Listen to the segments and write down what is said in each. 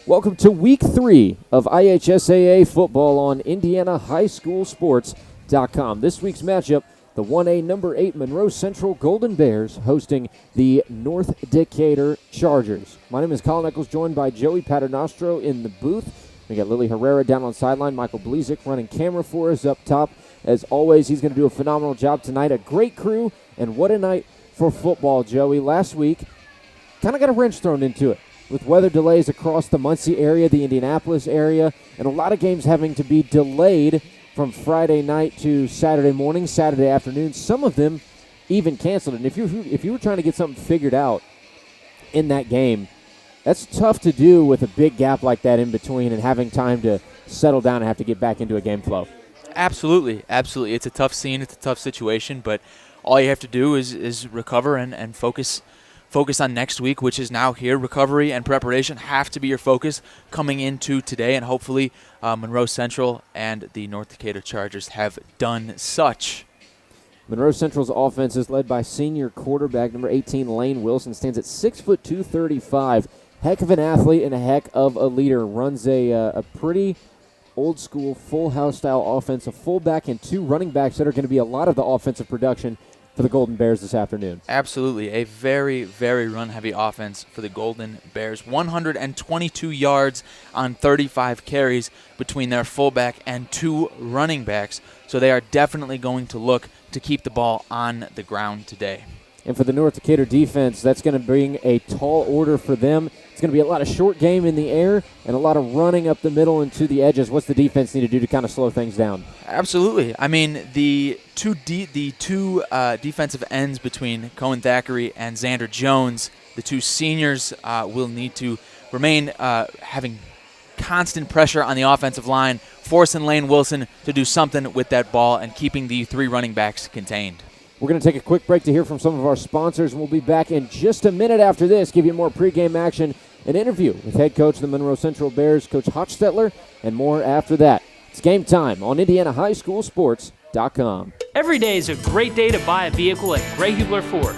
Welcome to Week 3 of IHSAA football on IndianaHighSchoolSports.com. This week's matchup, the 1A number 8 Monroe Central Golden Bears hosting the North Decatur Chargers. My name is Colin Eccles, joined by Joey Paternostro in the booth. We got Lily Herrera down on sideline, Michael Blezick running camera for us up top. As always, he's going to do a phenomenal job tonight. A great crew, and what a night for football, Joey. Last week, kind of got a wrench thrown into it, with weather delays across the Muncie area, the Indianapolis area, and a lot of games having to be delayed from Friday night to Saturday morning, Saturday afternoon. Some of them even canceled. And if you were trying to get something figured out in that game, that's tough to do with a big gap like that in between and having time to settle down and have to get back into a game flow. Absolutely. It's a tough scene. It's a tough situation, but all you have to do is recover and focus on next week, which is now here. Recovery and preparation have to be your focus coming into today, and hopefully Monroe Central and the North Decatur Chargers have done such. Monroe Central's offense is led by senior quarterback number 18, Lane Wilson. Stands at 6'2", 235. Heck of an athlete and a heck of a leader. Runs a pretty old-school, full-house style offense, a fullback and two running backs that are going to be a lot of the offensive production for the Golden Bears this afternoon. Absolutely. A very, very run-heavy offense for the Golden Bears. 122 yards on 35 carries between their fullback and two running backs. So they are definitely going to look to keep the ball on the ground today. And for the North Decatur defense, that's going to bring a tall order for them. It's going to be a lot of short game in the air and a lot of running up the middle and to the edges. What's the defense need to do to kind of slow things down? Absolutely. I mean, the two defensive ends between Cohen Thackeray and Xander Jones, the two seniors, will need to remain having constant pressure on the offensive line, forcing Lane Wilson to do something with that ball and keeping the three running backs contained. We're going to take a quick break to hear from some of our sponsors, and we'll be back in just a minute after this, give you more pregame action, an interview with head coach of the Monroe Central Bears, Coach Hochstetler, and more after that. It's game time on IndianaHighSchoolSports.com. Every day is a great day to buy a vehicle at Greg Hubler Ford.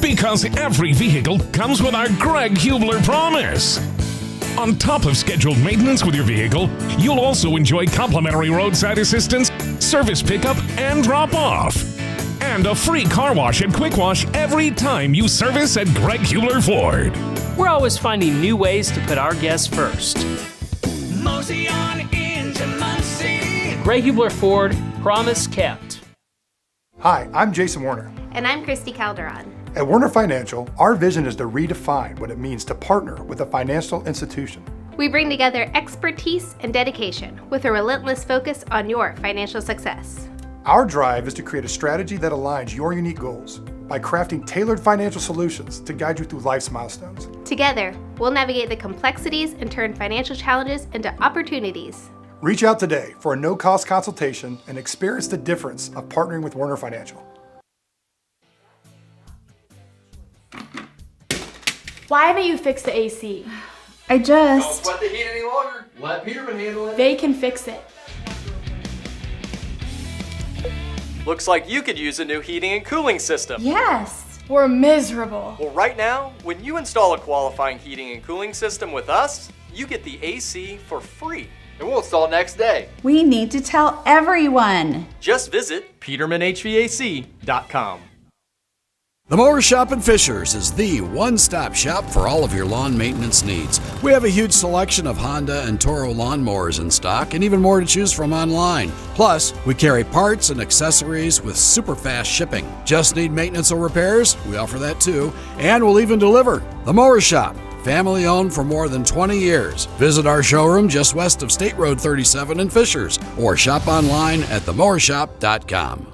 Because every vehicle comes with our Greg Hubler promise. On top of scheduled maintenance with your vehicle, you'll also enjoy complimentary roadside assistance, service pickup, and drop-off. And a free car wash and quick wash every time you service at Greg Hubler Ford. We're always finding new ways to put our guests first. Mosey on into Muncie. Greg Hubler Ford, promise kept. Hi, I'm Jason Warner. And I'm Christy Calderon. At Warner Financial, our vision is to redefine what it means to partner with a financial institution. We bring together expertise and dedication with a relentless focus on your financial success. Our drive is to create a strategy that aligns your unique goals by crafting tailored financial solutions to guide you through life's milestones. Together, we'll navigate the complexities and turn financial challenges into opportunities. Reach out today for a no-cost consultation and experience the difference of partnering with Warner Financial. Why haven't you fixed the AC? Don't sweat the heat any longer. Let Peterman handle it. They can fix it. Looks like you could use a new heating and cooling system. Yes, we're miserable. Well, right now, when you install a qualifying heating and cooling system with us, you get the AC for free. And we'll install next day. We need to tell everyone. Just visit PetermanHVAC.com. The Mower Shop in Fishers is the one-stop shop for all of your lawn maintenance needs. We have a huge selection of Honda and Toro lawnmowers in stock and even more to choose from online. Plus, we carry parts and accessories with super fast shipping. Just need maintenance or repairs? We offer that too. And we'll even deliver. The Mower Shop, family owned for more than 20 years. Visit our showroom just west of State Road 37 in Fishers or shop online at themowershop.com.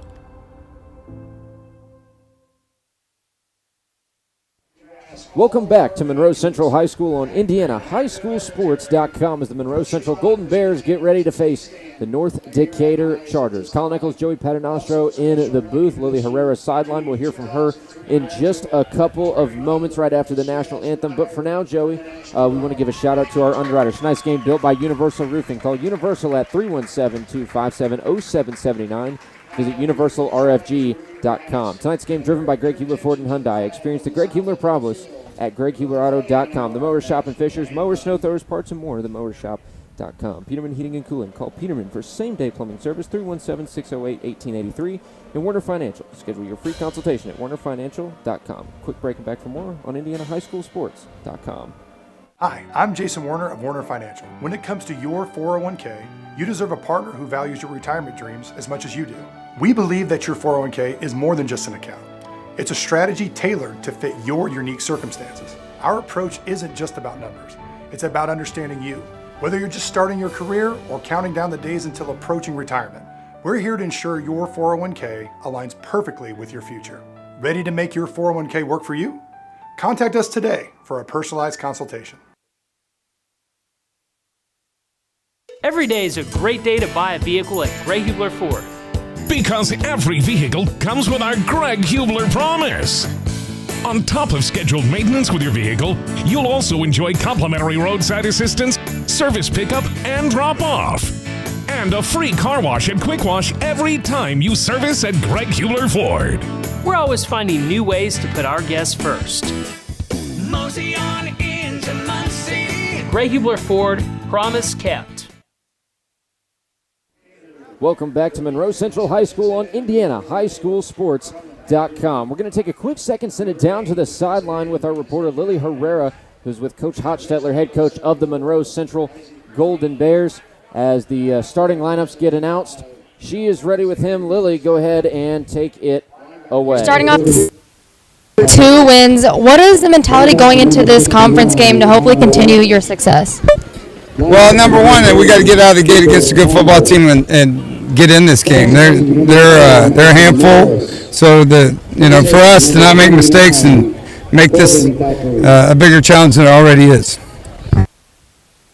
Welcome back to Monroe Central High School on IndianaHighSchoolSports.com as the Monroe Central Golden Bears get ready to face the North Decatur Chargers. Colin Eccles, Joey Paternostro in the booth. Lily Herrera sideline. We'll hear from her in just a couple of moments right after the national anthem. But for now, Joey, we want to give a shout-out to our underwriters. Tonight's game built by Universal Roofing. Call Universal at 317-257-0779. Visit universalrfg.com. Tonight's game driven by Greg Hubler Ford and Hyundai. Experience the Greg Hubler Problems at GregHublerAuto.com. The Mower Shop in Fishers, mowers, snow throwers, parts, and more. TheMowerShop.com. Peterman Heating and Cooling. Call Peterman for same-day plumbing service, 317-608-1883. And Warner Financial. Schedule your free consultation at WarnerFinancial.com. Quick break and back for more on IndianaHighSchoolSports.com. Hi, I'm Jason Warner of Warner Financial. When it comes to your 401k, you deserve a partner who values your retirement dreams as much as you do. We believe that your 401k is more than just an account. It's a strategy tailored to fit your unique circumstances. Our approach isn't just about numbers. It's about understanding you. Whether you're just starting your career or counting down the days until approaching retirement, we're here to ensure your 401k aligns perfectly with your future. Ready to make your 401k work for you? Contact us today for a personalized consultation. Every day is a great day to buy a vehicle at Greg Hubler Ford. Because every vehicle comes with our Greg Hubler promise. On top of scheduled maintenance with your vehicle, you'll also enjoy complimentary roadside assistance, service pickup, and drop-off. And a free car wash and quick wash every time you service at Greg Hubler Ford. We're always finding new ways to put our guests first. Mosey on into Muncie. Greg Hubler Ford, promise kept. Welcome back to Monroe Central High School on IndianaHighSchoolSports.com. We're going to take a quick second, send it down to the sideline with our reporter Lily Herrera, who's with Coach Hochstetler, head coach of the Monroe Central Golden Bears. As the starting lineups get announced, she is ready with him. Lily, go ahead and take it away. Starting off 2 wins. What is the mentality going into this conference game to hopefully continue your success? Well, number one, we got to get out of the gate against a good football team and get in this game. They're a handful, so for us to not make mistakes and make this a bigger challenge than it already is.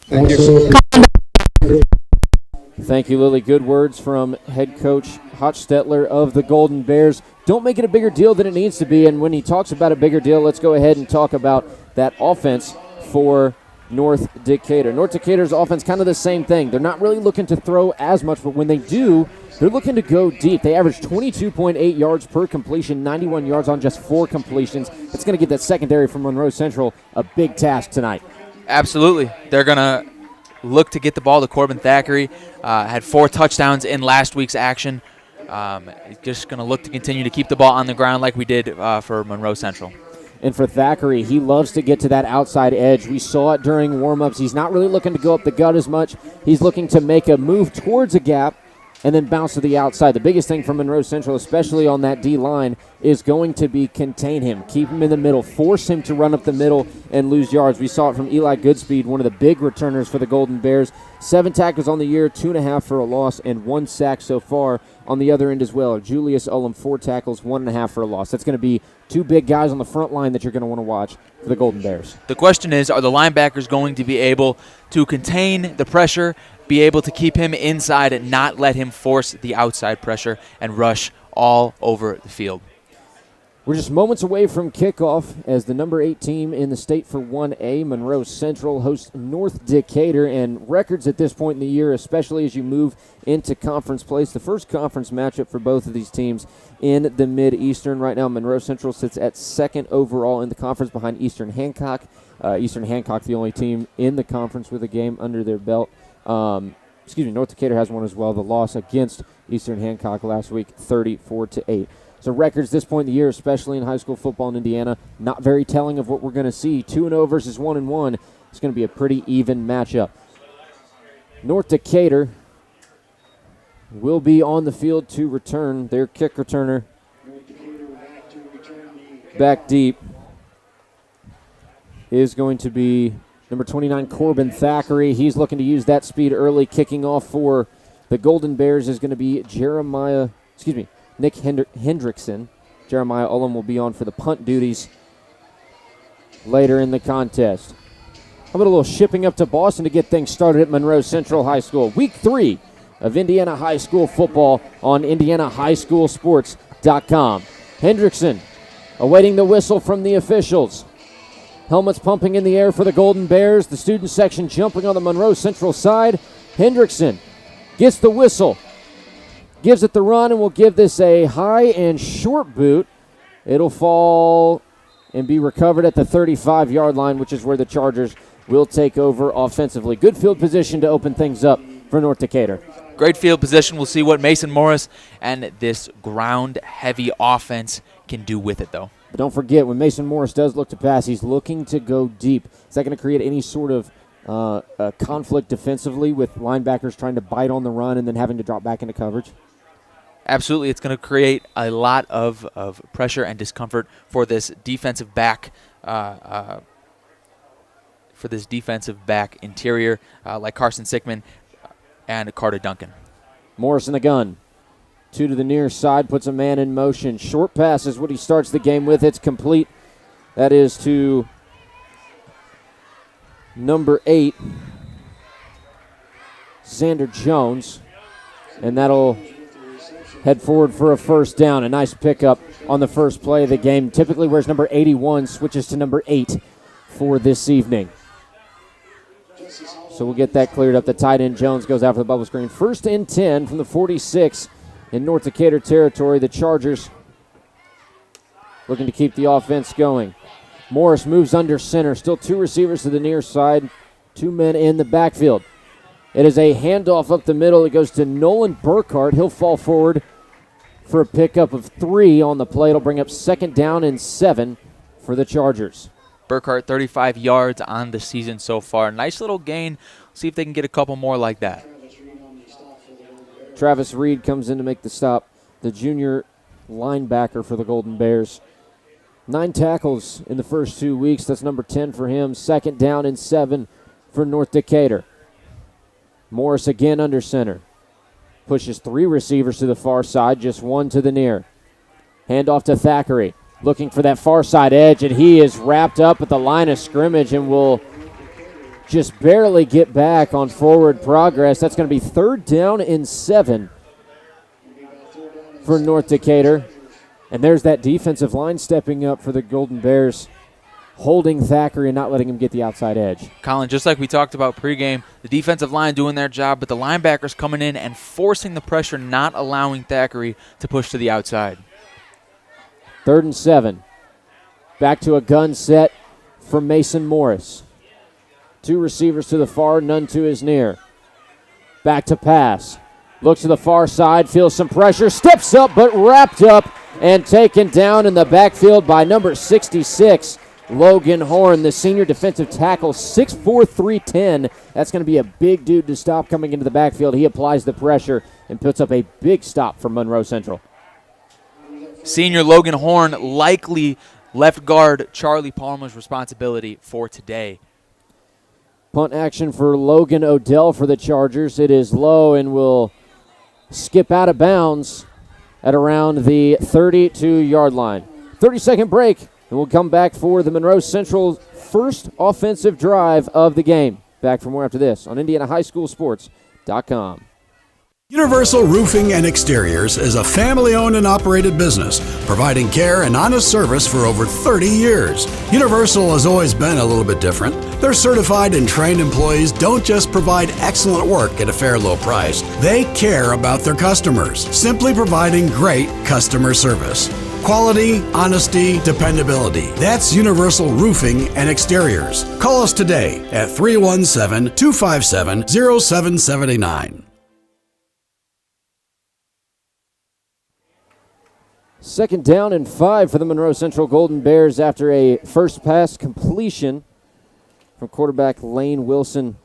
Thank you. Thank you, Lily. Good words from head coach Hochstetler of the Golden Bears. Don't make it a bigger deal than it needs to be, and when he talks about a bigger deal, let's go ahead and talk about that offense for North Decatur. North Decatur's offense, kind of the same thing. They're not really looking to throw as much, but when they do, they're looking to go deep. They average 22.8 yards per completion, 91 yards on just 4 completions. It's going to give that secondary from Monroe Central a big task tonight. Absolutely. They're going to look to get the ball to Corbin Thackeray. Had 4 touchdowns in last week's action. Just going to look to continue to keep the ball on the ground like we did for Monroe Central. And for Thackeray, he loves to get to that outside edge. We saw it during warm-ups. He's not really looking to go up the gut as much. He's looking to make a move towards a gap and then bounce to the outside. The biggest thing for Monroe Central, especially on that D-line, is going to be contain him, keep him in the middle, force him to run up the middle and lose yards. We saw it from Eli Goodspeed, one of the big returners for the Golden Bears. 7 tackles on the year, 2.5 for a loss, and 1 sack so far on the other end as well. Julius Ullum, 4 tackles, 1.5 for a loss. That's going to be 2 big guys on the front line that you're going to want to watch for the Golden Bears. The question is, are the linebackers going to be able to contain the pressure, be able to keep him inside and not let him force the outside pressure and rush all over the field? We're just moments away from kickoff as the number 8 team in the state for 1A, Monroe Central, hosts North Decatur, and records at this point in the year, especially as you move into conference play. It's the first conference matchup for both of these teams in the Mid-Eastern. Right now, Monroe Central sits at 2nd overall in the conference behind Eastern Hancock. Eastern Hancock, the only team in the conference with a game under their belt. North Decatur has one as well. The loss against Eastern Hancock last week, 34-8. So records this point in the year, especially in high school football in Indiana, not very telling of what we're going to see. 2-0 versus 1-1. It's going to be a pretty even matchup. North Decatur will be on the field to return their kick returner back deep. Is going to be number 29, Corbin Thackeray. He's looking to use that speed early. Kicking off for the Golden Bears is going to be Nick Hendrickson. Jeremiah Ullum will be on for the punt duties later in the contest. How about a little shipping up to Boston to get things started at Monroe Central High School? Week 3 of Indiana High School football on IndianaHighSchoolSports.com. Hendrickson awaiting the whistle from the officials. Helmets pumping in the air for the Golden Bears. The student section jumping on the Monroe Central side. Hendrickson gets the whistle. Gives it the run, and will give this a high and short boot. It'll fall and be recovered at the 35-yard line, which is where the Chargers will take over offensively. Good field position to open things up for North Decatur. Great field position. We'll see what Mason Morris and this ground-heavy offense can do with it, though. But don't forget, when Mason Morris does look to pass, he's looking to go deep. Is that going to create any sort of conflict defensively with linebackers trying to bite on the run and then having to drop back into coverage? Absolutely. It's going to create a lot of pressure and discomfort for this defensive back interior like Carson Sickman and Carter Duncan. Morris in the gun. 2 to the near side, puts a man in motion. Short pass is what he starts the game with. It's complete. That is to number 8, Xander Jones. And that'll head forward for a first down. A nice pickup on the first play of the game. Typically wears number 81, switches to number 8 for this evening. So we'll get that cleared up. The tight end Jones goes out for the bubble screen. 1st and 10 from the 46 in North Decatur territory. The Chargers looking to keep the offense going. Morris moves under center. Still 2 receivers to the near side. 2 men in the backfield. It is a handoff up the middle. It goes to Nolan Burkhart. He'll fall forward for a pickup of 3 on the play. It'll bring up 2nd down and 7 for the Chargers. Burkhart, 35 yards on the season so far. Nice little gain. See if they can get a couple more like that. Travis Reed comes in to make the stop. The junior linebacker for the Golden Bears. 9 tackles in the first 2 weeks. That's number 10 for him. 2nd down and 7 for North Decatur. Morris again under center. Pushes 3 receivers to the far side, just 1 to the near. Handoff to Thackeray. Looking for that far side edge, and he is wrapped up at the line of scrimmage and will just barely get back on forward progress. That's going to be 3rd down and 7 for North Decatur. And there's that defensive line stepping up for the Golden Bears, holding Thackeray and not letting him get the outside edge. Colin, just like we talked about pregame, the defensive line doing their job, but the linebackers coming in and forcing the pressure, not allowing Thackeray to push to the outside. 3rd and 7. Back to a gun set for Mason Morris. 2 receivers to the far, none to his near. Back to pass. Looks to the far side, feels some pressure, steps up, but wrapped up and taken down in the backfield by number 66, Logan Horn, the senior defensive tackle, 6'4", 310. That's going to be a big dude to stop coming into the backfield. He applies the pressure and puts up a big stop for Monroe Central. Senior Logan Horn, likely left guard Charlie Palmer's responsibility for today. Punt action for Logan Odell for the Chargers. It is low and will skip out of bounds at around the 32-yard line. 30-second break, and we'll come back for the Monroe Central first offensive drive of the game. Back for more after this on IndianaHighSchoolSports.com. Universal Roofing and Exteriors is a family-owned and operated business, providing care and honest service for over 30 years. Universal has always been a little bit different. Their certified and trained employees don't just provide excellent work at a fair low price. They care about their customers, simply providing great customer service. Quality, honesty, dependability. That's Universal Roofing and Exteriors. Call us today at 317-257-0779. 2nd down and 5 for the Monroe Central Golden Bears after a first pass completion from quarterback Lane Wilson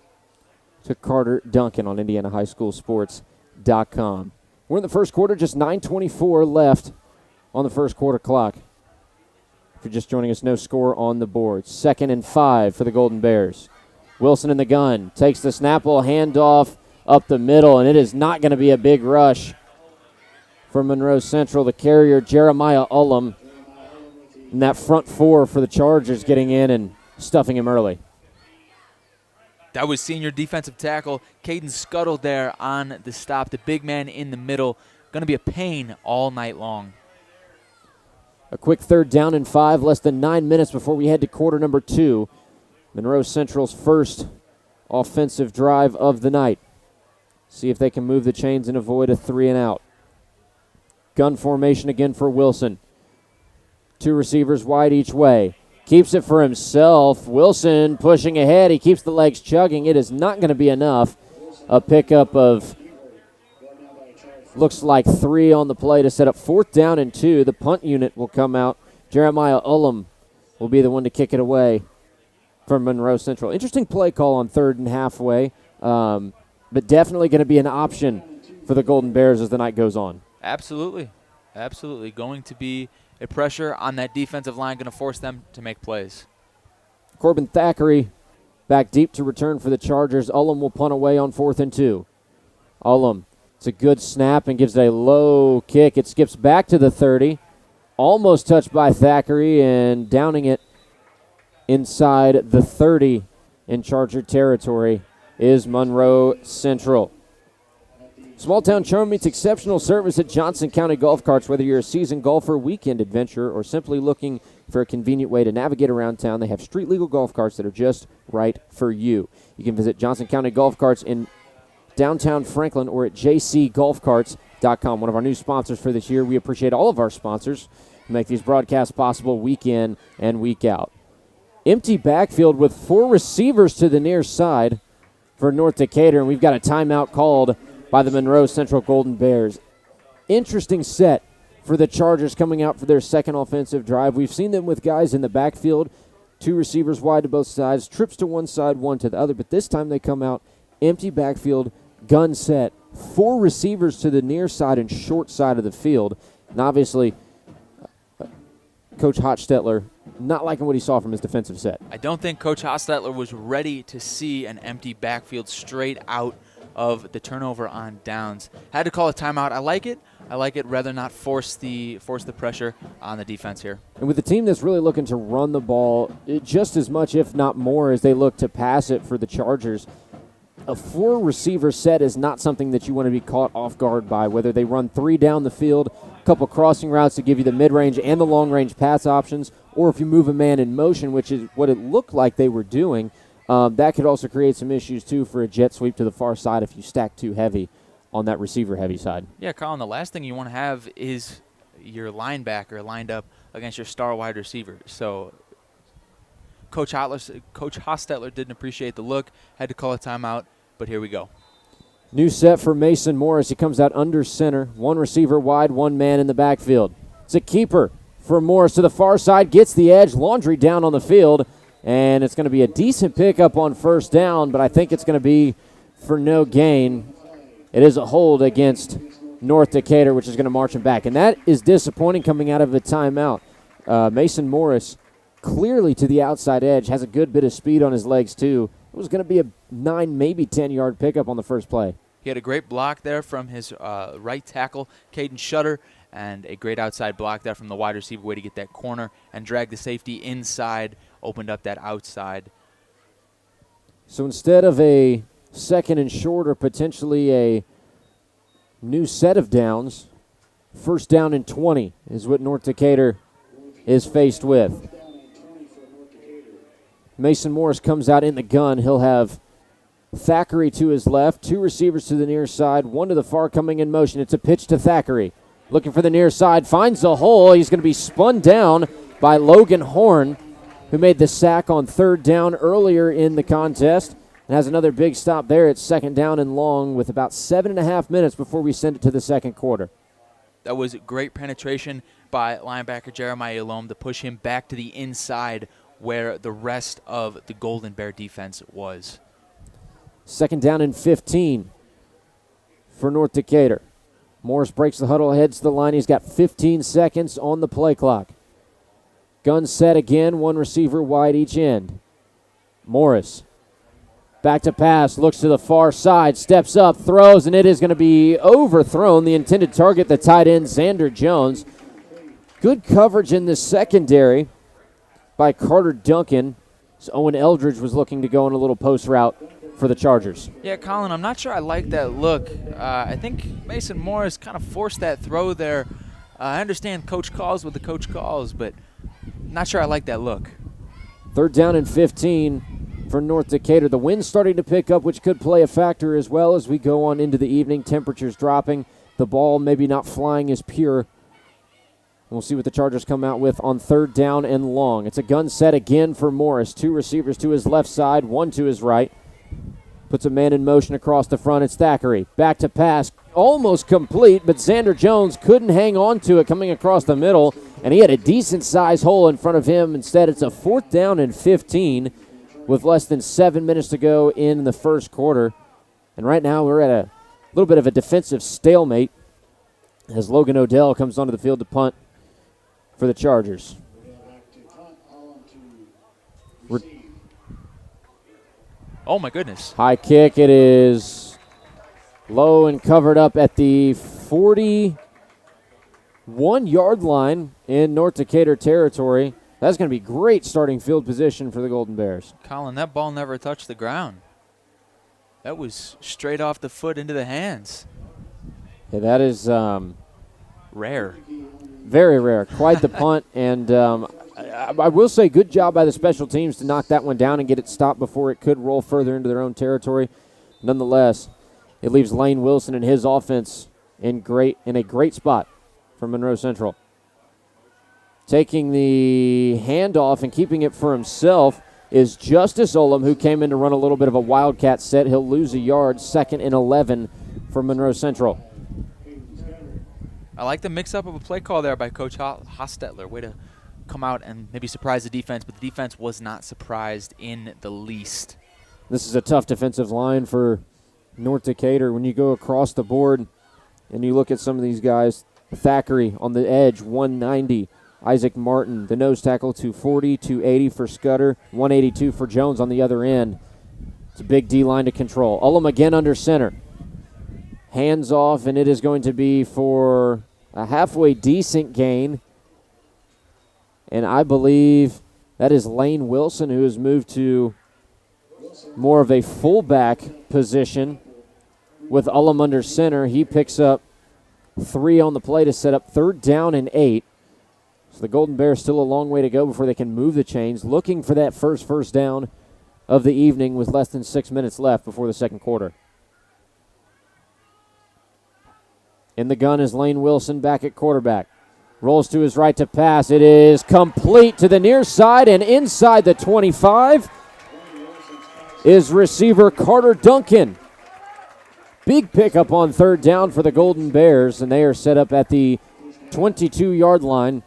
to Carter Duncan on IndianaHighSchoolSports.com. We're in the first quarter, just 9:24 left on the first quarter clock. If you're just joining us, no score on the board. 2nd and 5 for the Golden Bears. Wilson in the gun, takes the snap, will hand off up the middle, and it is not going to be a big rush for Monroe Central. The carrier, Jeremiah Ullum, and that front 4 for the Chargers getting in and stuffing him early. That was senior defensive tackle Caden Scuttle there on the stop. The big man in the middle. Going to be a pain all night long. A quick 3rd down and 5, less than 9 minutes before we head to quarter number 2. Monroe Central's first offensive drive of the night. See if they can move the chains and avoid a 3 and out. Gun formation again for Wilson. Two receivers wide each way. Keeps it for himself. Wilson pushing ahead. He keeps the legs chugging. It is not going to be enough. A pickup of, looks like 3 on the play to set up 4th down and 2. The punt unit will come out. Jeremiah Ullum will be the one to kick it away from Monroe Central. Interesting play call on 3rd and halfway, but definitely going to be an option for the Golden Bears as the night goes on. Absolutely. Going to be a pressure on that defensive line, going to force them to make plays. Corbin Thackeray back deep to return for the Chargers. Ullum will punt away on 4th and 2. Ullum, it's a good snap and gives it a low kick. It skips back to the 30. Almost touched by Thackeray and downing it inside the 30 in Charger territory is Monroe Central. Small town charm meets exceptional service at Johnson County Golf Carts. Whether you're a seasoned golfer, weekend adventurer, or simply looking for a convenient way to navigate around town, they have street legal golf carts that are just right for you. You can visit Johnson County Golf Carts in downtown Franklin or at jcgolfcarts.com. One of our new sponsors for this year. We appreciate all of our sponsors who make these broadcasts possible week in and week out. Empty backfield with 4 receivers to the near side for North Decatur, and we've got a timeout called by the Monroe Central Golden Bears. Interesting set for the Chargers coming out for their second offensive drive. We've seen them with guys in the backfield, 2 receivers wide to both sides, trips to one side, 1 to the other, but this time they come out empty backfield, gun set, 4 receivers to the near side and short side of the field. And obviously, Coach Hochstetler not liking what he saw from his defensive set. I don't think Coach Hochstetler was ready to see an empty backfield straight out of the turnover on downs. Had to call a timeout. I like it rather not force the pressure on the defense here. And with a team that's really looking to run the ball just as much, if not more, as they look to pass it for the Chargers, a 4 receiver set is not something that you want to be caught off guard by, whether they run 3 down the field, a couple crossing routes to give you the mid-range and the long-range pass options, or if you move a man in motion, which is what it looked like they were doing. That could also create some issues, too, for a jet sweep to the far side if you stack too heavy on that receiver-heavy side. Yeah, Colin, the last thing you want to have is your linebacker lined up against your star wide receiver. So Coach Hochstetler didn't appreciate the look, had to call a timeout, but here we go. New set for Mason Morris. He comes out under center. 1 receiver wide, 1 man in the backfield. It's a keeper for Morris to the far side, gets the edge, Laundry down on the field, and it's going to be a decent pickup on 1st down, but I think it's going to be for no gain. It is a hold against North Decatur, which is going to march him back, and that is disappointing coming out of a timeout. Mason Morris clearly to the outside edge, has a good bit of speed on his legs too. It was going to be a 9, maybe 10-yard pickup on the first play. He had a great block there from his right tackle, Caden Shutter, and a great outside block there from the wide receiver, way to get that corner and drag the safety inside, opened up that outside. So instead of a 2nd and short or potentially a new set of downs, 1st down and 20 is what North Decatur is faced with. Mason Morris comes out in the gun. He'll have Thackeray to his left, 2 receivers to the near side, 1 to the far coming in motion. It's a pitch to Thackeray. Looking for the near side, finds the hole. He's going to be spun down by Logan Horn, who made the sack on 3rd down earlier in the contest, and has another big stop there. It's 2nd down and long with about 7.5 minutes before we send it to the second quarter. That was great penetration by linebacker Jeremiah Ullum to push him back to the inside where the rest of the Golden Bear defense was. 2nd down and 15 for North Decatur. Morris breaks the huddle, heads to the line. He's got 15 seconds on the play clock. Gun set again, 1 receiver wide each end. Morris back to pass, looks to the far side, steps up, throws, and it is going to be overthrown. The intended target, the tight end, Xander Jones. Good coverage in the secondary by Carter Duncan. So Owen Eldridge was looking to go on a little post route for the Chargers. Yeah, Colin, I'm not sure I like that look. I think Mason Morris kind of forced that throw there. I understand coach calls what the coach calls, but not sure I like that look. 3rd down and 15 for North Decatur. The wind's starting to pick up, which could play a factor as well as we go on into the evening. Temperatures dropping. The ball maybe not flying as pure We'll see what the Chargers come out with on 3rd down and long. It's a gun set again for Morris. 2 receivers to his left side, 1 to his right. Puts a man in motion across the front. It's Thackeray. Back to pass. Almost complete, but Xander Jones couldn't hang on to it coming across the middle, and he had a decent-sized hole in front of him. Instead, it's a 4th down and 15 with less than 7 minutes to go in the first quarter. And right now we're at a little bit of a defensive stalemate as Logan Odell comes onto the field to punt for the Chargers. Oh, my goodness. High kick. It is low and covered up at the 41-yard line in North Decatur territory. That's going to be great starting field position for the Golden Bears. Colin, that ball never touched the ground. That was straight off the foot into the hands. Yeah, that is rare. Very rare. Quite the punt. And I will say good job by the special teams to knock that one down and get it stopped before it could roll further into their own territory. Nonetheless, it leaves Lane Wilson and his offense in a great spot for Monroe Central. Taking the handoff and keeping it for himself is Justice Olam, who came in to run a little bit of a wildcat set. He'll lose a yard, 2nd and 11 for Monroe Central. I like the mix-up of a play call there by Coach Hostetler. Way to come out and maybe surprise the defense, but the defense was not surprised in the least. This is a tough defensive line for North Decatur. When you go across the board and you look at some of these guys, Thackeray on the edge, 190. Isaac Martin, the nose tackle, 240, 280 for Scudder, 182 for Jones on the other end. It's a big D-line to control. Ullum again under center. Hands off, and it is going to be for a halfway decent gain. And I believe that is Lane Wilson, who has moved to more of a fullback position with Ullum under center. He picks up 3 on the play to set up 3rd down and 8. So the Golden Bears still a long way to go before they can move the chains, looking for that first down of the evening with less than 6 minutes left before the second quarter. In the gun is Lane Wilson back at quarterback. Rolls to his right to pass. It is complete to the near side, and inside the 25 is receiver Carter Duncan. Big pickup on 3rd down for the Golden Bears, and they are set up at the 22-yard line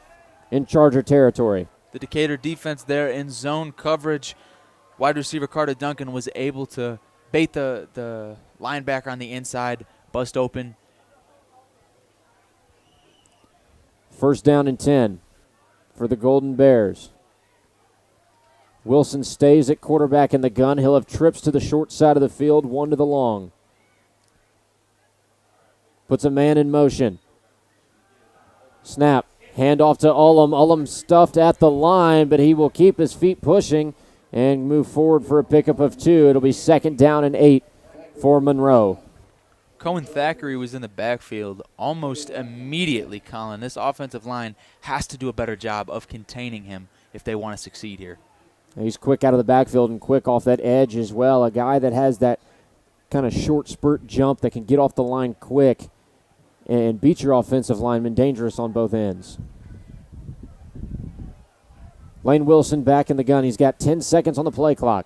in Charger territory. The Decatur defense there in zone coverage. Wide receiver Carter Duncan was able to bait the linebacker on the inside, bust open. 1st down and 10 for the Golden Bears. Wilson stays at quarterback in the gun. He'll have trips to the short side of the field, 1 to the long. Puts a man in motion. Snap. Hand off to Ullum. Ullum stuffed at the line, but he will keep his feet pushing and move forward for a pickup of 2. It'll be 2nd down and 8 for Monroe. Cohen Thackeray was in the backfield almost immediately, Colin. This offensive line has to do a better job of containing him if they want to succeed here. He's quick out of the backfield and quick off that edge as well. A guy that has that kind of short spurt jump that can get off the line quick and beat your offensive lineman, dangerous on both ends. Lane Wilson back in the gun. He's got 10 seconds on the play clock.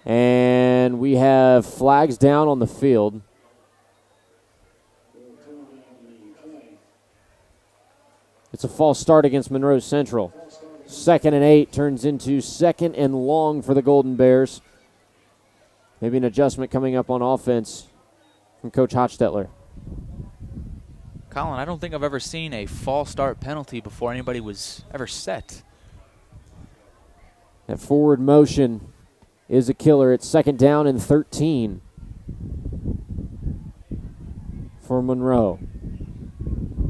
And we have flags down on the field. It's a false start against Monroe Central. 2nd and 8 turns into 2nd and long for the Golden Bears. Maybe an adjustment coming up on offense from Coach Hochstetler. Colin, I don't think I've ever seen a false start penalty before anybody was ever set. That forward motion is a killer. It's 2nd down and 13 for Monroe.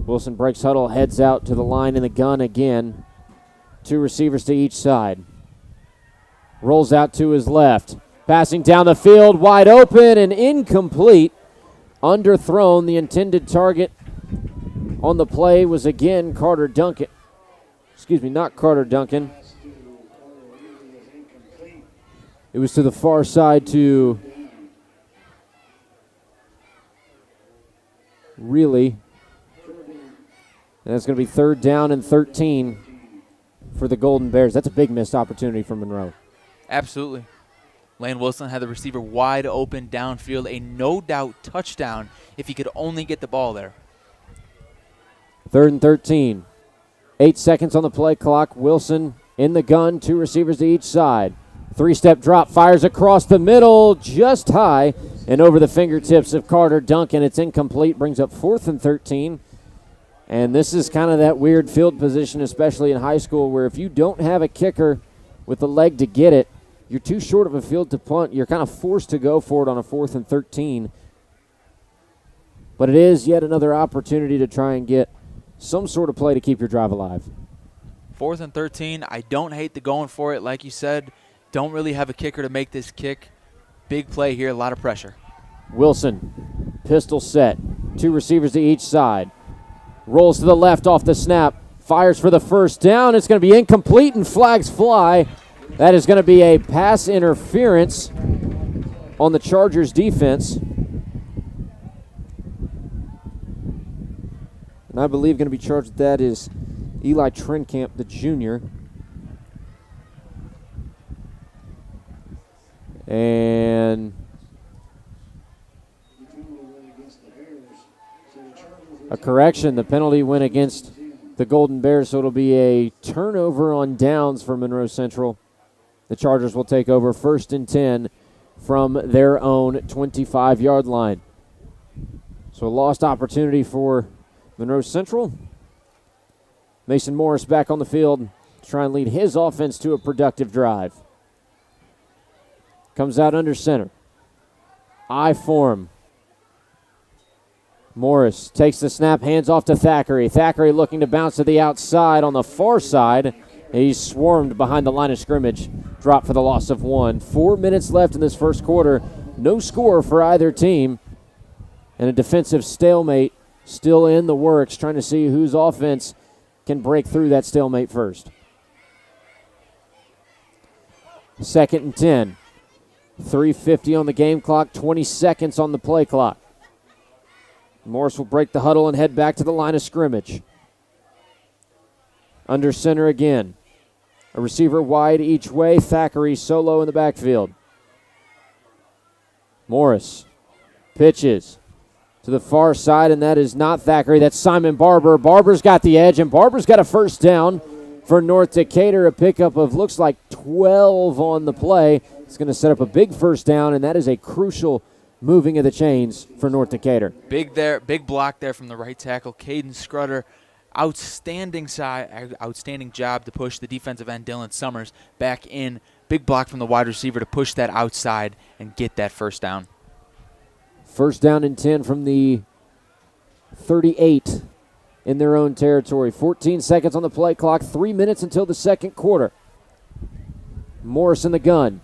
Wilson breaks huddle, heads out to the line in the gun again. 2 receivers to each side. Rolls out to his left. Passing down the field, wide open and incomplete. Underthrown. The intended target on the play was again Carter Duncan. Excuse me, not Carter Duncan. It was to the far side to really And that's going to be 3rd down and 13 for the Golden Bears. That's a big missed opportunity for Monroe. Absolutely. Lane Wilson had the receiver wide open downfield, a no-doubt touchdown if he could only get the ball there. 3rd and 13. 8 seconds on the play clock. Wilson in the gun, 2 receivers to each side. 3-step drop, fires across the middle, just high, and over the fingertips of Carter Duncan. It's incomplete, brings up 4th and 13. And this is kind of that weird field position, especially in high school, where if you don't have a kicker with the leg to get it, you're too short of a field to punt. You're kind of forced to go for it on a 4th and 13. But it is yet another opportunity to try and get some sort of play to keep your drive alive. 4th and 13. I don't hate the going for it. Like you said, don't really have a kicker to make this kick. Big play here, a lot of pressure. Wilson, pistol set, 2 receivers to each side. Rolls to the left off the snap, fires for the 1st down. It's going to be incomplete and flags fly. That is going to be a pass interference on the Chargers defense. And I believe going to be charged with that is Eli Trenkamp, the junior. And a correction, the penalty went against the Golden Bears, so it'll be a turnover on downs for Monroe Central. The Chargers will take over 1st and 10 from their own 25-yard line. So a lost opportunity for Monroe Central. Mason Morris back on the field to try and lead his offense to a productive drive. Comes out under center. I form. Morris takes the snap, hands off to Thackeray. Thackeray looking to bounce to the outside on the far side. He's swarmed behind the line of scrimmage. Drop for the loss of 1. 4 minutes left in this first quarter. No score for either team. And a defensive stalemate still in the works, trying to see whose offense can break through that stalemate first. 2nd and 10. 3:50 on the game clock, 20 seconds on the play clock. Morris will break the huddle and head back to the line of scrimmage. Under center again. A receiver wide each way. Thackeray solo in the backfield. Morris pitches to the far side, and that is not Thackeray. That's Simon Barber. Barber's got the edge, and Barber's got a 1st down for North Decatur. A pickup of looks like 12 on the play. It's going to set up a big 1st down, and that is a crucial moving of the chains for North Decatur. Big block there from the right tackle, Caden Scrutter. Outstanding job to push the defensive end, Dylan Summers, back in. Big block from the wide receiver to push that outside and get that 1st down. 1st down and 10 from the 38 in their own territory. 14 seconds on the play clock, 3 minutes until the 2nd quarter. Morris in the gun.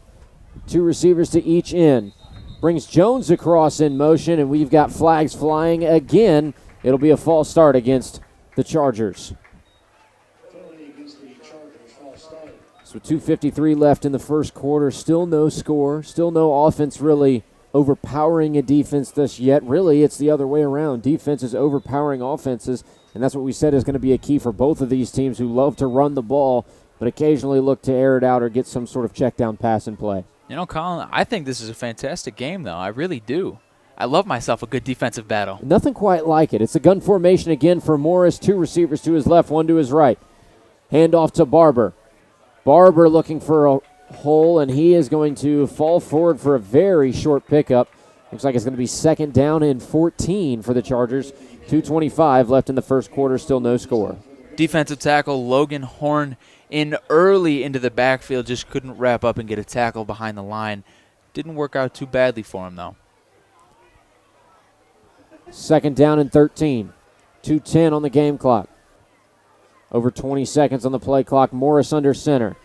2 receivers to each end. Brings Jones across in motion, and we've got flags flying again. It'll be a false start against the Chargers. So 2:53 left in the first quarter. Still no score. Still no offense really overpowering a defense this yet. Really, it's the other way around. Defense is overpowering offenses, and that's what we said is going to be a key for both of these teams who love to run the ball, but occasionally look to air it out or get some sort of check down pass in play. You know, Colin, I think this is a fantastic game, though. I really do. I love myself a good defensive battle. Nothing quite like it. It's a gun formation again for Morris. 2 receivers to his left, 1 to his right. Hand off to Barber. Barber looking for a hole, and he is going to fall forward for a very short pickup. Looks like it's going to be 2nd down and 14 for the Chargers. 2:25 left in the first quarter, still no score. Defensive tackle Logan Horn in early into the backfield, just couldn't wrap up and get a tackle behind the line. Didn't work out too badly for him, though. 2nd down and 13. 2:10 on the game clock. Over 20 seconds on the play clock. Morris under center.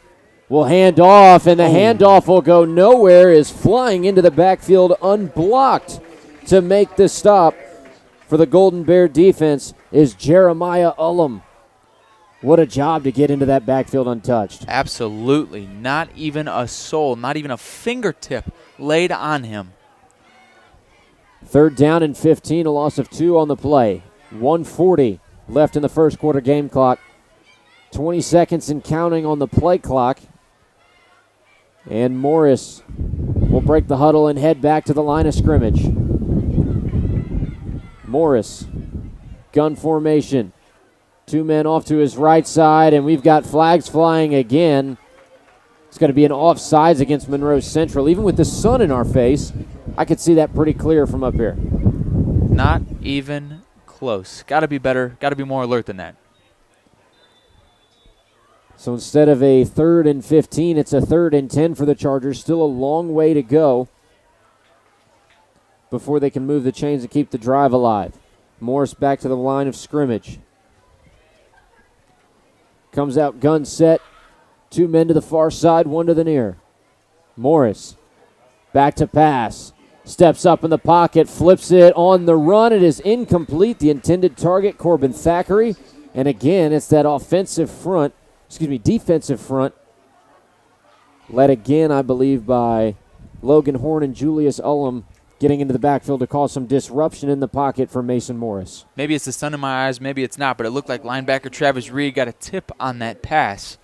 Will hand off, and the handoff will go nowhere. Is flying into the backfield unblocked to make the stop for the Golden Bear defense is Jeremiah Ullum. What a job to get into that backfield untouched. Absolutely. Not even a soul, not even a fingertip laid on him. 3rd down and 15, a loss of 2 on the play. 1:40 left in the first quarter game clock. 20 seconds and counting on the play clock. And Morris will break the huddle and head back to the line of scrimmage. Morris, gun formation. 2 men off to his right side, and we've got flags flying again. It's going to be an offsides against Monroe Central. Even with the sun in our face, I could see that pretty clear from up here. Not even close. Got to be better. Got to be more alert than that. So instead of a 3rd and 15, it's a 3rd and 10 for the Chargers. Still a long way to go before they can move the chains and keep the drive alive. Morris back to the line of scrimmage. Comes out gun set. 2 men to the far side, 1 to the near. Morris back to pass. Steps up in the pocket, flips it on the run. It is incomplete. The intended target, Corbin Thackeray. And again, it's that defensive front, led again, I believe, by Logan Horn and Julius Ullum, getting into the backfield to cause some disruption in the pocket for Mason Morris. Maybe it's the sun in my eyes, maybe it's not, but it looked like linebacker Travis Reed got a tip on that pass.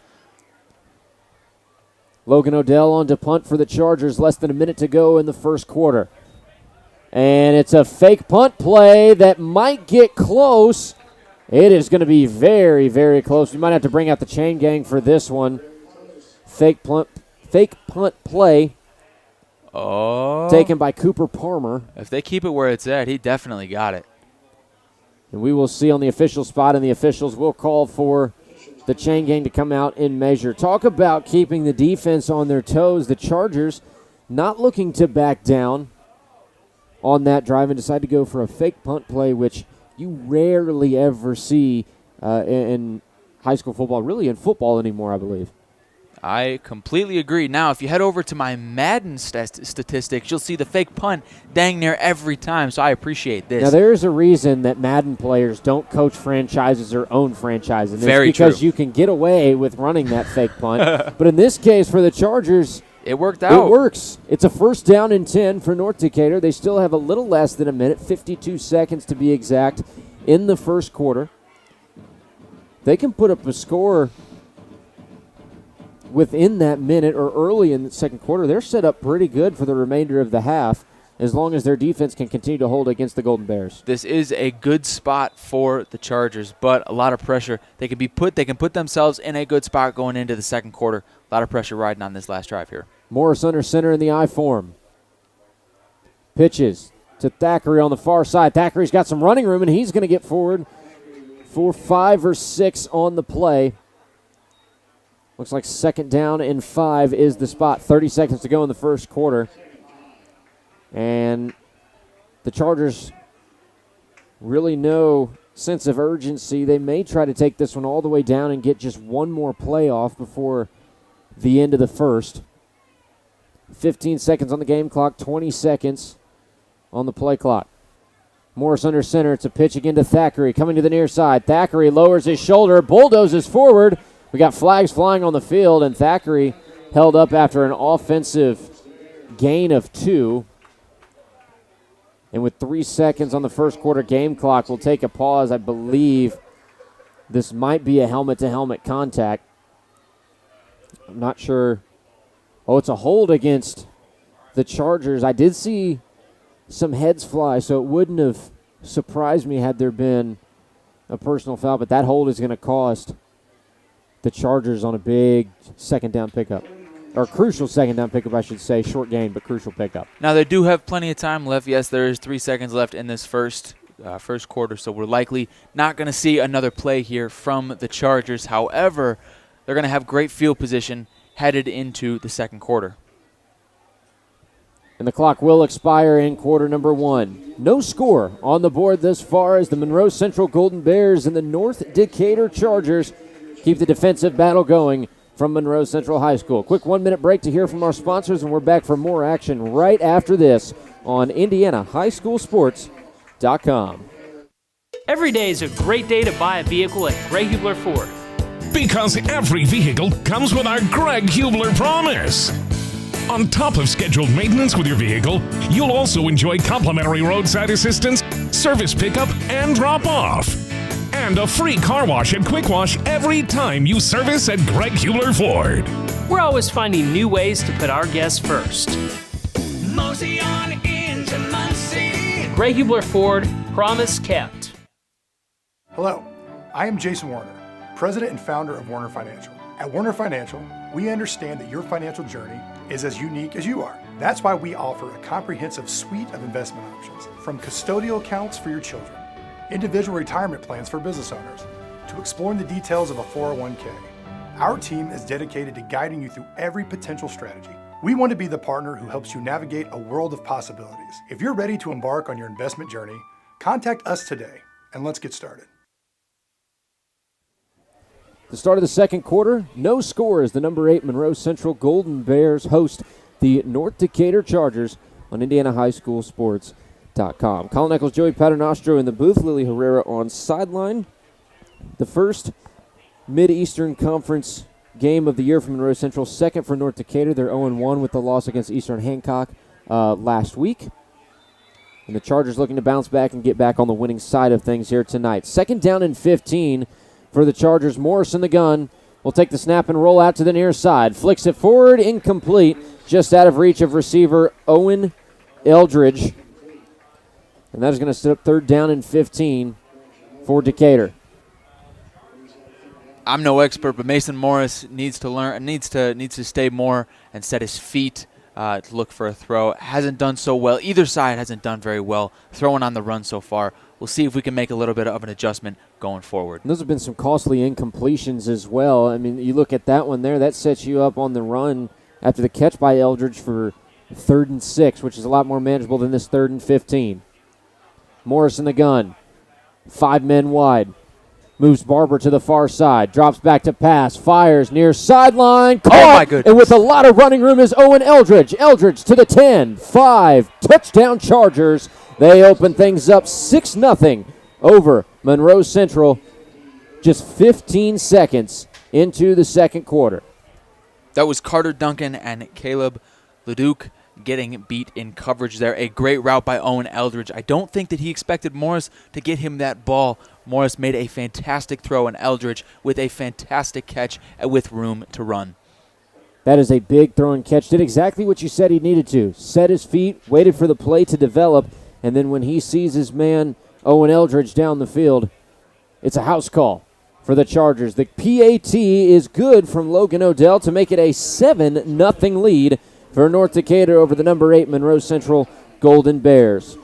Logan Odell on to punt for the Chargers, less than a minute to go in the first quarter. And it's a fake punt play that might get close. It is going to be very, very close. We might have to bring out the chain gang for this one. Fake punt play taken by Cooper Palmer. If they keep it where it's at, he definitely got it. And we will see on the official spot, and the officials will call for the chain gang to come out and measure. Talk about keeping the defense on their toes. The Chargers not looking to back down on that drive and decide to go for a fake punt play, which you rarely ever see in high school football, really in football anymore, I believe. I completely agree. Now, if you head over to my Madden statistics, you'll see the fake punt dang near every time, so I appreciate this. Now, there's a reason that Madden players don't coach franchises or own franchises. And Very it's because true. you can get away with running that fake punt. But in this case, for the Chargers, it worked out. It works. It's a 1st down and 10 for North Decatur. They still have a little less than a minute, 52 seconds to be exact, in the first quarter. They can put up a score within that minute or early in the second quarter. They're set up pretty good for the remainder of the half as long as their defense can continue to hold against the Golden Bears. This is a good spot for the Chargers, but a lot of pressure. They can put themselves in a good spot going into the second quarter. A lot of pressure riding on this last drive here. Morris under center in the I form. Pitches to Thackeray on the far side. Thackeray's got some running room, and he's going to get forward for 5 or 6 on the play. Looks like 2nd down and 5 is the spot. 30 seconds to go in the first quarter. And the Chargers really no sense of urgency. They may try to take this one all the way down and get just one more play off before the end of the first. 15 seconds on the game clock, 20 seconds on the play clock. Morris under center. It's a pitch again to Thackeray. Coming to the near side. Thackeray lowers his shoulder, bulldozes forward. We got flags flying on the field, and Thackeray held up after an offensive gain of 2. And with 3 seconds on the first quarter game clock, we'll take a pause. I believe this might be a helmet-to-helmet contact. I'm not sure. Oh, it's a hold against the Chargers. I did see some heads fly, so it wouldn't have surprised me had there been a personal foul, but that hold is going to cost the Chargers on a big 2nd down pickup. Or crucial 2nd down pickup, I should say. Short gain, but crucial pickup. Now, they do have plenty of time left. Yes, there is 3 seconds left in this first quarter, so we're likely not going to see another play here from the Chargers. However, they're going to have great field position headed into the second quarter. And the clock will expire in quarter number 1. No score on the board thus far as the Monroe Central Golden Bears and the North Decatur Chargers keep the defensive battle going from Monroe Central High School. Quick 1-minute break to hear from our sponsors, and we're back for more action right after this on IndianaHighSchoolSports.com. Every day is a great day to buy a vehicle at Gray Hubler Ford. Because every vehicle comes with our Greg Hubler promise. On top of scheduled maintenance with your vehicle, you'll also enjoy complimentary roadside assistance, service pickup, and drop-off. and a free car wash and quick wash every time you service at Greg Hubler Ford. We're always finding new ways to put our guests first. Mosey on into Muncie. Greg Hubler Ford, promise kept. Hello, I am Jason Warner, President and founder of Warner Financial. At Warner Financial, we understand that your financial journey is as unique as you are. That's why we offer a comprehensive suite of investment options, from custodial accounts for your children, individual retirement plans for business owners, to exploring the details of a 401k. Our team is dedicated to guiding you through every potential strategy. We want to be the partner who helps you navigate a world of possibilities. If you're ready to embark on your investment journey, contact us today, and let's get started. The start of the second quarter, no score as the number 8 Monroe Central Golden Bears host the North Decatur Chargers on IndianaHighSchoolSports.com. Colin Eccles, Joey Paternostro in the booth, Lily Herrera on sideline. The first Mid-Eastern Conference game of the year for Monroe Central, second for North Decatur. They're 0-1 with the loss against Eastern Hancock last week. And the Chargers looking to bounce back and get back on the winning side of things here tonight. Second down and 15 for the Chargers. Morris in the gun will take the snap and roll out to the near side. Flicks it forward, incomplete, just out of reach of receiver Owen Eldridge. And that is going to set up third down and 15 for Decatur. I'm no expert, but Mason Morris needs to stay more and set his feet to look for a throw. Hasn't done so well. Either side hasn't done very well throwing on the run so far. We'll see if we can make a little bit of an adjustment going forward. And those have been some costly incompletions as well. I mean, you look at that one there, that sets you up on the run after the catch by Eldridge for 3rd and 6, which is a lot more manageable than this 3rd and 15. Morris in the gun, 5 men wide. Moves Barber to the far side, drops back to pass, fires near sideline, caught, oh my goodness. And with a lot of running room is Owen Eldridge. Eldridge to the 10, 5, touchdown Chargers. They open things up 6-0 over Monroe Central just 15 seconds into the second quarter. That was Carter Duncan and Caleb Leduc getting beat in coverage there. A great route by Owen Eldridge. I don't think that he expected Morris to get him that ball. Morris made a fantastic throw, and Eldridge with a fantastic catch with room to run. That is a big throw and catch. Did exactly what you said he needed to. Set his feet, waited for the play to develop, and then when he sees his man, Owen Eldridge, down the field, it's a house call for the Chargers. The PAT is good from Logan Odell to make it a 7-0 lead for North Decatur over the number 8 Monroe Central Golden Bears.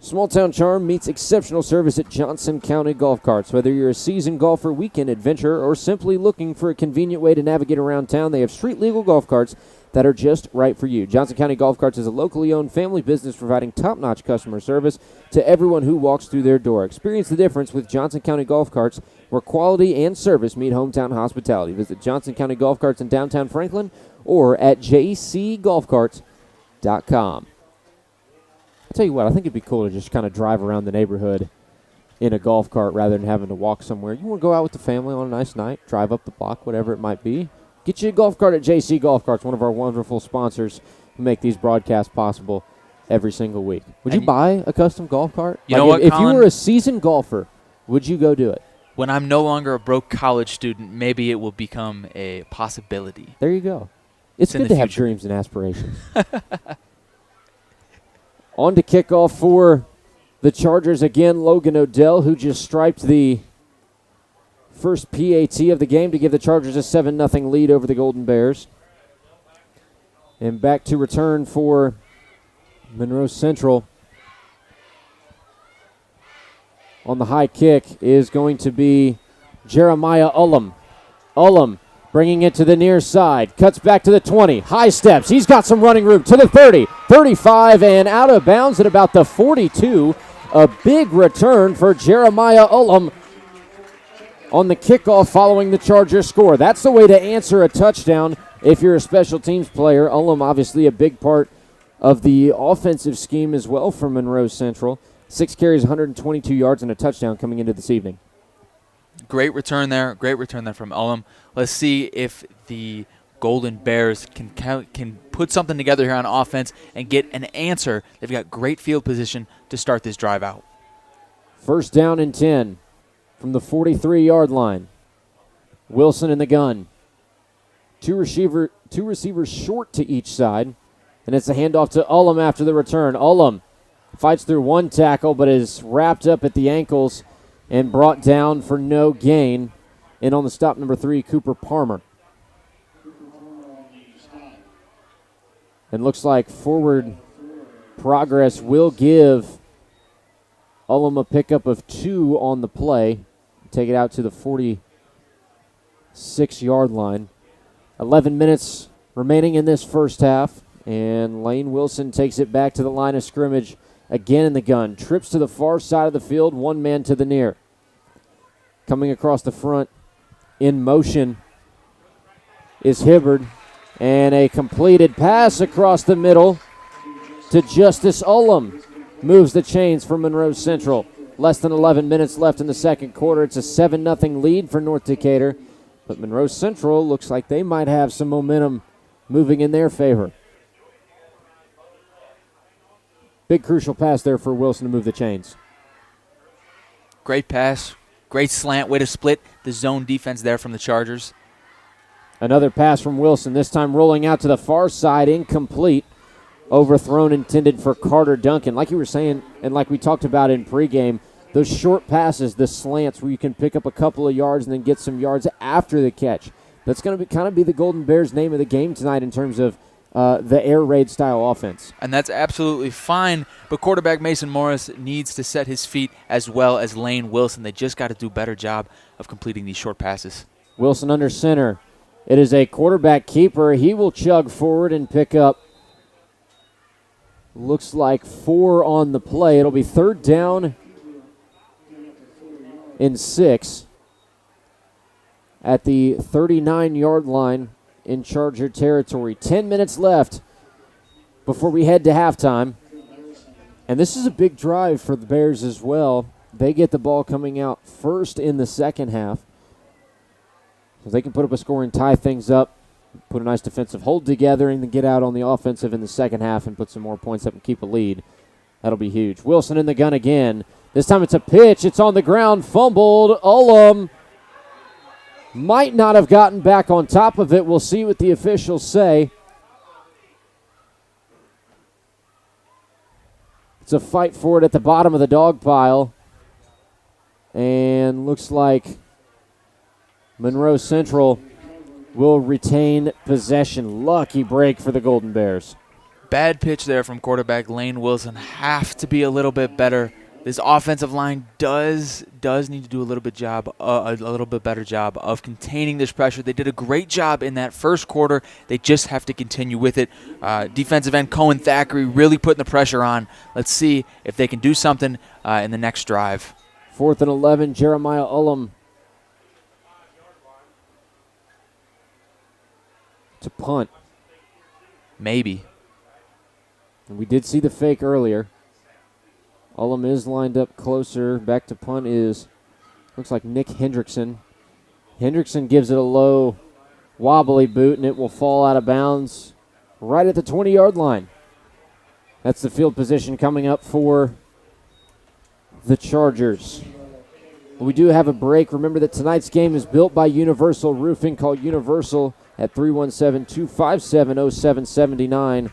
Small town charm meets exceptional service at Johnson County Golf Carts. Whether you're a seasoned golfer, weekend adventurer, or simply looking for a convenient way to navigate around town, they have street legal golf carts that are just right for you. Johnson County Golf Carts is a locally owned family business providing top-notch customer service to everyone who walks through their door. Experience the difference with Johnson County Golf Carts, where quality and service meet hometown hospitality. Visit Johnson County Golf Carts in downtown Franklin or at jcgolfcarts.com. I'll tell you what, I think it'd be cool to just kind of drive around the neighborhood in a golf cart rather than having to walk somewhere. You want to go out with the family on a nice night, drive up the block, whatever it might be. Get you a golf cart at JC Golf Carts, one of our wonderful sponsors who make these broadcasts possible every single week. Would you buy a custom golf cart? You know what, if you Colin? were a seasoned golfer, would you go do it? When I'm no longer a broke college student, maybe it will become a possibility. There you go. It's good to have dreams and aspirations. On to kickoff for the Chargers again, Logan Odell, who just striped the first PAT of the game to give the Chargers a 7-0 lead over the Golden Bears. And back to return for Monroe Central. On the high kick is going to be Jeremiah Ullum. Ullum bringing it to the near side. Cuts back to the 20. High steps. He's got some running room to the 30, 35, and out of bounds at about the 42. A big return for Jeremiah Ullum on the kickoff following the Chargers score. That's the way to answer a touchdown if you're a special teams player. Ullum obviously a big part of the offensive scheme as well for Monroe Central. 6 carries, 122 yards, and a touchdown coming into this evening. Great return there. Great return there from Ullum. Let's see if the Golden Bears can put something together here on offense and get an answer. They've got great field position to start this drive out. First down and 10 from the 43-yard line. Wilson in the gun. Two receivers short to each side. And it's a handoff to Ullum after the return. Ullum fights through one tackle but is wrapped up at the ankles and brought down for no gain. And on the stop, number 3, Cooper Palmer. And looks like forward progress will give Ullum a pickup of 2 on the play. Take it out to the 46-yard line. 11 minutes remaining in this first half. And Lane Wilson takes it back to the line of scrimmage again in the gun. Trips to the far side of the field, one man to the near. Coming across the front in motion is Hibbard. And a completed pass across the middle to Justice Ullum. Moves the chains for Monroe Central. Less than 11 minutes left in the second quarter. It's a 7-0 lead for North Decatur. But Monroe Central looks like they might have some momentum moving in their favor. Big crucial pass there for Wilson to move the chains. Great pass. Great slant. Way to split the zone defense there from the Chargers. Another pass from Wilson, this time rolling out to the far side, incomplete. Overthrown, intended for Carter Duncan. Like you were saying, and like we talked about in pregame, those short passes, the slants where you can pick up a couple of yards and then get some yards after the catch. That's going to kind of be the Golden Bears' name of the game tonight in terms of the air raid style offense. And that's absolutely fine, but quarterback Mason Morris needs to set his feet as well as Lane Wilson. They just got to do a better job of completing these short passes. Wilson under center. It is a quarterback keeper. He will chug forward and pick up, looks like 4 on the play. It'll be 3rd down and 6 at the 39-yard line in Charger territory. 10 minutes left before we head to halftime. And this is a big drive for the Bears as well. They get the ball coming out first in the second half. So they can put up a score and tie things up, put a nice defensive hold together, and then get out on the offensive in the second half and put some more points up and keep a lead. That'll be huge. Wilson in the gun again. This time it's a pitch. It's on the ground. Fumbled. Ullum might not have gotten back on top of it. We'll see what the officials say. It's a fight for it at the bottom of the dog pile. And looks like Monroe Central will retain possession. Lucky break for the Golden Bears. Bad pitch there from quarterback Lane Wilson. Have to be a little bit better. This offensive line does need to do a little bit better job of containing this pressure. They did a great job in that first quarter. They just have to continue with it. Defensive end Cohen Thackeray really putting the pressure on. Let's see if they can do something in the next drive. 4th and 11, Jeremiah Ullum to punt. Maybe. And we did see the fake earlier. Ullum is lined up closer. Back to punt is, looks like Nick Hendrickson. Hendrickson gives it a low, wobbly boot, and it will fall out of bounds right at the 20-yard line. That's the field position coming up for the Chargers. We do have a break. Remember that tonight's game is built by Universal Roofing. Call Universal at 317-257-0779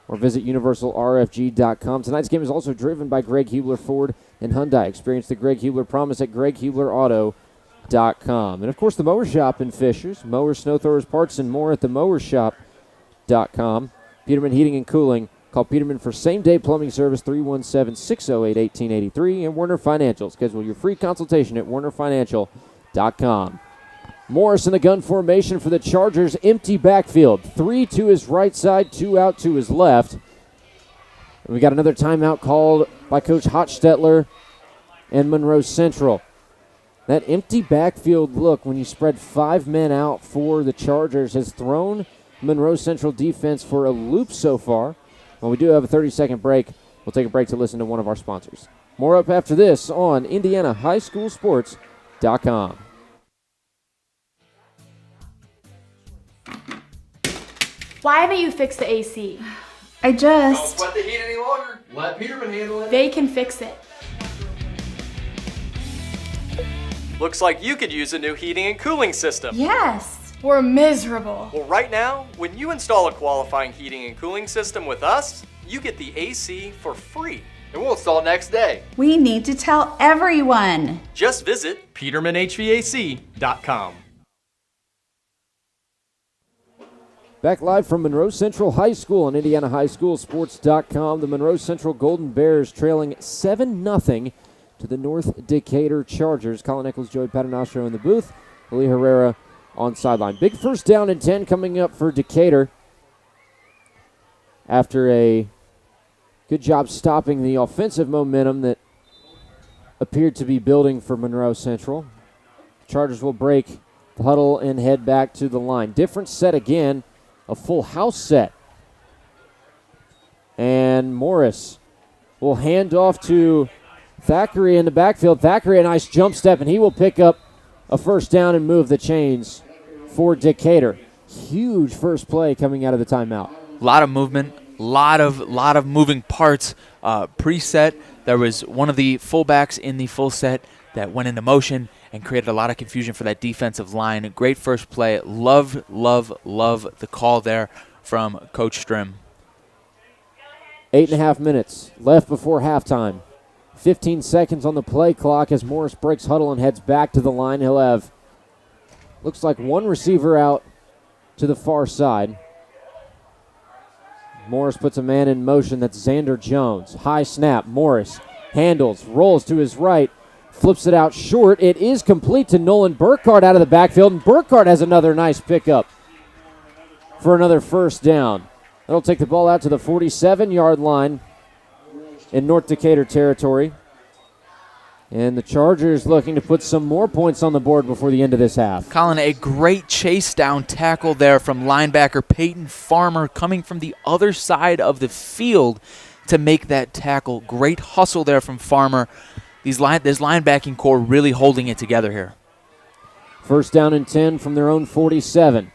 or visit universalrfg.com. Tonight's game is also driven by Greg Hubler Ford and Hyundai. Experience the Greg Hubler promise at greghublerauto.com. And, of course, the Mower Shop in Fishers. Mowers, snow throwers, parts, and more at themowershop.com. Peterman Heating and Cooling. Call Peterman for same-day plumbing service, 317-608-1883. And Werner Financial. Schedule your free consultation at wernerfinancial.com. Morris in the gun formation for the Chargers. Empty backfield. 3 to his right side, 2 out to his left. And we got another timeout called by Coach Hochstetler and Monroe Central. That empty backfield look when you spread 5 men out for the Chargers has thrown Monroe Central defense for a loop so far. Well, we do have a 30-second break. We'll take a break to listen to one of our sponsors. More up after this on IndianaHighSchoolSports.com. Why haven't you fixed the AC? Don't sweat the heat any longer. Let Peterman handle it. They can fix it. Looks like you could use a new heating and cooling system. Yes, we're miserable. Well, right now, when you install a qualifying heating and cooling system with us, you get the AC for free. And we'll install next day. We need to tell everyone. Just visit petermanhvac.com. Back live from Monroe Central High School on IndianaHighSchoolSports.com. The Monroe Central Golden Bears trailing 7-0 to the North Decatur Chargers. Colin Eccles, Joey Paternostro in the booth. Lee Herrera on sideline. Big first down and 10 coming up for Decatur after a good job stopping the offensive momentum that appeared to be building for Monroe Central. Chargers will break the huddle and head back to the line. Different set again. A full house set. And Morris will hand off to Thackeray in the backfield. Thackeray, a nice jump step, and he will pick up a first down and move the chains for Decatur. Huge first play coming out of the timeout. A lot of movement, lot of moving parts. Preset, there was one of the fullbacks in the full set that went into motion and created a lot of confusion for that defensive line. A great first play. Love the call there from Coach Strim. 8.5 minutes left before halftime. 15 seconds on the play clock as Morris breaks huddle and heads back to the line. He'll have, looks like one receiver out to the far side. Morris puts a man in motion. That's Xander Jones. High snap. Morris handles, rolls to his right. Flips it out short. It is complete to Nolan Burkhardt out of the backfield, and Burkhardt has another nice pickup for another first down. That'll take the ball out to the 47-yard line in North Decatur territory. And the Chargers looking to put some more points on the board before the end of this half. Colin, a great chase down tackle there from linebacker Peyton Farmer coming from the other side of the field to make that tackle. Great hustle there from Farmer. This linebacking core really holding it together here. First down and 10 from their own 47.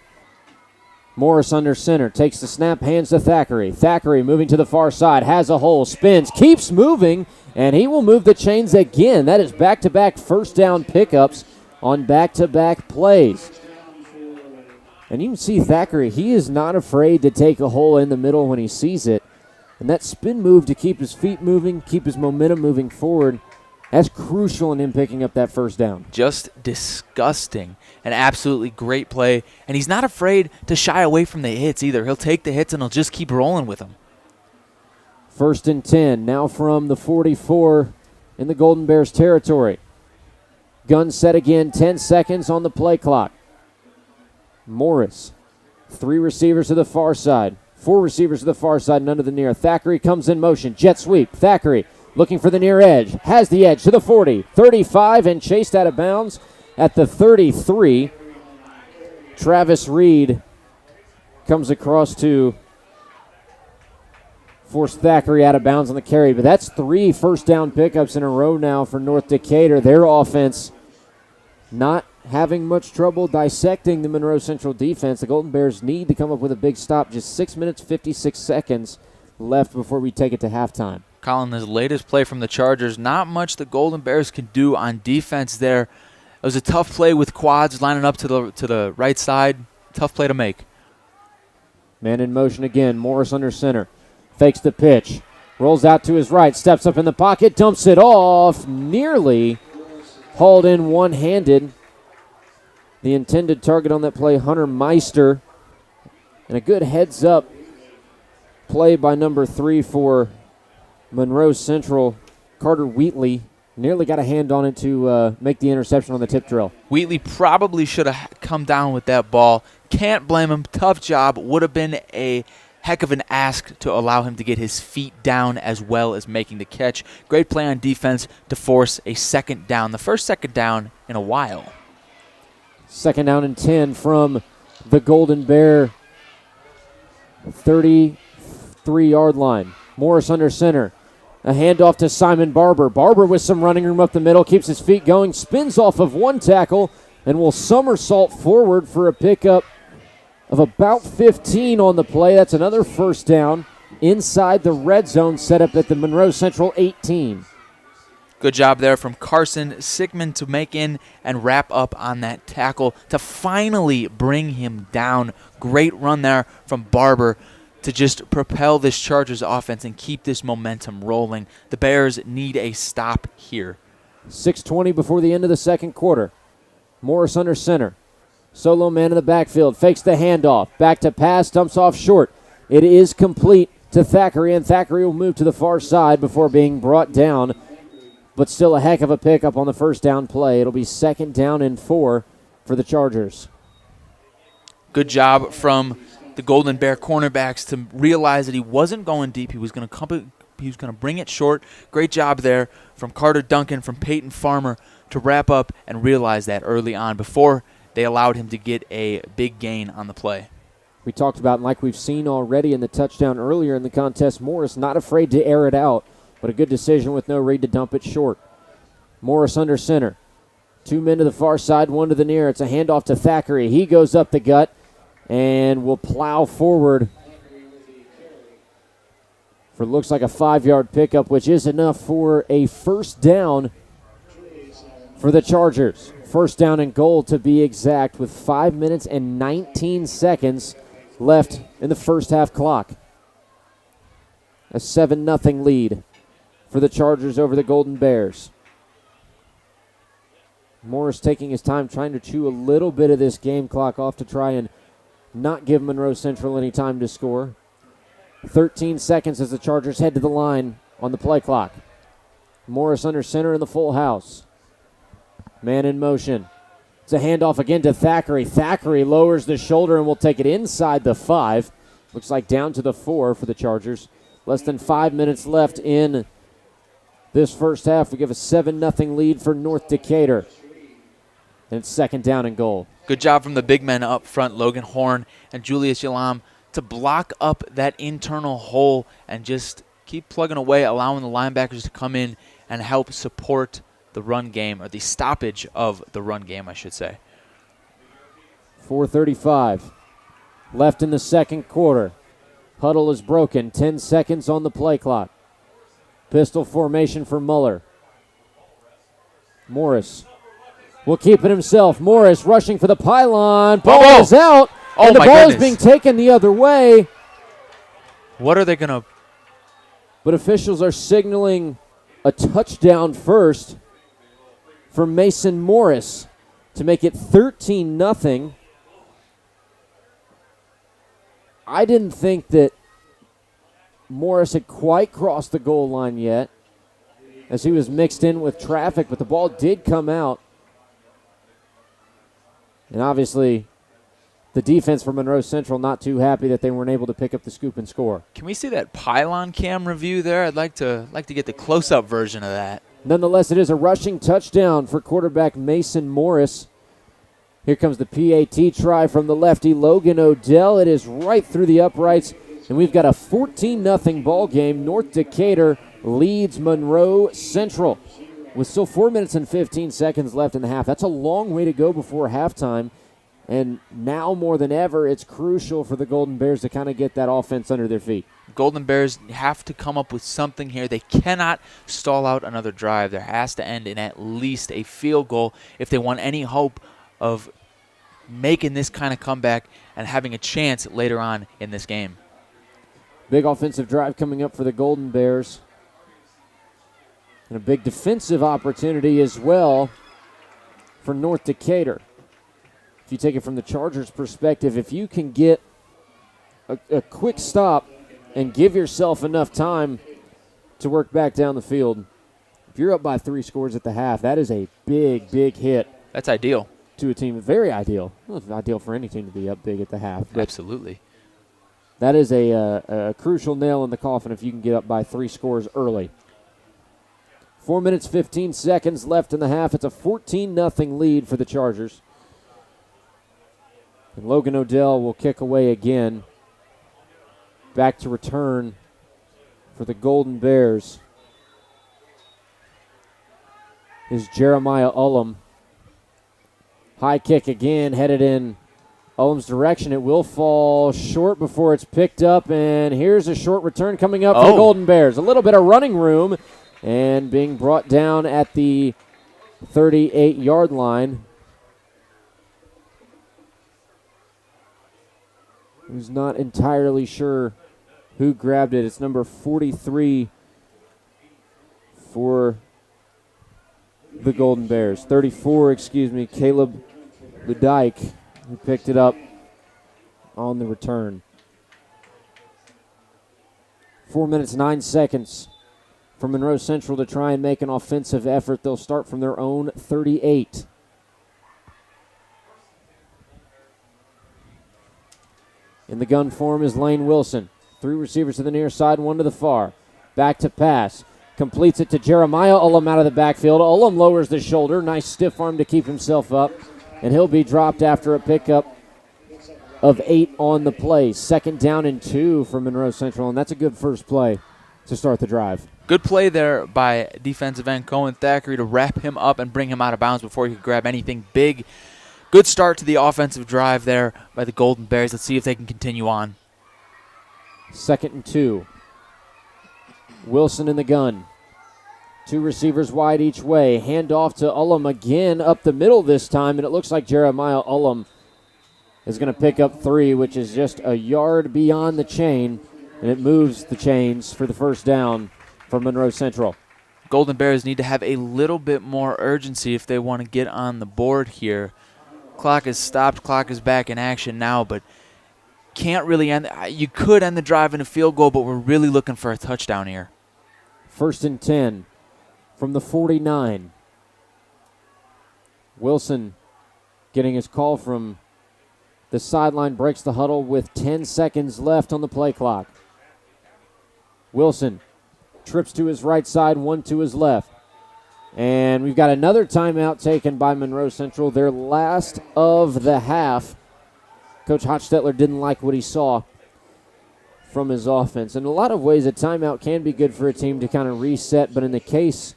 Morris under center, takes the snap, hands to Thackeray. Thackeray moving to the far side, has a hole, spins, keeps moving, and he will move the chains again. That is back-to-back first down pickups on back-to-back plays. And you can see Thackeray, he is not afraid to take a hole in the middle when he sees it. And that spin move to keep his feet moving, keep his momentum moving forward, that's crucial in him picking up that first down. Just disgusting. An absolutely great play. And he's not afraid to shy away from the hits either. He'll take the hits and he'll just keep rolling with them. First and 10, now from the 44 in the Golden Bears territory. Gun set again, 10 seconds on the play clock. Morris, 3 receivers to the far side. 4 receivers to the far side, none to the near. Thackeray comes in motion, jet sweep. Thackeray looking for the near edge, has the edge to the 40, 35, and chased out of bounds at the 33. Travis Reed comes across to force Thackeray out of bounds on the carry, but that's 3 first down pickups in a row now for North Decatur. Their offense not having much trouble dissecting the Monroe Central defense. The Golden Bears need to come up with a big stop. Just 6 minutes, 56 seconds left before we take it to halftime. Colin, this latest play from the Chargers, not much the Golden Bears can do on defense there. It was a tough play with quads lining up to the right side. Tough play to make. Man in motion again. Morris under center. Fakes the pitch. Rolls out to his right. Steps up in the pocket. Dumps it off. Nearly hauled in one-handed. The intended target on that play, Hunter Meister. And a good heads-up play by number 3 for Monroe Central. Carter Wheatley nearly got a hand on it to make the interception on the tip drill. Wheatley probably should have come down with that ball. Can't blame him. Tough job. Would have been a heck of an ask to allow him to get his feet down as well as making the catch. Great play on defense to force a second down. The first second down in a while. Second down and 10 from the Golden Bear 33-yard line. Morris under center. A handoff to Simon Barber. Barber with some running room up the middle, keeps his feet going, spins off of one tackle, and will somersault forward for a pickup of about 15 on the play. That's another first down inside the red zone set up at the Monroe Central 18. Good job there from Carson Sigmund to make in and wrap up on that tackle to finally bring him down. Great run there from Barber to just propel this Chargers offense and keep this momentum rolling. The Bears need a stop here. 6:20 before the end of the second quarter. Morris under center. Solo man in the backfield. Fakes the handoff. Back to pass. Dumps off short. It is complete to Thackeray, and Thackeray will move to the far side before being brought down. But still a heck of a pickup on the first down play. It'll be 2nd down and 4 for the Chargers. Good job from the Golden Bear cornerbacks to realize that he wasn't going deep. He was going to bring it short. Great job there from Carter Duncan, from Peyton Farmer to wrap up and realize that early on before they allowed him to get a big gain on the play. We talked about, and like we've seen already in the touchdown earlier in the contest, Morris not afraid to air it out, but a good decision with no read to dump it short. Morris under center. 2 men to the far side, 1 to the near. It's a handoff to Thackeray. He goes up the gut and will plow forward for looks like a 5-yard pickup, which is enough for a first down for the Chargers. First down and goal to be exact, with 5 minutes and 19 seconds left in the first half clock. A 7-0 lead for the Chargers over the Golden Bears. Morris taking his time trying to chew a little bit of this game clock off to try and not give Monroe Central any time to score. 13 seconds as the Chargers head to the line on the play clock. Morris under center in the full house. Man in motion. It's a handoff again to Thackeray. Thackeray lowers the shoulder and will take it inside the 5. Looks like down to the 4 for the Chargers. Less than 5 minutes left in this first half. We give a 7-0 lead for North Decatur. And it's 2nd down and goal. Good job from the big men up front, Logan Horn and Julius Yalam, to block up that internal hole and just keep plugging away, allowing the linebackers to come in and help support the run game, or the stoppage of the run game, I should say. 4:35 left in the second quarter. Huddle is broken. 10 seconds on the play clock. Pistol formation for Muller. Morris will keep it himself. Morris rushing for the pylon. Ball is out. And the ball is being taken the other way. What are they going to... But officials are signaling a touchdown first for Mason Morris to make it 13-0. I didn't think that Morris had quite crossed the goal line yet as he was mixed in with traffic, but the ball did come out. And obviously, the defense for Monroe Central not too happy that they weren't able to pick up the scoop and score. Can we see that pylon cam review there? I'd like to get the close-up version of that. Nonetheless, it is a rushing touchdown for quarterback Mason Morris. Here comes the PAT try from the lefty, Logan Odell. It is right through the uprights, and we've got a 14-0 ball game. North Decatur leads Monroe Central with still 4 minutes and 15 seconds left in the half. That's a long way to go before halftime, and now more than ever, it's crucial for the Golden Bears to kind of get that offense under their feet. Golden Bears have to come up with something here. They cannot stall out another drive. There has to end in at least a field goal if they want any hope of making this kind of comeback and having a chance later on in this game. Big offensive drive coming up for the Golden Bears. And a big defensive opportunity as well for North Decatur. If you take it from the Chargers' perspective, if you can get a quick stop and give yourself enough time to work back down the field, if you're up by 3 scores at the half, that is a big, big hit. That's ideal. To a team. Very ideal. Well, it's ideal for any team to be up big at the half. Absolutely. That is a crucial nail in the coffin if you can get up by 3 scores early. 4 minutes, 15 seconds left in the half. It's a 14-0 lead for the Chargers. And Logan Odell will kick away again. Back to return for the Golden Bears is Jeremiah Ullum. High kick again, headed in Ullum's direction. It will fall short before it's picked up, and here's a short return coming up for the Golden Bears. A little bit of running room and being brought down at the 38-yard line. Who's not entirely sure who grabbed it. It's number 43 for the Golden Bears. 34, Caleb Ludyke, who picked it up on the return. 4 minutes, 9 seconds for Monroe Central to try and make an offensive effort. They'll start from their own 38. In the gun form is Lane Wilson. 3 receivers to the near side, 1 to the far. Back to pass. Completes it to Jeremiah Ullum out of the backfield. Ullum lowers the shoulder. Nice stiff arm to keep himself up. And he'll be dropped after a pickup of 8 on the play. 2nd down and 2 for Monroe Central, and that's a good first play to start the drive. Good play there by defensive end Cohen Thackeray to wrap him up and bring him out of bounds before he could grab anything big. Good start to the offensive drive there by the Golden Bears. Let's see if they can continue on. 2nd and 2. Wilson in the gun. 2 receivers wide each way. Hand off to Ullum again up the middle this time, and it looks like Jeremiah Ullum is going to pick up 3, which is just a yard beyond the chain, and it moves the chains for the first down for Monroe Central. Golden Bears need to have a little bit more urgency if they want to get on the board here. Clock is stopped, clock is back in action now, but can't really end. You could end the drive in a field goal, but we're really looking for a touchdown here. 1st and 10 from the 49. Wilson getting his call from the sideline, breaks the huddle with 10 seconds left on the play clock. Wilson trips to his right side, 1 to his left. And we've got another timeout taken by Monroe Central, their last of the half. Coach Hochstetler didn't like what he saw from his offense. In a lot of ways, a timeout can be good for a team to kind of reset, but in the case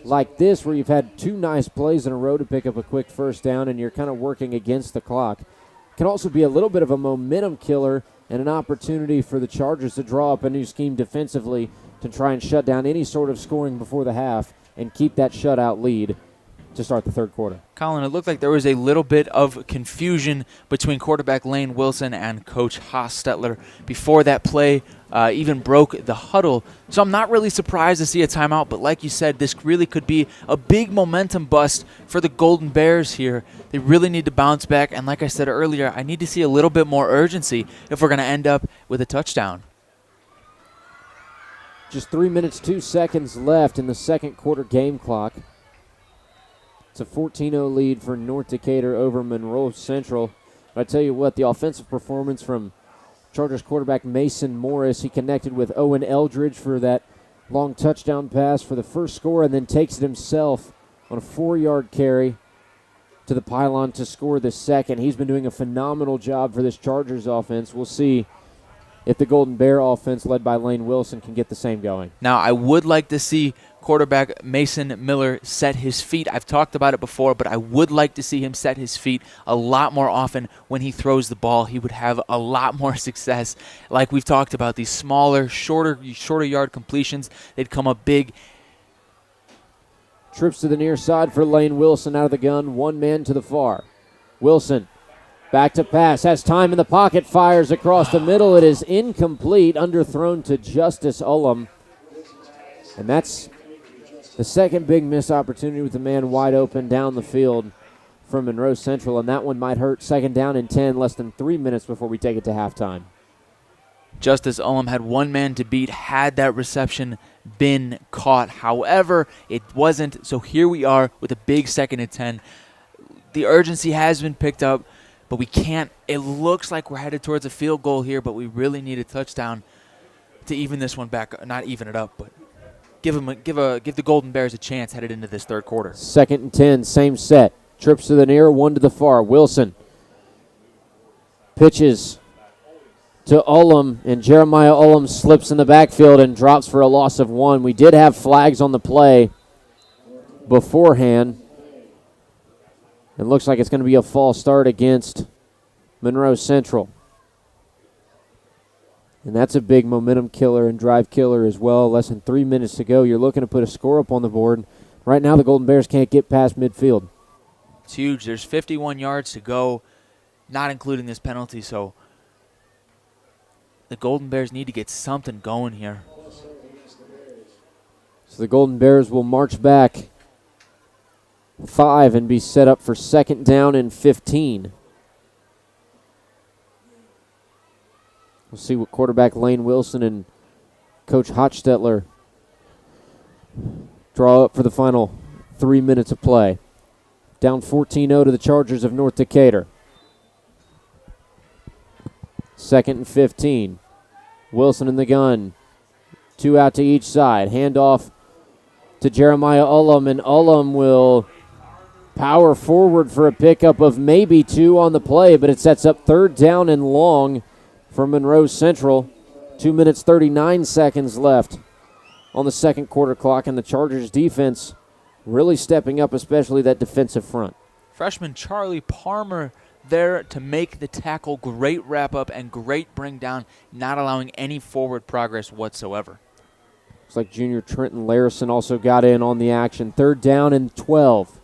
like this where you've had 2 nice plays in a row to pick up a quick first down and you're kind of working against the clock, it can also be a little bit of a momentum killer and an opportunity for the Chargers to draw up a new scheme defensively to try and shut down any sort of scoring before the half and keep that shutout lead to start the third quarter. Colin, it looked like there was a little bit of confusion between quarterback Lane Wilson and Coach Hochstetler before that play even broke the huddle. So I'm not really surprised to see a timeout, but like you said, this really could be a big momentum bust for the Golden Bears here. They really need to bounce back, and like I said earlier, I need to see a little bit more urgency if we're going to end up with a touchdown. Just 3 minutes, 2 seconds left in the second quarter game clock. It's a 14-0 lead for North Decatur over Monroe Central. But I tell you what, the offensive performance from Chargers quarterback Mason Morris, he connected with Owen Eldridge for that long touchdown pass for the first score and then takes it himself on a 4-yard carry to the pylon to score the second. He's been doing a phenomenal job for this Chargers offense. We'll see if the Golden Bear offense led by Lane Wilson can get the same going. Now, I would like to see quarterback Mason Miller set his feet. I've talked about it before, but I would like to see him set his feet a lot more often when he throws the ball. He would have a lot more success. Like we've talked about, these smaller, shorter yard completions, they'd come up big. Trips to the near side for Lane Wilson out of the gun. 1 man to the far. Wilson back to pass, has time in the pocket, fires across the middle. It is incomplete, underthrown to Justice Ullum. And that's the second big miss opportunity with the man wide open down the field from Monroe Central, and that one might hurt. 2nd down and 10, less than 3 minutes before we take it to halftime. Justice Ullum had 1 man to beat had that reception been caught. However, it wasn't, so here we are with a big 2nd and 10. The urgency has been picked up, but we can't. It looks like we're headed towards a field goal here, but we really need a touchdown to even this one back. Not even it up, but give the Golden Bears a chance headed into this third quarter. 2nd and 10, same set. Trips to the near, 1 to the far. Wilson pitches to Ullum, and Jeremiah Ullum slips in the backfield and drops for a loss of 1. We did have flags on the play beforehand. It looks like it's going to be a false start against Monroe Central. And that's a big momentum killer and drive killer as well. Less than 3 minutes to go. You're looking to put a score up on the board. Right now the Golden Bears can't get past midfield. It's huge. There's 51 yards to go, not including this penalty, so the Golden Bears need to get something going here. So the Golden Bears will march back 5 and be set up for 2nd down and 15. We'll see what quarterback Lane Wilson and Coach Hochstetler draw up for the final 3 minutes of play. Down 14-0 to the Chargers of North Decatur. 2nd and 15. Wilson in the gun. 2 out to each side. Handoff to Jeremiah Ullum, and Ullum will power forward for a pickup of maybe 2 on the play, but it sets up 3rd down and long for Monroe Central. 2 minutes, 39 seconds left on the second quarter clock, and the Chargers defense really stepping up, especially that defensive front. Freshman Charlie Palmer there to make the tackle. Great wrap-up and great bring down, not allowing any forward progress whatsoever. Looks like junior Trenton Larison also got in on the action. 3rd down and 12.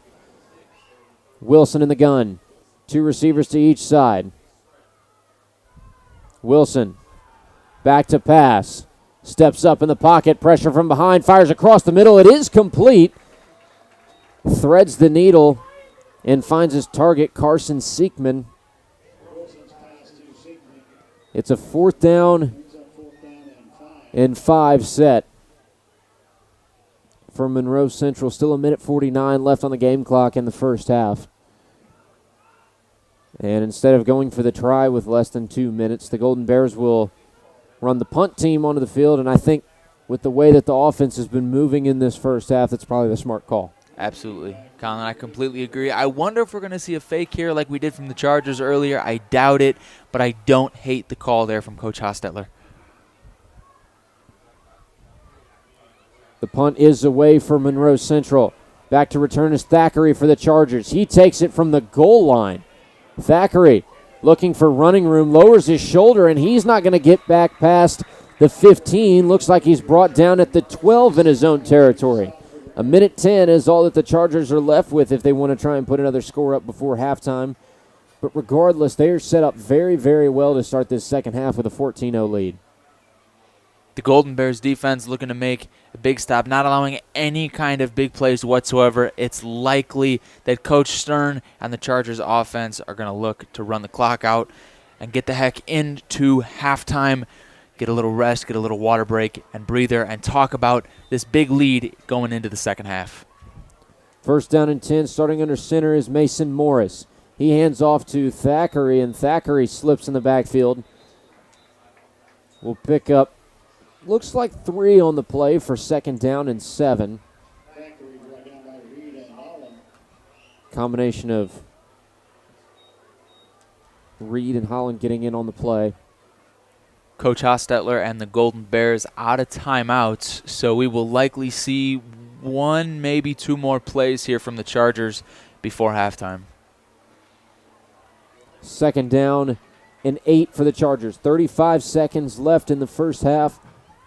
Wilson in the gun. 2 receivers to each side. Wilson back to pass. Steps up in the pocket. Pressure from behind. Fires across the middle. It is complete. Threads the needle and finds his target, Carson Siekman. It's a 4th down and 5 set for Monroe Central. Still 1:49 left on the game clock in the first half. And instead of going for the try with less than 2 minutes, the Golden Bears will run the punt team onto the field. And I think with the way that the offense has been moving in this first half, that's probably the smart call. Absolutely. Colin, I completely agree. I wonder if we're going to see a fake here like we did from the Chargers earlier. I doubt it, but I don't hate the call there from Coach Hostetler. The punt is away for Monroe Central. Back to return is Thackeray for the Chargers. He takes it from the goal line. Thackeray looking for running room, lowers his shoulder, and he's not going to get back past the 15. Looks like he's brought down at the 12 in his own territory. 1:10 is all that the Chargers are left with if they want to try and put another score up before halftime. But regardless, they are set up very, very well to start this second half with a 14-0 lead. The Golden Bears defense looking to make a big stop, not allowing any kind of big plays whatsoever. It's likely that Coach Stern and the Chargers offense are going to look to run the clock out and get the heck into halftime, get a little rest, get a little water break and breather, and talk about this big lead going into the second half. 1st down and 10, starting under center is Mason Morris. He hands off to Thackeray, and Thackeray slips in the backfield. We'll pick up, looks like 3 on the play for 2nd down and 7. Combination of Reed and Holland getting in on the play. Coach Hostetler and the Golden Bears out of timeouts, so we will likely see 1, maybe 2 more plays here from the Chargers before halftime. 2nd down and 8 for the Chargers. 35 seconds left in the first half.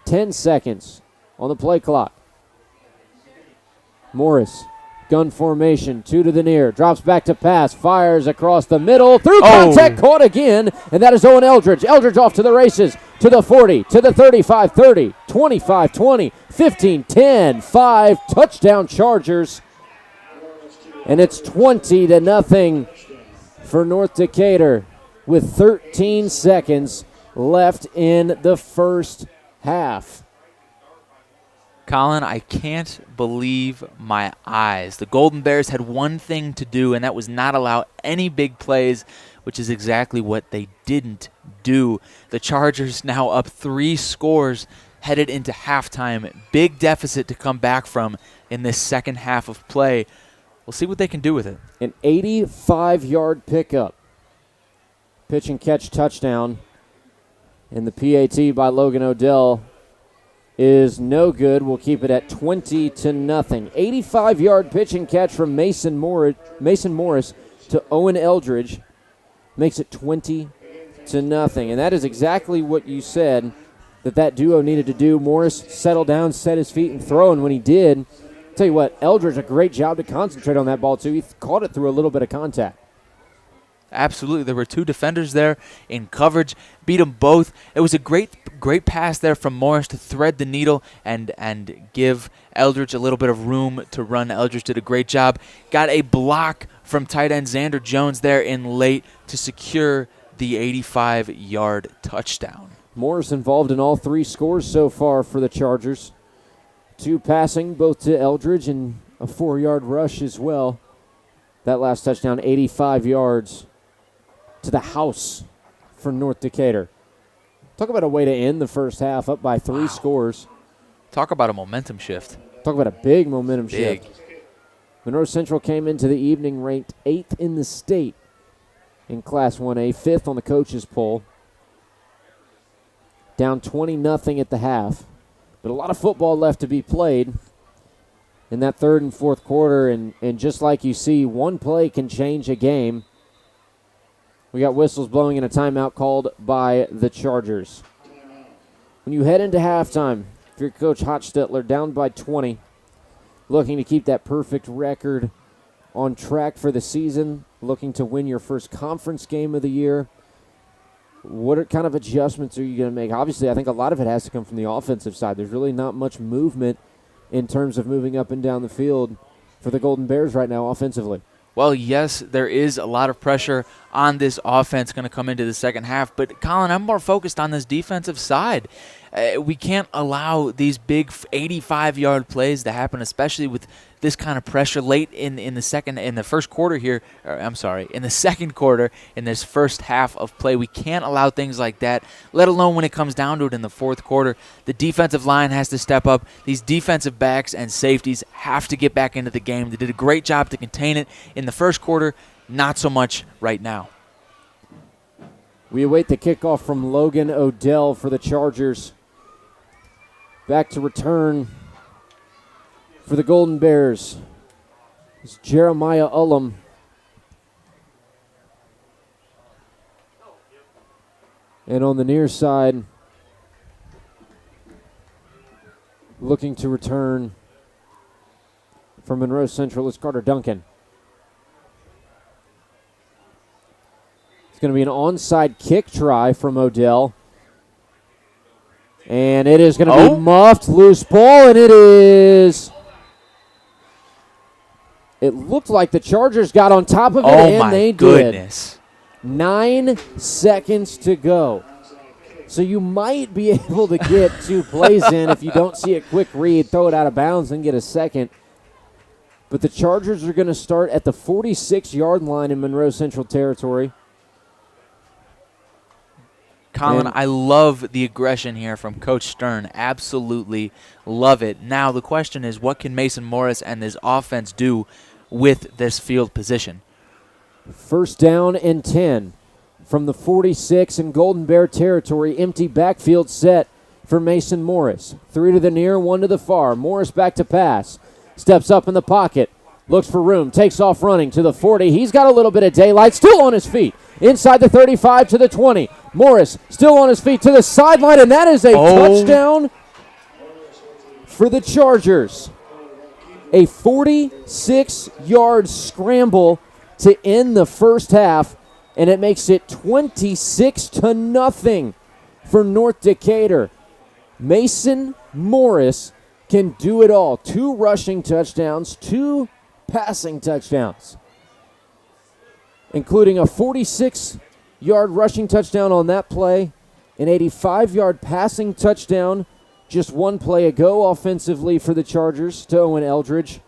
10 seconds on the play clock. Morris, gun formation, 2 to the near, drops back to pass, fires across the middle, through contact, caught again, and that is Owen Eldridge. Eldridge off to the races, to the 40, to the 35, 30, 25, 20, 15, 10, 5, touchdown Chargers. And it's 20-0 for North Decatur with 13 seconds left in the first half. Colin, I can't believe my eyes. The Golden Bears had one thing to do, and that was not allow any big plays, which is exactly what they didn't do. The Chargers now up 3 scores, headed into halftime. Big deficit to come back from in this second half of play. We'll see what they can do with it. An 85-yard pickup. Pitch and catch touchdown. And the PAT by Logan Odell is no good. We'll keep it at 20-0. 85-yard pitch and catch from Mason Morris to Owen Eldridge makes it 20-0. And that is exactly what you said that duo needed to do. Morris settled down, set his feet, and throw, and when he did, tell you what, Eldridge, a great job to concentrate on that ball, too. He caught it through a little bit of contact. Absolutely. There were two defenders there in coverage, beat them both. It was a great pass there from Morris to thread the needle and give Eldridge a little bit of room to run. Eldridge did a great job. Got a block from tight end Xander Jones there in late to secure the 85-yard touchdown. Morris involved in all 3 scores so far for the Chargers. 2 passing, both to Eldridge, and a 4-yard rush as well. That last touchdown, 85 yards to the house for North Decatur. Talk about a way to end the first half, up by 3 scores. Talk about a momentum shift. Talk about a big momentum shift. Monroe Central came into the evening ranked 8th in the state in Class 1A, 5th on the coaches poll. Down 20-0 at the half. But a lot of football left to be played in that third and fourth quarter, and just like you see, one play can change a game. We got whistles blowing and a timeout called by the Chargers. When you head into halftime, if you're Coach Hochstetler, down by 20, looking to keep that perfect record on track for the season, looking to win your first conference game of the year, what kind of adjustments are you going to make? Obviously, I think a lot of it has to come from the offensive side. There's really not much movement in terms of moving up and down the field for the Golden Bears right now offensively. Well, yes, there is a lot of pressure on this offense going to come into the second half. But, Colin, I'm more focused on this defensive side. We can't allow these big 85-yard plays to happen, especially with this kind of pressure late in the second quarter, in this first half of play. We can't allow things like that, let alone when it comes down to it in the fourth quarter. The defensive line has to step up. These defensive backs and safeties have to get back into the game. They did a great job to contain it in the first quarter, not so much right now. We await the kickoff from Logan Odell for the Chargers. Back to return for the Golden Bears is Jeremiah Ullum. And on the near side, looking to return from Monroe Central is Carter Duncan. It's going to be an onside kick try from Odell. And it is going to be muffed, loose ball, and it is. It looked like the Chargers got on top of it, and they goodness. did. 9 seconds to go. So you might be able to get 2 plays in if you don't see a quick read, throw it out of bounds, and get a second. But the Chargers are going to start at the 46-yard line in Monroe Central territory. Colin, I love the aggression here from Coach Stern. Absolutely love it. Now the question is, what can Mason Morris and his offense do with this field position? First down and 10 from the 46 in Golden Bear territory. Empty backfield set for Mason Morris. 3 to the near, 1 to the far. Morris back to pass. Steps up in the pocket. Looks for room. Takes off running to the 40. He's got a little bit of daylight. Still on his feet. Inside the 35 to the 20. Morris still on his feet to the sideline, and that is a touchdown for the Chargers. A 46-yard scramble to end the first half, and it makes it 26-0 for North Decatur. Mason Morris can do it all. 2 rushing touchdowns, 2 passing touchdowns, including a 46-yard rushing touchdown on that play, an 85-yard passing touchdown just 1 play ago offensively for the Chargers to Owen Eldridge,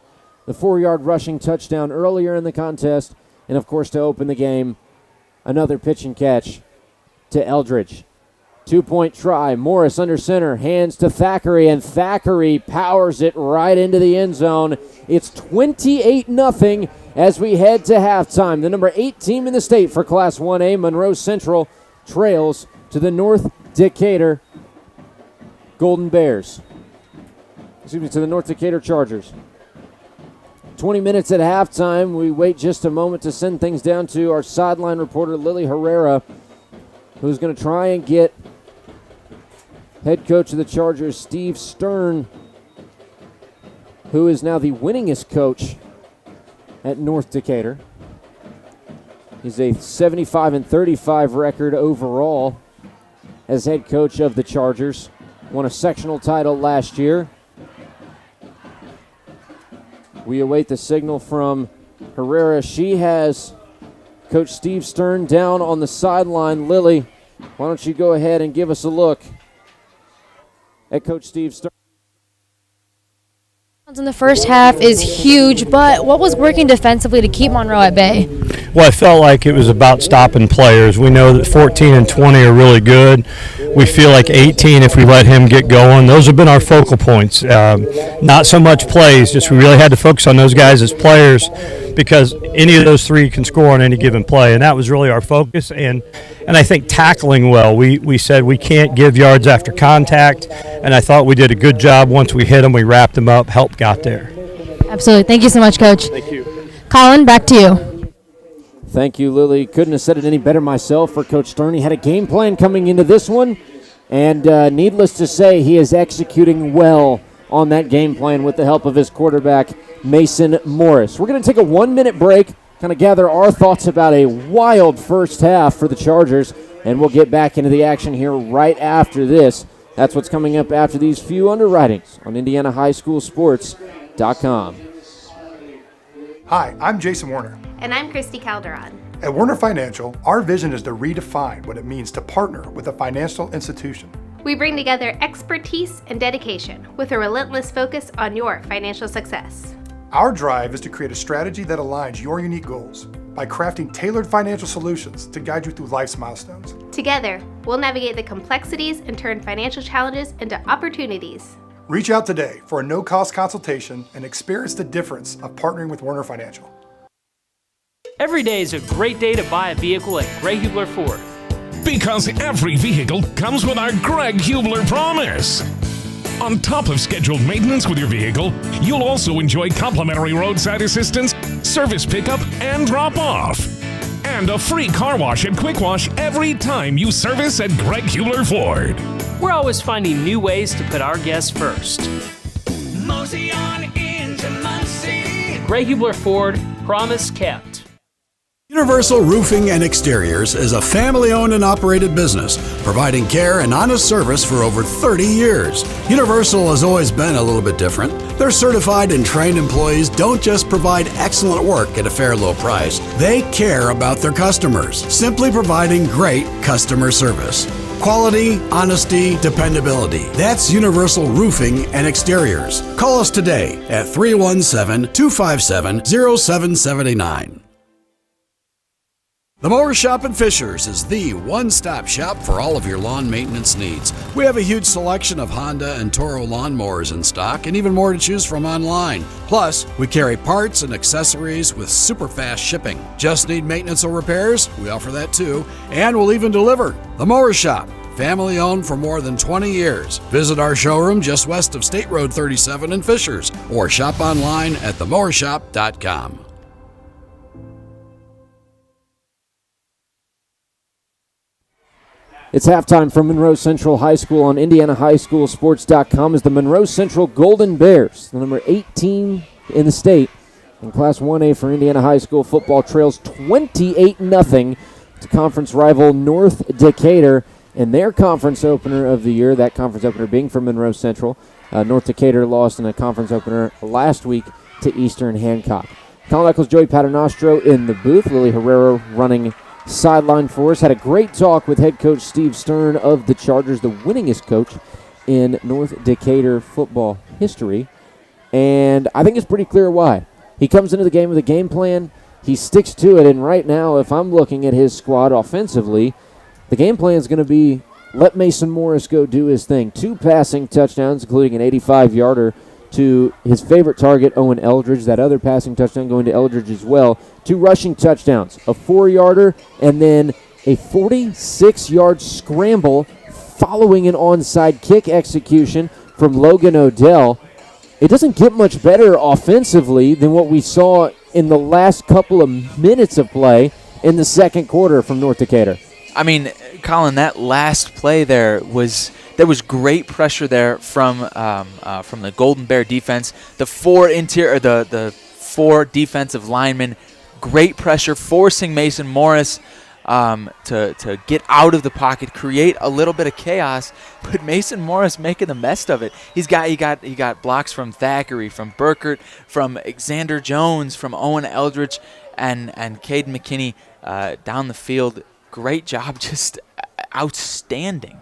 the 4-yard rushing touchdown earlier in the contest, and of course to open the game, another pitch and catch to Eldridge. 2-point try, Morris under center, hands to Thackeray, and Thackeray powers it right into the end zone. It's 28-0 as we head to halftime. The number 8 team in the state for Class 1A, Monroe Central, trails to the North Decatur Golden Bears. To the North Decatur Chargers. 20 minutes at halftime. We wait just a moment to send things down to our sideline reporter, Lily Herrera, who's going to try and get Head coach of the Chargers, Steve Stern, who is now the winningest coach at North Decatur. He's a 75-35 record overall as head coach of the Chargers. Won a sectional title last year. We await the signal from Herrera. She has Coach Steve Stern down on the sideline. Lily, why don't you go ahead and give us a look at Coach Steve Stern. In the first half is huge, but what was working defensively to keep Monroe at bay? Well, I felt like it was about stopping players. We know that 14 and 20 are really good. We feel like 18 if we let him get going. Those have been our focal points. Not so much plays, just we really had to focus on those guys as players because any of those three can score on any given play, and that was really our focus. And I think tackling well, we said we can't give yards after contact, and I thought we did a good job. Once we hit them, we wrapped them up, help got there. Absolutely. Thank you so much, Coach. Thank you. Colin, back to you. Thank you, Lily. Couldn't have said it any better myself for Coach Stern. He had a game plan coming into this one, and needless to say, he is executing well on that game plan with the help of his quarterback, Mason Morris. We're going to take a 1-minute break, kind of gather our thoughts about a wild first half for the Chargers, and we'll get back into the action here right after this. That's what's coming up after these few underwritings on IndianaHighSchoolSports.com. Hi, I'm Jason Warner. And I'm Christy Calderon. At Warner Financial, our vision is to redefine what it means to partner with a financial institution. We bring together expertise and dedication with a relentless focus on your financial success. Our drive is to create a strategy that aligns your unique goals by crafting tailored financial solutions to guide you through life's milestones. Together, we'll navigate the complexities and turn financial challenges into opportunities. Reach out today for a no-cost consultation and experience the difference of partnering with Warner Financial. Every day is a great day to buy a vehicle at Gray Hubler Ford. Because every vehicle comes with our Greg Hubler promise. On top of scheduled maintenance with your vehicle, you'll also enjoy complimentary roadside assistance, service pickup, and drop-off. And a free car wash and quick wash every time you service at Greg Hubler Ford. We're always finding new ways to put our guests first. Mosey on into Muncie. Gray Hubler Ford, promise kept. Universal Roofing and Exteriors is a family-owned and operated business, providing care and honest service for over 30 years. Universal has always been a little bit different. Their certified and trained employees don't just provide excellent work at a fair low price. They care about their customers, simply providing great customer service. Quality, honesty, dependability. That's Universal Roofing and Exteriors. Call us today at 317-257-0779. The Mower Shop in Fishers is the one-stop shop for all of your lawn maintenance needs. We have a huge selection of Honda and Toro lawnmowers in stock and even more to choose from online. Plus, we carry parts and accessories with super fast shipping. Just need maintenance or repairs? We offer that too, and we'll even deliver. The Mower Shop, family owned for more than 20 years. Visit our showroom just west of State Road 37 in Fishers or shop online at themowershop.com. It's halftime from Monroe Central High School on IndianaHighSchoolSports.com as the Monroe Central Golden Bears, the number 18 in the state, in Class 1A for Indiana High School football, trails 28-0 to conference rival North Decatur in their conference opener of the year, that conference opener being for Monroe Central. North Decatur lost in a conference opener last week to Eastern Hancock. Colin Eccles, Joey Paternostro in the booth, Lily Herrera running sideline for us. Had a great talk with head coach Steve Stern of the Chargers, the winningest coach in North Decatur football history. And I think it's pretty clear why. He comes into the game with a game plan. He sticks to it. And right now, if I'm looking at his squad offensively, the game plan is going to be let Mason Morris go do his thing. 2 passing touchdowns, including an 85-yarder to his favorite target, Owen Eldridge. That other passing touchdown going to Eldridge as well. 2 rushing touchdowns, a 4-yarder, and then a 46-yard scramble following an onside kick execution from Logan Odell. It doesn't get much better offensively than what we saw in the last couple of minutes of play in the second quarter from North Decatur. I mean, Colin, that last play there was There was great pressure there from the Golden Bear defense. The four defensive linemen, great pressure, forcing Mason Morris to get out of the pocket, create a little bit of chaos, but Mason Morris making the best of it. He got blocks from Thackeray, from Burkert, from Xander Jones, from Owen Eldridge, and Caden McKinney down the field. Great job, just outstanding.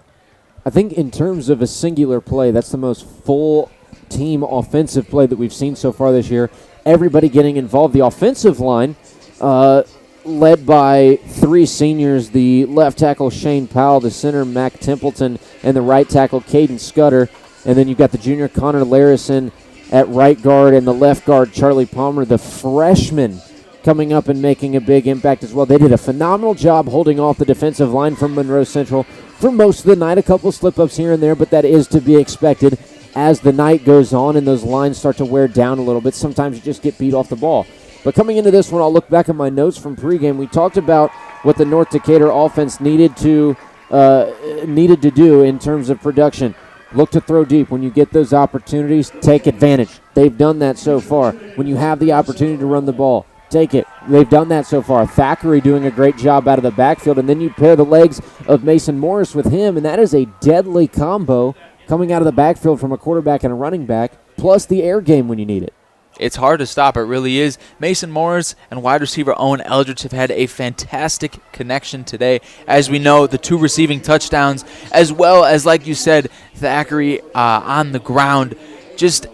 I think in terms of a singular play, that's the most full team offensive play that we've seen so far this year. Everybody getting involved. The offensive line, led by three seniors, the left tackle Shane Powell, the center Mac Templeton, and the right tackle Caden Scudder. And then you've got the junior Connor Larison at right guard and the left guard Charlie Palmer, the freshman, coming up and making a big impact as well. They did a phenomenal job holding off the defensive line from Monroe Central for most of the night. A couple slip-ups here and there, but that is to be expected as the night goes on and those lines start to wear down a little bit. Sometimes you just get beat off the ball. But coming into this one, I'll look back at my notes from pregame. We talked about what the North Decatur offense needed to do in terms of production. Look to throw deep. When you get those opportunities, take advantage. They've done that so far. When you have the opportunity to run the ball, take it. They've done that so far. Thackeray doing a great job out of the backfield, and then you pair the legs of Mason Morris with him, and that is a deadly combo coming out of the backfield from a quarterback and a running back, plus the air game when you need it. It's hard to stop. It really is. Mason Morris and wide receiver Owen Eldridge have had a fantastic connection today. As we know, the two receiving touchdowns, as well as, like you said, Thackeray on the ground. Just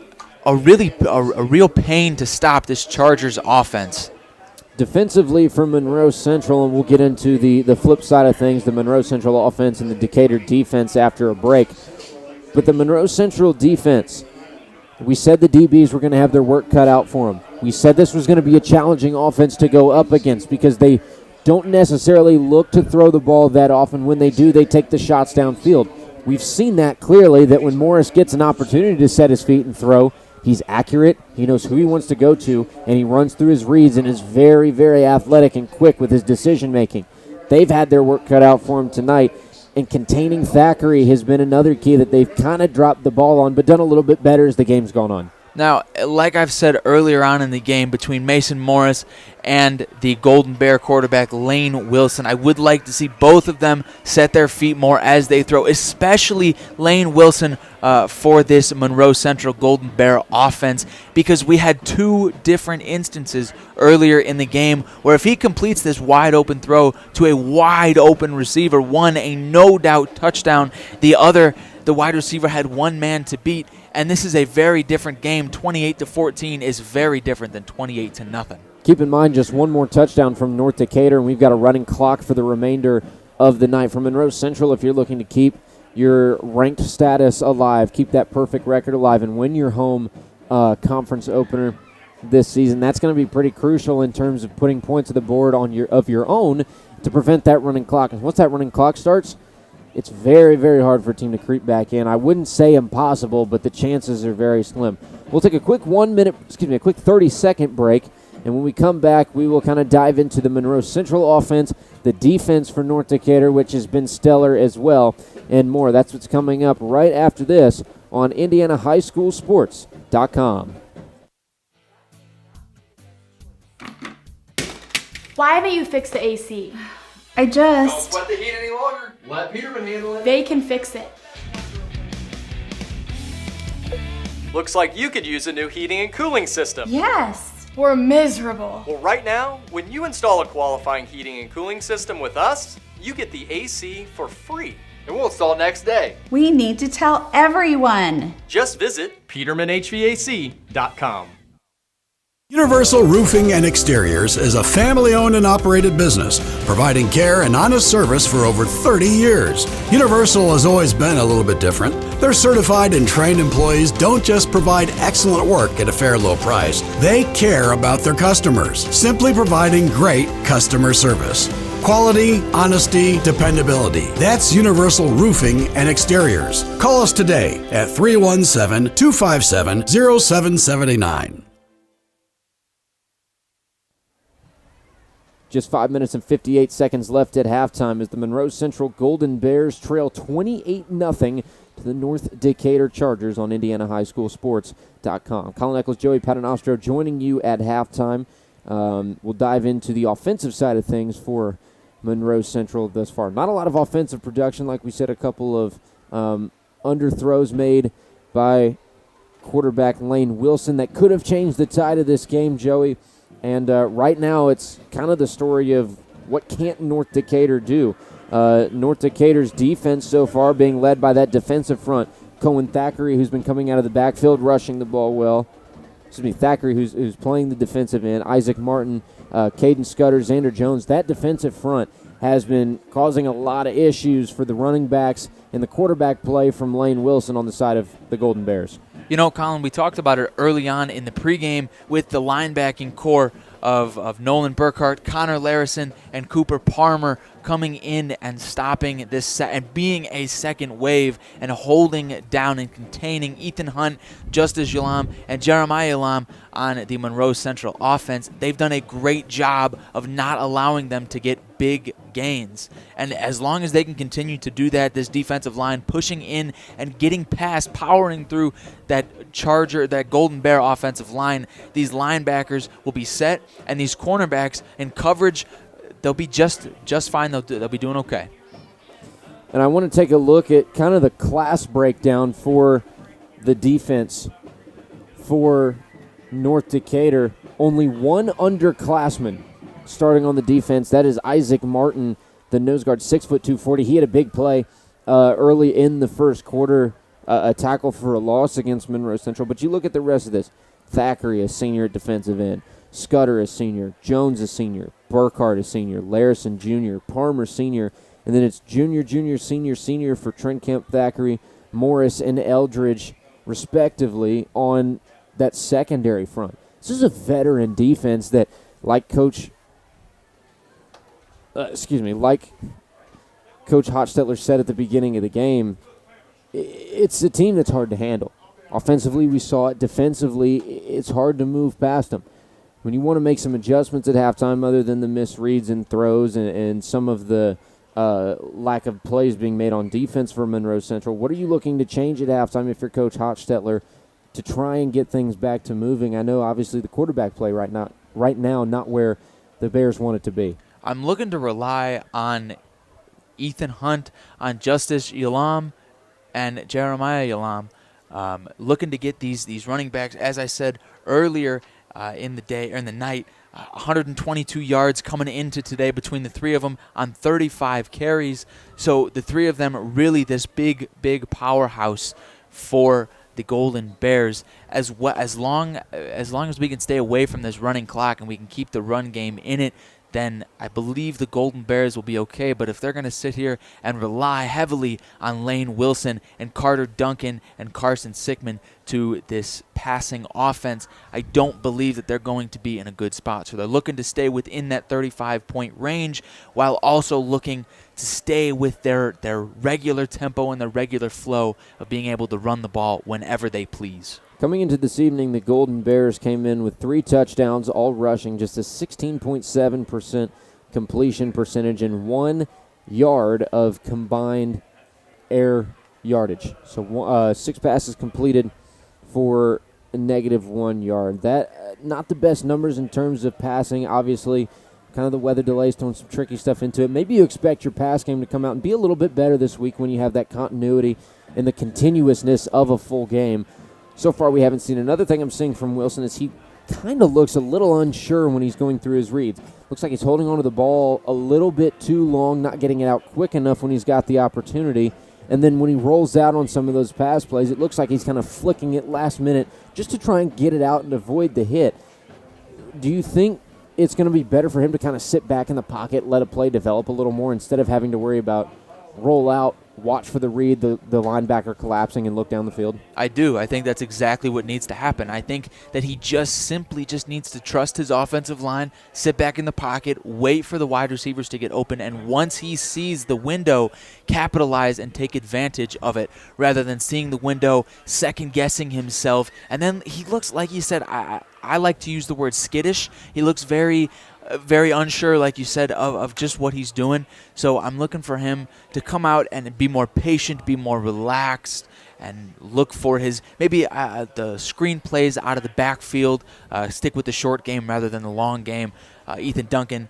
a real pain to stop this Chargers offense. Defensively for Monroe Central, and we'll get into the flip side of things, the Monroe Central offense and the Decatur defense after a break. But the Monroe Central defense, we said the DBs were going to have their work cut out for them. We said this was going to be a challenging offense to go up against because they don't necessarily look to throw the ball that often. When they do, they take the shots downfield. We've seen that clearly, that when Morris gets an opportunity to set his feet and throw, he's accurate, he knows who he wants to go to, and he runs through his reads and is very, very athletic and quick with his decision-making. They've had their work cut out for him tonight. And containing Thackeray has been another key that they've kind of dropped the ball on, but done a little bit better as the game's gone on. Now, like I've said earlier on in the game, between Mason Morris and the Golden Bear quarterback Lane Wilson, I would like to see both of them set their feet more as they throw, especially Lane Wilson for this Monroe Central Golden Bear offense, because we had two different instances earlier in the game where if he completes this wide open throw to a wide open receiver, one a no doubt touchdown, the other the wide receiver had one man to beat, and this is a very different game. 28-14 is very different than 28-0. Keep in mind just one more touchdown from North Decatur, and we've got a running clock for the remainder of the night. For Monroe Central, if you're looking to keep your ranked status alive, keep that perfect record alive, and win your home conference opener this season, that's going to be pretty crucial in terms of putting points to the board on your own to prevent that running clock. And once that running clock starts, it's very, very hard for a team to creep back in. I wouldn't say impossible, but the chances are very slim. We'll take a quick 30-second break, and when we come back, we will kind of dive into the Monroe Central offense, the defense for North Decatur, which has been stellar as well, and more. That's what's coming up right after this on IndianaHighSchoolSports.com. Why haven't you fixed the AC? Don't sweat the heat any longer. Let Peterman handle it. They can fix it. Looks like you could use a new heating and cooling system. Yes, we're miserable. Well, right now, when you install a qualifying heating and cooling system with us, you get the AC for free. And we'll install next day. We need to tell everyone. Just visit PetermanHVAC.com. Universal Roofing and Exteriors is a family-owned and operated business, providing care and honest service for over 30 years. Universal has always been a little bit different. Their certified and trained employees don't just provide excellent work at a fair low price. They care about their customers, simply providing great customer service. Quality, honesty, dependability. That's Universal Roofing and Exteriors. Call us today at 317-257-0779. Just 5 minutes and 58 seconds left at halftime as the Monroe Central Golden Bears trail 28-0 to the North Decatur Chargers on IndianaHighSchoolSports.com. Colin Eccles, Joey Paternostro joining you at halftime. We'll dive into the offensive side of things for Monroe Central thus far. Not a lot of offensive production, like we said, a couple of underthrows made by quarterback Lane Wilson that could have changed the tide of this game, Joey. And right now it's kind of the story of what can't North Decatur do. North Decatur's defense so far being led by that defensive front. Cohen Thackeray, who's been coming out of the backfield, rushing the ball well. Thackeray, who's playing the defensive end. Isaac Martin, Caden Scudder, Xander Jones. That defensive front has been causing a lot of issues for the running backs and the quarterback play from Lane Wilson on the side of the Golden Bears. You know, Colin, we talked about it early on in the pregame with the linebacking core of Nolan Burkhart, Connor Larison, and Cooper Palmer coming in and stopping this and being a second wave and holding down and containing Ethan Hunt, Justice Yalam, and Jeremiah Yalam on the Monroe Central offense. They've done a great job of not allowing them to get big gains. And as long as they can continue to do that, this defensive line pushing in and getting past, powering through that Golden Bear offensive line, these linebackers will be set, and these cornerbacks in coverage, they'll be just fine. They'll be doing okay. And I want to take a look at kind of the class breakdown for the defense for North Decatur. Only one underclassman starting on the defense. That is Isaac Martin, the nose guard, 6'2", 240. He had a big play early in the first quarter, a tackle for a loss against Monroe Central. But you look at the rest of this. Thackeray, a senior at defensive end. Scudder, a senior. Jones, a senior. Burkhart, a senior. Larison, junior. Palmer, senior. And then it's junior, senior for Trent Kemp, Thackeray, Morris, and Eldridge, respectively, on that secondary front. This is a veteran defense that, like Coach Hochstetler said at the beginning of the game, it's a team that's hard to handle. Offensively, we saw it. Defensively, it's hard to move past them. When you want to make some adjustments at halftime, other than the misreads and throws and some of the lack of plays being made on defense for Monroe Central, what are you looking to change at halftime if you're Coach Hochstetler to try and get things back to moving? I know, obviously, the quarterback play right now not where the Bears want it to be. I'm looking to rely on Ethan Hunt, on Justice Yalam, and Jeremiah Yalam, looking to get these running backs, as I said earlier in the night, 122 yards coming into today between the three of them on 35 carries. So the three of them are really this big powerhouse for the Golden Bears. As long as we can stay away from this running clock and we can keep the run game in it, then I believe the Golden Bears will be okay. But if they're going to sit here and rely heavily on Lane Wilson and Carter Duncan and Carson Sickman to this passing offense, I don't believe that they're going to be in a good spot. So they're looking to stay within that 35-point range while also looking to stay with their regular tempo and their regular flow of being able to run the ball whenever they please. Coming into this evening, the Golden Bears came in with 3 touchdowns, all rushing, just a 16.7% completion percentage and 1 yard of combined air yardage. So 6 passes completed for a -1 yard. That not the best numbers in terms of passing. Obviously, kind of the weather delays throwing some tricky stuff into it. Maybe you expect your pass game to come out and be a little bit better this week when you have that continuity and the continuousness of a full game. So far, we haven't seen. Another thing I'm seeing from Wilson is he kind of looks a little unsure when he's going through his reads. Looks like he's holding onto the ball a little bit too long, not getting it out quick enough when he's got the opportunity. And then when he rolls out on some of those pass plays, it looks like he's kind of flicking it last minute just to try and get it out and avoid the hit. Do you think it's going to be better for him to kind of sit back in the pocket, let a play develop a little more instead of having to worry about roll out, watch for the read, the linebacker collapsing, and look down the field? I do. I think that's exactly what needs to happen. I think that he simply needs to trust his offensive line, sit back in the pocket, wait for the wide receivers to get open, and once he sees the window, capitalize and take advantage of it, rather than seeing the window, second-guessing himself. And then he looks, like you said, I like to use the word skittish. He looks very very unsure, like you said, of just what he's doing. So I'm looking for him to come out and be more patient, be more relaxed, and look for his maybe the screen plays out of the backfield, stick with the short game rather than the long game. Ethan Duncan,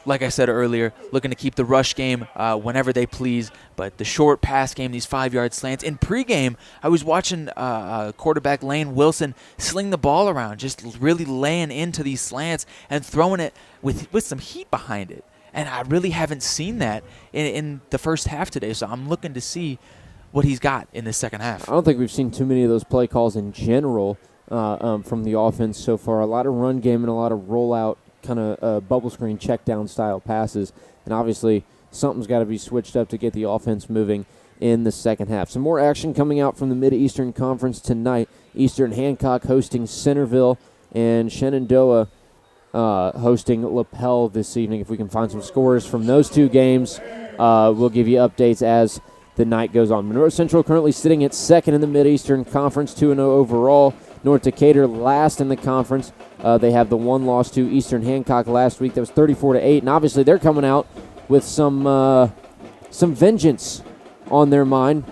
like I said earlier, looking to keep the rush game whenever they please, but the short pass game, these 5-yard slants. In pregame, I was watching quarterback Lane Wilson sling the ball around, just really laying into these slants and throwing it with some heat behind it. And I really haven't seen that in the first half today, so I'm looking to see what he's got in the second half. I don't think we've seen too many of those play calls in general from the offense so far. A lot of run game and a lot of rollout kind of bubble screen check down style passes, and obviously something's got to be switched up to get the offense moving in the second half. Some more action coming out from the Mid-Eastern Conference tonight. Eastern Hancock hosting Centerville, and Shenandoah hosting LaPel this evening. If we can find some scores from those two games, we'll give you updates as the night goes on. Monroe Central currently sitting at second in the Mid-Eastern Conference, 2-0 overall. North Decatur last in the conference. They have the one loss to Eastern Hancock last week. That was 34-8, and obviously they're coming out with some vengeance on their mind.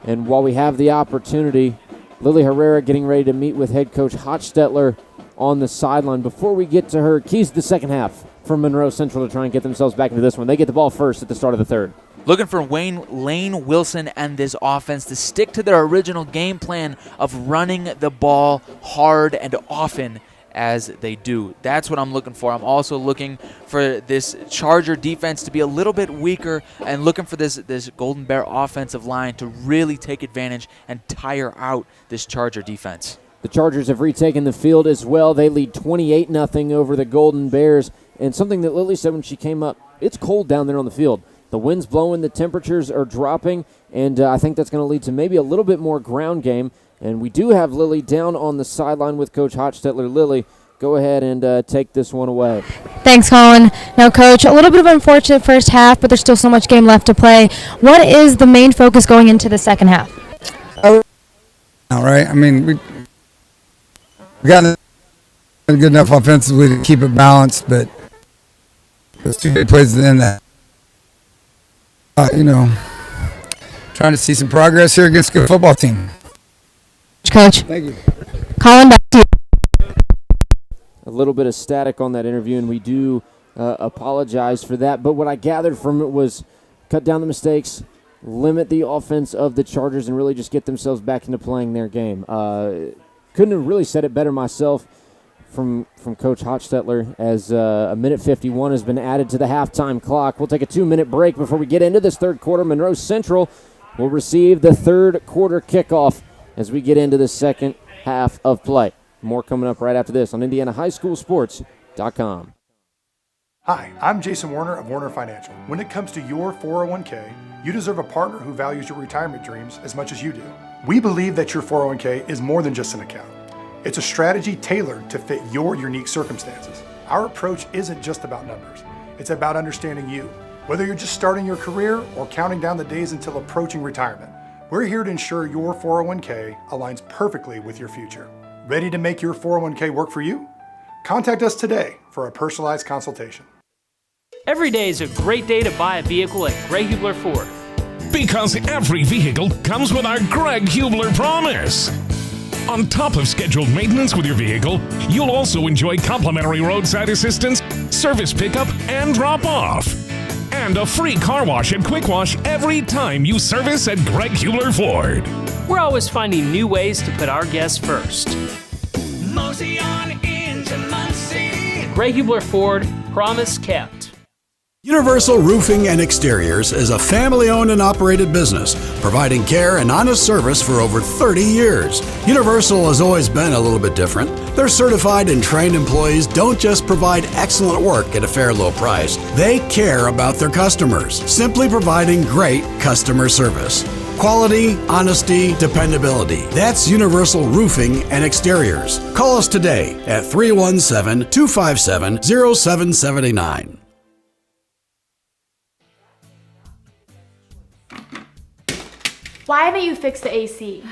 And while we have the opportunity, Lily Herrera getting ready to meet with head coach Hochstetler on the sideline. Before we get to her, keys to the second half for Monroe Central to try and get themselves back into this one. They get the ball first at the start of the third. Looking for Lane Wilson and this offense to stick to their original game plan of running the ball hard and often as they do. That's what I'm looking for. I'm also looking for this Charger defense to be a little bit weaker and looking for this Golden Bear offensive line to really take advantage and tire out this Charger defense. The Chargers have retaken the field as well. They lead 28-0 over the Golden Bears. And something that Lily said when she came up, it's cold down there on the field. The wind's blowing, the temperatures are dropping, and I think that's going to lead to maybe a little bit more ground game. And we do have Lily down on the sideline with Coach Hochstetler. Lily, go ahead and take this one away. Thanks, Colin. Now, Coach, a little bit of an unfortunate first half, but there's still so much game left to play. What is the main focus going into the second half? All right. I mean, we got good enough offensively to keep it balanced, but those two big plays at the end that, trying to see some progress here against a good football team. Coach. Thank you. Colin, back to you. A little bit of static on that interview, and we do apologize for that. But what I gathered from it was cut down the mistakes, limit the offense of the Chargers, and really just get themselves back into playing their game. Couldn't have really said it better myself from Coach Hochstetler, as a minute 51 has been added to the halftime clock. We'll take a 2-minute break before we get into this third quarter. Monroe Central will receive the third quarter kickoff as we get into the second half of play. More coming up right after this on IndianaHighSchoolSports.com. Hi, I'm Jason Warner of Warner Financial. When it comes to your 401k, you deserve a partner who values your retirement dreams as much as you do. We believe that your 401k is more than just an account. It's a strategy tailored to fit your unique circumstances. Our approach isn't just about numbers. It's about understanding you. Whether you're just starting your career or counting down the days until approaching retirement, we're here to ensure your 401k aligns perfectly with your future. Ready to make your 401k work for you? Contact us today for a personalized consultation. Every day is a great day to buy a vehicle at Greg Hubler Ford. Because every vehicle comes with our Greg Hubler promise. On top of scheduled maintenance with your vehicle, you'll also enjoy complimentary roadside assistance, service pickup, and drop-off. And a free car wash and quick wash every time you service at Greg Hubler Ford. We're always finding new ways to put our guests first. Mosey on into Muncie. Greg Hubler Ford, promise kept. Universal Roofing and Exteriors is a family-owned and operated business, providing care and honest service for over 30 years. Universal has always been a little bit different. Their certified and trained employees don't just provide excellent work at a fair low price. They care about their customers, simply providing great customer service. Quality, honesty, dependability. That's Universal Roofing and Exteriors. Call us today at 317-257-0779. Why haven't you fixed the AC?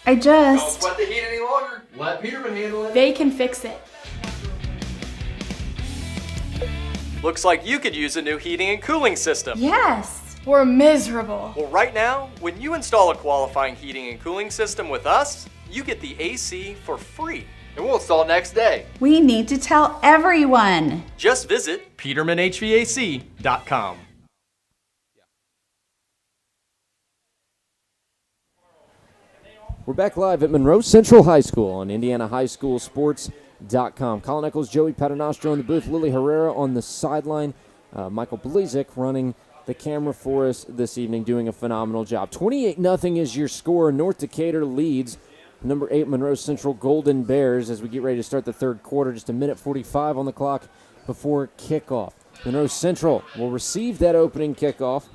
I just... Don't sweat the heat any longer. Let Peterman handle it. They can fix it. Looks like you could use a new heating and cooling system. Yes, we're miserable. Well, right now, when you install a qualifying heating and cooling system with us, you get the AC for free. And we'll install next day. We need to tell everyone. Just visit PetermanHVAC.com. We're back live at Monroe Central High School on IndianaHighSchoolSports.com. Colin Eccles, Joey Paternostro in the booth, Lily Herrera on the sideline, Michael Blazek running the camera for us this evening, doing a phenomenal job. 28-0 is your score. North Decatur leads number 8 Monroe Central Golden Bears as we get ready to start the third quarter. Just a minute 45 on the clock before kickoff. Monroe Central will receive that opening kickoff.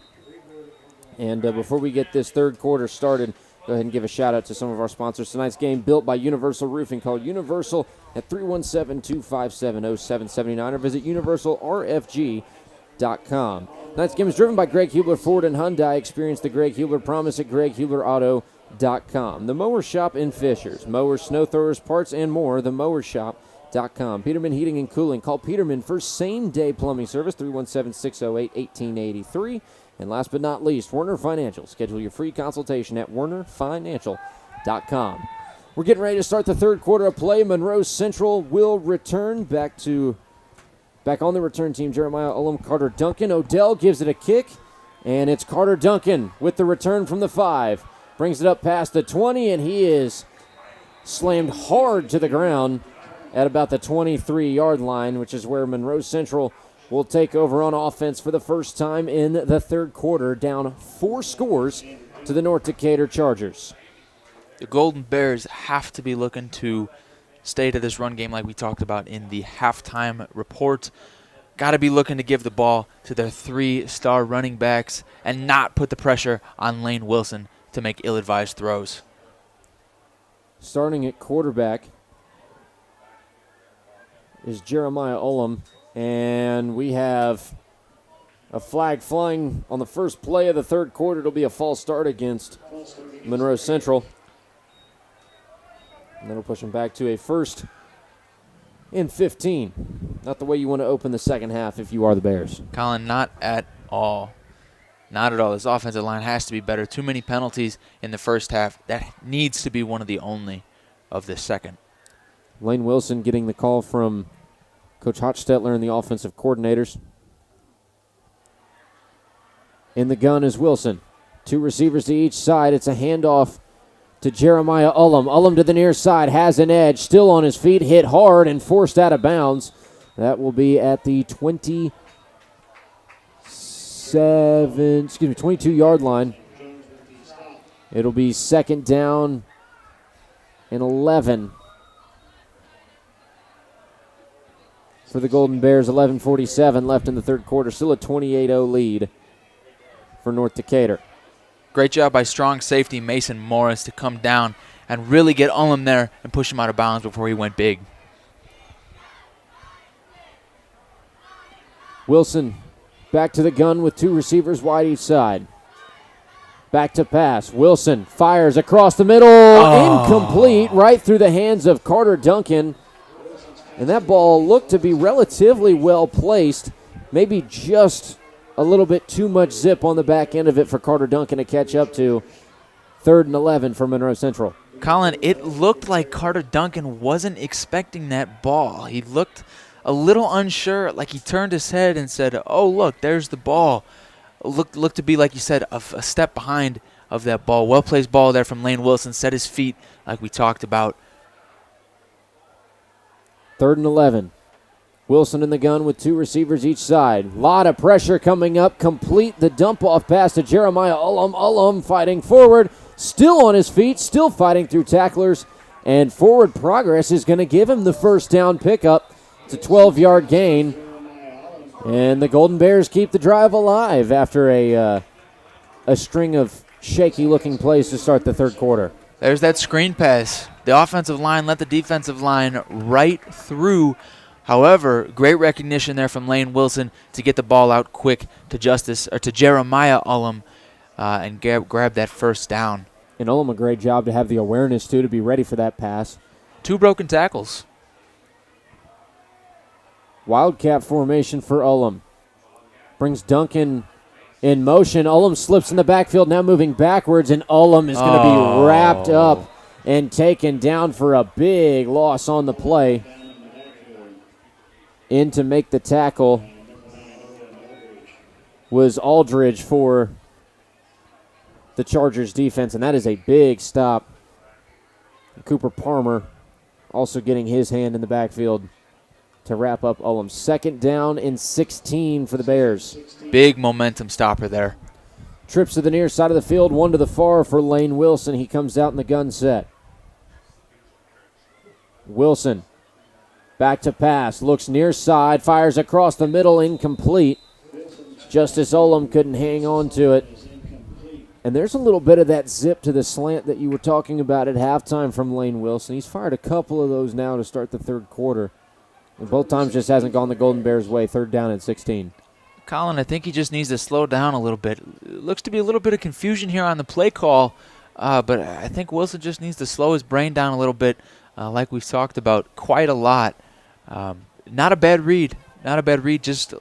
And before we get this third quarter started, go ahead and give a shout-out to some of our sponsors. Tonight's game built by Universal Roofing. Call Universal at 317-257-0779 or visit universalrfg.com. Tonight's game is driven by Greg Hubler Ford and Hyundai. Experience the Greg Hubler promise at greghublerauto.com. The Mower Shop in Fishers. Mowers, snow throwers, parts, and more. TheMowerShop.com. Peterman Heating and Cooling. Call Peterman for same-day plumbing service, 317-608-1883. And last but not least, Werner Financial. Schedule your free consultation at wernerfinancial.com. We're getting ready to start the third quarter of play. Monroe Central will return back on the return team. Jeremiah Ullum, Carter Duncan. Odell gives it a kick, and it's Carter Duncan with the return from the 5. Brings it up past the 20, and he is slammed hard to the ground at about the 23-yard line, which is where Monroe Central will take over on offense for the first time in the third quarter, down 4 scores to the North Decatur Chargers. The Golden Bears have to be looking to stay to this run game like we talked about in the halftime report. Got to be looking to give the ball to their 3-star running backs and not put the pressure on Lane Wilson to make ill-advised throws. Starting at quarterback is Jeremiah Ullum. And we have a flag flying on the first play of the third quarter. It'll be a false start against Monroe Central. And that'll push them back to a 1st and 15. Not the way you want to open the second half if you are the Bears. Colin, not at all. Not at all. This offensive line has to be better. Too many penalties in the first half. That needs to be one of the only of the second. Lane Wilson getting the call from Coach Hochstetler and the offensive coordinators. In the gun is Wilson. 2 receivers to each side. It's a handoff to Jeremiah Ullum. Ullum to the near side, has an edge, still on his feet, hit hard and forced out of bounds. That will be at the 22-yard line. It'll be second down and 11. For the Golden Bears, 11:47 left in the third quarter. Still a 28-0 lead for North Decatur. Great job by strong safety Mason Morris to come down and really get Ullum there and push him out of bounds before he went big. Wilson back to the gun with 2 receivers wide each side. Back to pass. Wilson fires across the middle. Incomplete, right through the hands of Carter Duncan. And that ball looked to be relatively well placed. Maybe just a little bit too much zip on the back end of it for Carter Duncan to catch up to. 3rd and 11 for Monroe Central. Colin, it looked like Carter Duncan wasn't expecting that ball. He looked a little unsure, like he turned his head and said, oh, look, there's the ball. Looked to be, like you said, a step behind of that ball. Well-placed ball there from Lane Wilson. Set his feet like we talked about. 3rd and 11. Wilson in the gun with 2 receivers each side. Lot of pressure coming up. Complete the dump-off pass to Jeremiah Ullum. Ullum fighting forward. Still on his feet. Still fighting through tacklers. And forward progress is going to give him the first down pickup. It's a 12-yard gain. And the Golden Bears keep the drive alive after a string of shaky-looking plays to start the third quarter. There's that screen pass. The offensive line let the defensive line right through. However, great recognition there from Lane Wilson to get the ball out quick to Jeremiah Ullum and grab that first down. And Ullum a great job to have the awareness, too, to be ready for that pass. 2 broken tackles. Wildcat formation for Ullum. Brings Duncan in motion. Ullum slips in the backfield, now moving backwards, and Ullum is going to be wrapped up and taken down for a big loss on the play. In to make the tackle was Aldridge for the Chargers defense, and that is a big stop. Cooper Palmer also getting his hand in the backfield to wrap up Ullum. 2nd down and 16 for the Bears. Big momentum stopper there. Trips to the near side of the field, one to the far for Lane Wilson. He comes out in the gun set. Wilson back to pass, looks near side, fires across the middle, incomplete. Justice Ullum couldn't hang on to it. And there's a little bit of that zip to the slant that you were talking about at halftime from Lane Wilson. He's fired a couple of those now to start the third quarter. And both times just hasn't gone the Golden Bears' way. 3rd down and 16. Colin, I think he just needs to slow down a little bit. It looks to be a little bit of confusion here on the play call, but I think Wilson just needs to slow his brain down a little bit, like we've talked about quite a lot. Not a bad read. Not a bad read, just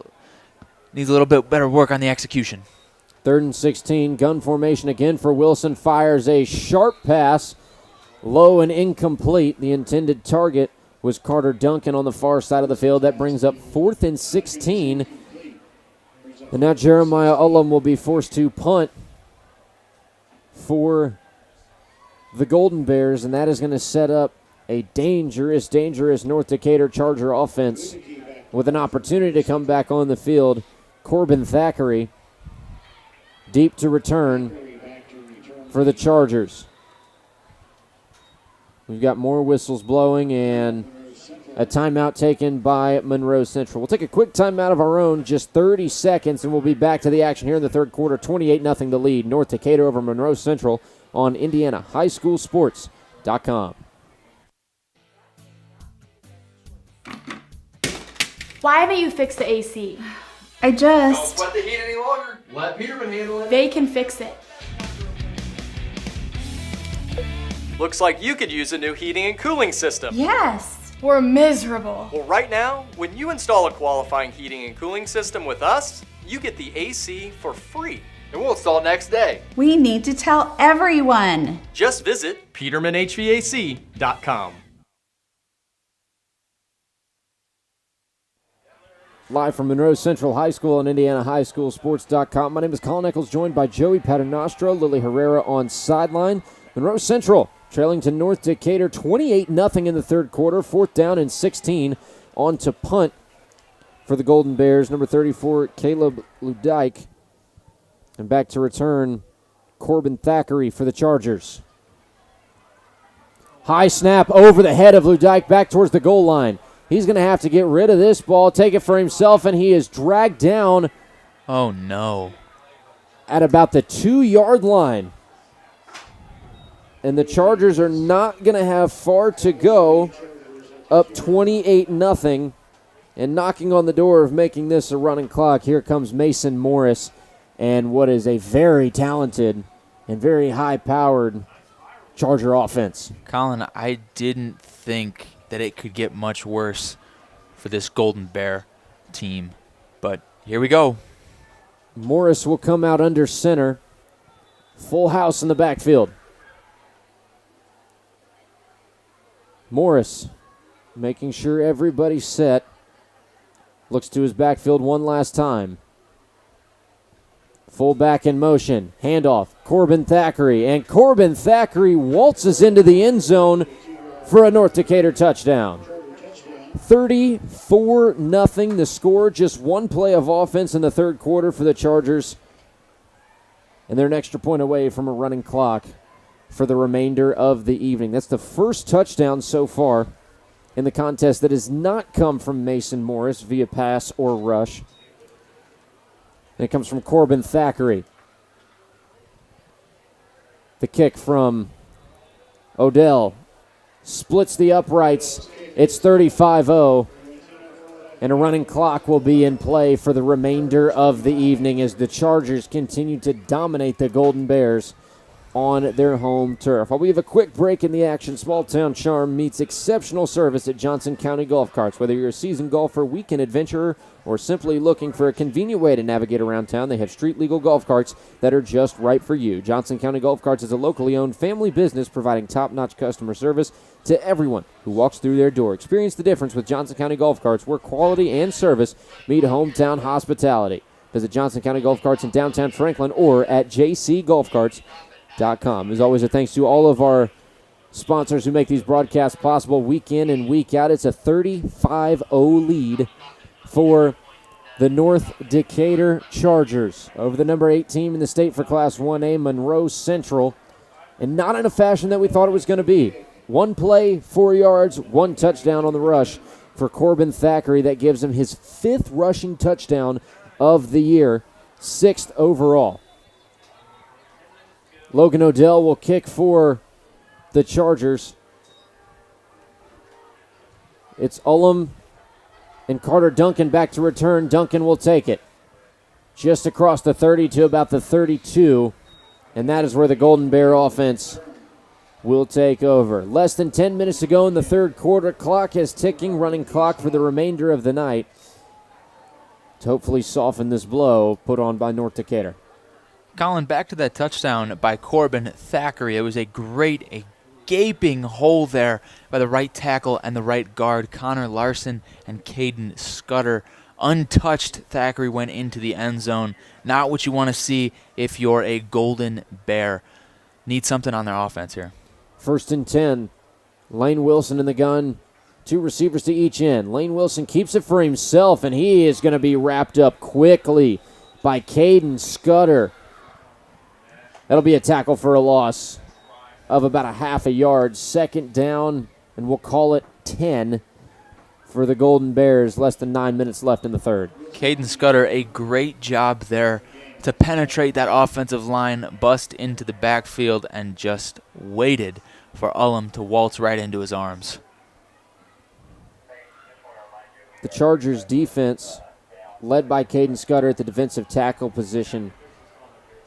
needs a little bit better work on the execution. 3rd and 16, gun formation again for Wilson. Fires a sharp pass, low and incomplete. The intended target was Carter Duncan on the far side of the field. That brings up 4th and 16. And now Jeremiah Ullum will be forced to punt for the Golden Bears, and that is going to set up a dangerous North Decatur Charger offense with an opportunity to come back on the field. Corbin Thackeray deep to return for the Chargers. We've got more whistles blowing and a timeout taken by Monroe Central. We'll take a quick timeout of our own, just 30 seconds, and we'll be back to the action here in the third quarter. 28-0 the lead. North Decatur over Monroe Central on IndianaHighSchoolSports.com. Why haven't you fixed the AC? Don't sweat the heat any longer. Let Peterman handle it. They can fix it. Looks like you could use a new heating and cooling system. Yes, we're miserable. Well, right now, when you install a qualifying heating and cooling system with us, you get the AC for free. And we'll install next day. We need to tell everyone. Just visit PetermanHVAC.com. Live from Monroe Central High School on IndianaHighSchoolSports.com. My name is Colin Eccles, joined by Joey Paternostro, Lily Herrera on sideline. Monroe Central trailing to North Decatur 28-0 in the third quarter. 4th down and 16 on to punt for the Golden Bears. Number 34, Caleb Ludike. And back to return, Corbin Thackeray for the Chargers. High snap over the head of Ludike back towards the goal line. He's going to have to get rid of this ball, take it for himself, and he is dragged down. Oh, no. At about the 2-yard line. And the Chargers are not going to have far to go, up 28-0, and knocking on the door of making this a running clock. Here comes Mason Morris, and what is a very talented and very high-powered Charger offense. Colin, I didn't think that it could get much worse for this Golden Bear team, but here we go. Morris will come out under center. Full house in the backfield. Morris making sure everybody's set. Looks to his backfield one last time. Full back in motion. Handoff. Corbin Thackeray. And Corbin Thackeray waltzes into the end zone for a North Decatur touchdown. 34-0 the score. Just one play of offense in the third quarter for the Chargers. And they're an extra point away from a running clock for the remainder of the evening. That's the first touchdown so far in the contest that has not come from Mason Morris via pass or rush. And it comes from Corbin Thackeray. The kick from Odell splits the uprights. It's 35-0. And a running clock will be in play for the remainder of the evening as the Chargers continue to dominate the Golden Bears on their home turf. While we have a quick break in the action, small town charm meets exceptional service at Johnson County Golf Carts. Whether you're a seasoned golfer, weekend adventurer, or simply looking for a convenient way to navigate around town, they have street-legal golf carts that are just right for you. Johnson County Golf Carts is a locally owned family business providing top-notch customer service to everyone who walks through their door. Experience the difference with Johnson County Golf Carts, where quality and service meet hometown hospitality. Visit Johnson County Golf Carts in downtown Franklin or at jcgolfcarts.com. As always, a thanks to all of our sponsors who make these broadcasts possible week in and week out. It's a 35-0 lead for the North Decatur Chargers over the number 8 team in the state for Class 1A, Monroe Central, and not in a fashion that we thought it was going to be. 1 play, 4 yards, 1 touchdown on the rush for Corbin Thackeray. That gives him his 5th rushing touchdown of the year, 6th overall. Logan Odell will kick for the Chargers. It's Ullum and Carter Duncan back to return. Duncan will take it just across the 30 to about the 32, and that is where the Golden Bear offense will take over. Less than 10 minutes to go in the third quarter. Clock is ticking, running clock for the remainder of the night to hopefully soften this blow put on by North Decatur. Colin, back to that touchdown by Corbin Thackeray. It was a gaping hole there by the right tackle and the right guard, Connor Larson and Caden Scudder. Untouched, Thackeray went into the end zone. Not what you want to see if you're a Golden Bear. Need something on their offense here. 1st and 10. Lane Wilson in the gun. 2 receivers to each end. Lane Wilson keeps it for himself, and he is going to be wrapped up quickly by Caden Scudder. That'll be a tackle for a loss of about a half a yard. 2nd down, and we'll call it 10 for the Golden Bears. Less than 9 minutes left in the third. Caden Scudder, a great job there to penetrate that offensive line, bust into the backfield, and just waited for Ullum to waltz right into his arms. The Chargers defense, led by Caden Scudder at the defensive tackle position,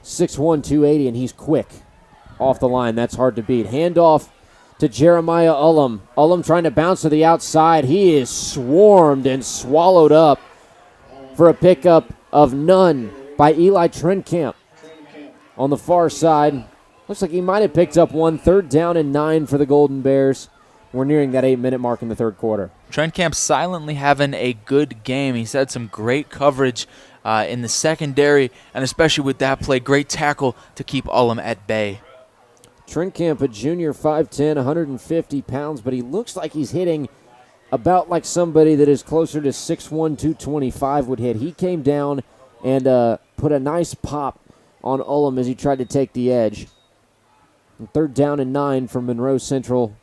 6'1", 280, and he's quick off the line. That's hard to beat. Handoff to Jeremiah Ullum. Ullum trying to bounce to the outside. He is swarmed and swallowed up for a pickup of none by Eli Trentcamp. On the far side, looks like he might have picked up 1. 3rd down and 9 for the Golden Bears. We're nearing that 8-minute mark in the third quarter. Trentcamp silently having a good game. He's had some great coverage in the secondary, and especially with that play, great tackle to keep Ullum at bay. Trentcamp, a junior, 5'10", 150 pounds, but he looks like he's hitting about like somebody that is closer to 6'1", 225 would hit. He came down and put a nice pop on Ullum as he tried to take the edge. And 3rd down and 9 for Monroe Central.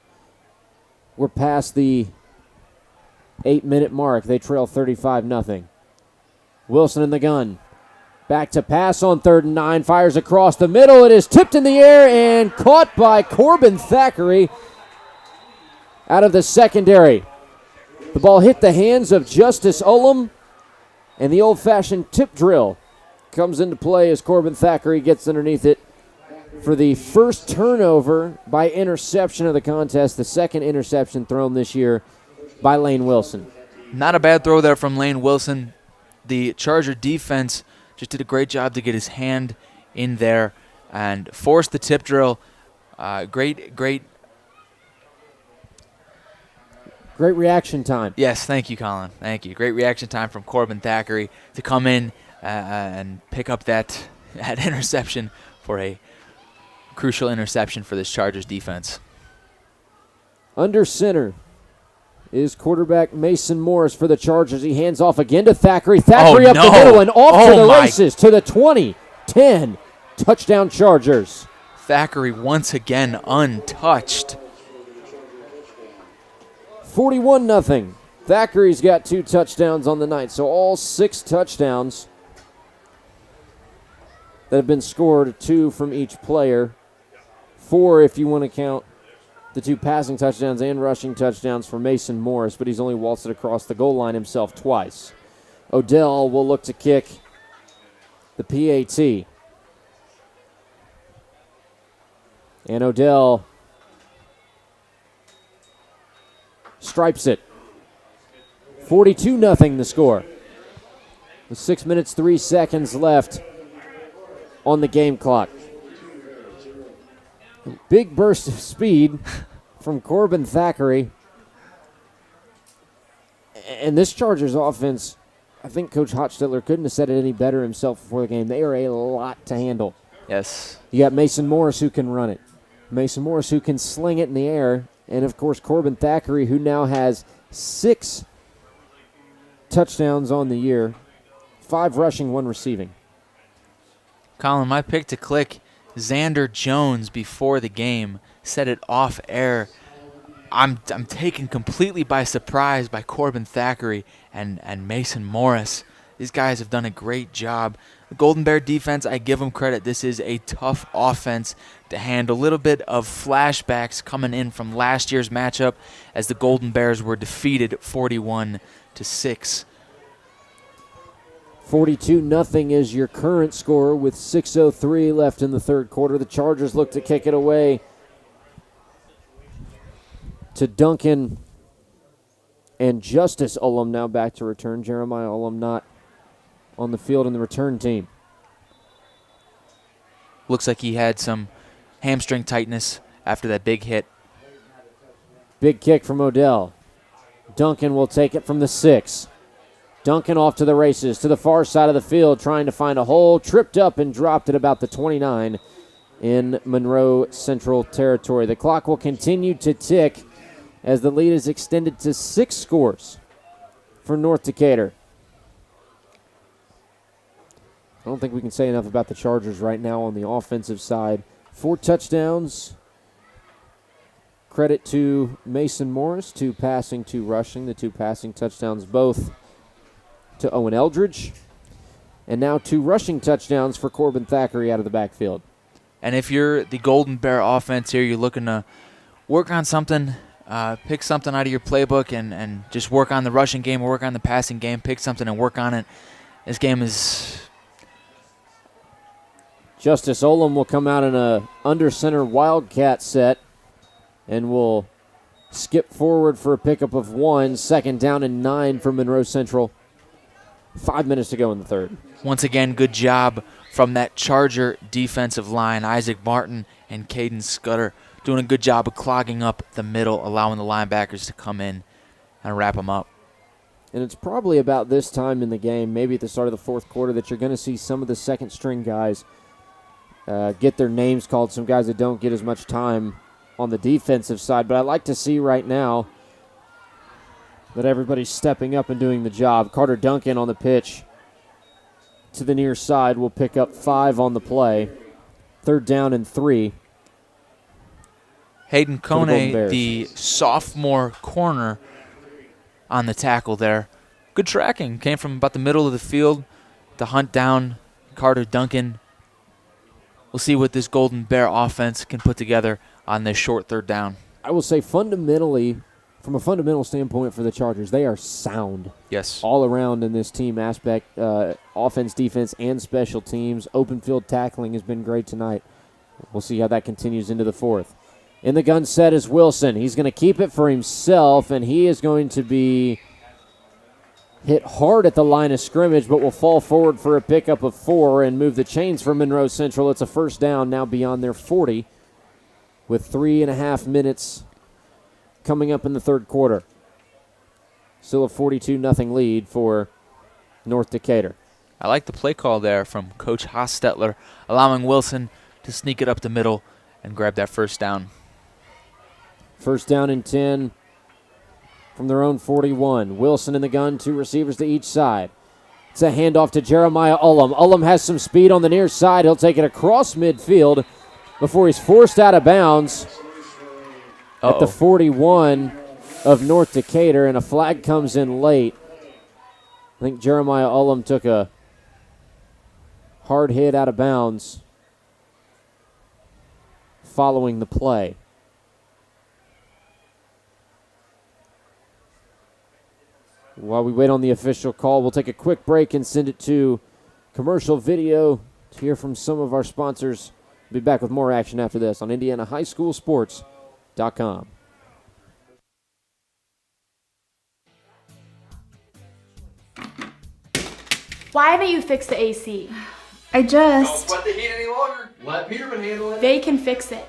We're past the 8-minute mark. They trail 35-0. Wilson in the gun. Back to pass on 3rd and 9. Fires across the middle. It is tipped in the air and caught by Corbin Thackeray out of the secondary. The ball hit the hands of Justice Ullum, and the old-fashioned tip drill comes into play as Corbin Thackeray gets underneath it for the first turnover by interception of the contest, the 2nd interception thrown this year by Lane Wilson. Not a bad throw there from Lane Wilson. The Charger defense just did a great job to get his hand in there and force the tip drill. Great reaction time. Yes, thank you, Colin. Thank you. Great reaction time from Corbin Thackeray to come in and pick up that interception for a crucial interception for this Chargers defense. Under center is quarterback Mason Morris for the Chargers. He hands off again to Thackeray. Thackeray up the middle and off to the races to the 20, 10. Touchdown Chargers. Thackeray once again untouched. 41-0. Thackeray's got 2 touchdowns on the night, so all 6 touchdowns that have been scored, 2 from each player. 4 if you want to count the 2 passing touchdowns and rushing touchdowns for Mason Morris, but he's only waltzed it across the goal line himself twice. Odell will look to kick the PAT. And Odell stripes it. 42-0 the score. With 6 minutes, 3 seconds left on the game clock. Big burst of speed from Corbin Thackeray. And this Chargers offense, I think Coach Hochstetler couldn't have said it any better himself before the game. They are a lot to handle. Yes. You got Mason Morris who can run it. Mason Morris who can sling it in the air. And, of course, Corbin Thackeray who now has 6 touchdowns on the year. 5 rushing, 1 receiving. Colin, my pick to click, Xander Jones before the game, said it off air. I'm taken completely by surprise by Corbin Thackeray and Mason Morris. These guys have done a great job. The Golden Bear defense, I give them credit. This is a tough offense to handle. A little bit of flashbacks coming in from last year's matchup as the Golden Bears were defeated 41-6. 42-0 is your current score with 6:03 left in the third quarter. The Chargers look to kick it away to Duncan and Justice Ullum now back to return. Jeremiah Ullum not on the field in the return team. Looks like he had some hamstring tightness after that big hit. Big kick from Odell. Duncan will take it from the 6. Duncan off to the races, to the far side of the field, trying to find a hole, tripped up and dropped at about the 29 in Monroe Central territory. The clock will continue to tick as the lead is extended to 6 scores for North Decatur. I don't think we can say enough about the Chargers right now on the offensive side. 4 touchdowns. Credit to Mason Morris, 2 passing, 2 rushing. The 2 passing touchdowns both to Owen Eldridge. And now 2 rushing touchdowns for Corbin Thackeray out of the backfield. And if you're the Golden Bear offense here, you're looking to work on something, pick something out of your playbook and just work on the rushing game or work on the passing game, pick something and work on it. This game is... Justice Ullum will come out in a under center Wildcat set and will skip forward for a pickup of 1. 2nd down and 9 for Monroe Central. 5 minutes to go in the third. Once again, good job from that Charger defensive line. Isaac Martin and Caden Scudder doing a good job of clogging up the middle, allowing the linebackers to come in and wrap them up. And it's probably about this time in the game, maybe at the start of the fourth quarter, that you're going to see some of the second-string guys get their names called, some guys that don't get as much time on the defensive side. But I like to see right now that everybody's stepping up and doing the job. Carter Duncan on the pitch to the near side will pick up 5 on the play. 3rd down and 3. Hayden Kone, the sophomore corner on the tackle there. Good tracking. Came from about the middle of the field to hunt down Carter Duncan. We'll see what this Golden Bear offense can put together on this short 3rd down. I will say fundamentally, from a fundamental standpoint for the Chargers, they are sound. Yes. All around in this team aspect, offense, defense, and special teams. Open field tackling has been great tonight. We'll see how that continues into the 4th. In the gun set is Wilson. He's going to keep it for himself, and he is going to be hit hard at the line of scrimmage, but will fall forward for a pickup of 4 and move the chains for Monroe Central. It's a 1st down now beyond their 40 with 3.5 minutes coming up in the third quarter. Still a 42-0 lead for North Decatur. I like the play call there from Coach Hostetler, allowing Wilson to sneak it up the middle and grab that 1st down. 1st down and 10 from their own 41. Wilson in the gun, 2 receivers to each side. It's a handoff to Jeremiah Ullum. Ullum has some speed on the near side. He'll take it across midfield before he's forced out of bounds at the 41 of North Decatur, and a flag comes in late. I think Jeremiah Ullum took a hard hit out of bounds following the play. While we wait on the official call, we'll take a quick break and send it to commercial video to hear from some of our sponsors We'll be back with more action after this on IndianaHighSchoolSports.com. Why haven't you fixed the AC? Don't sweat the heat any longer. Let Peterman handle it. They can fix it.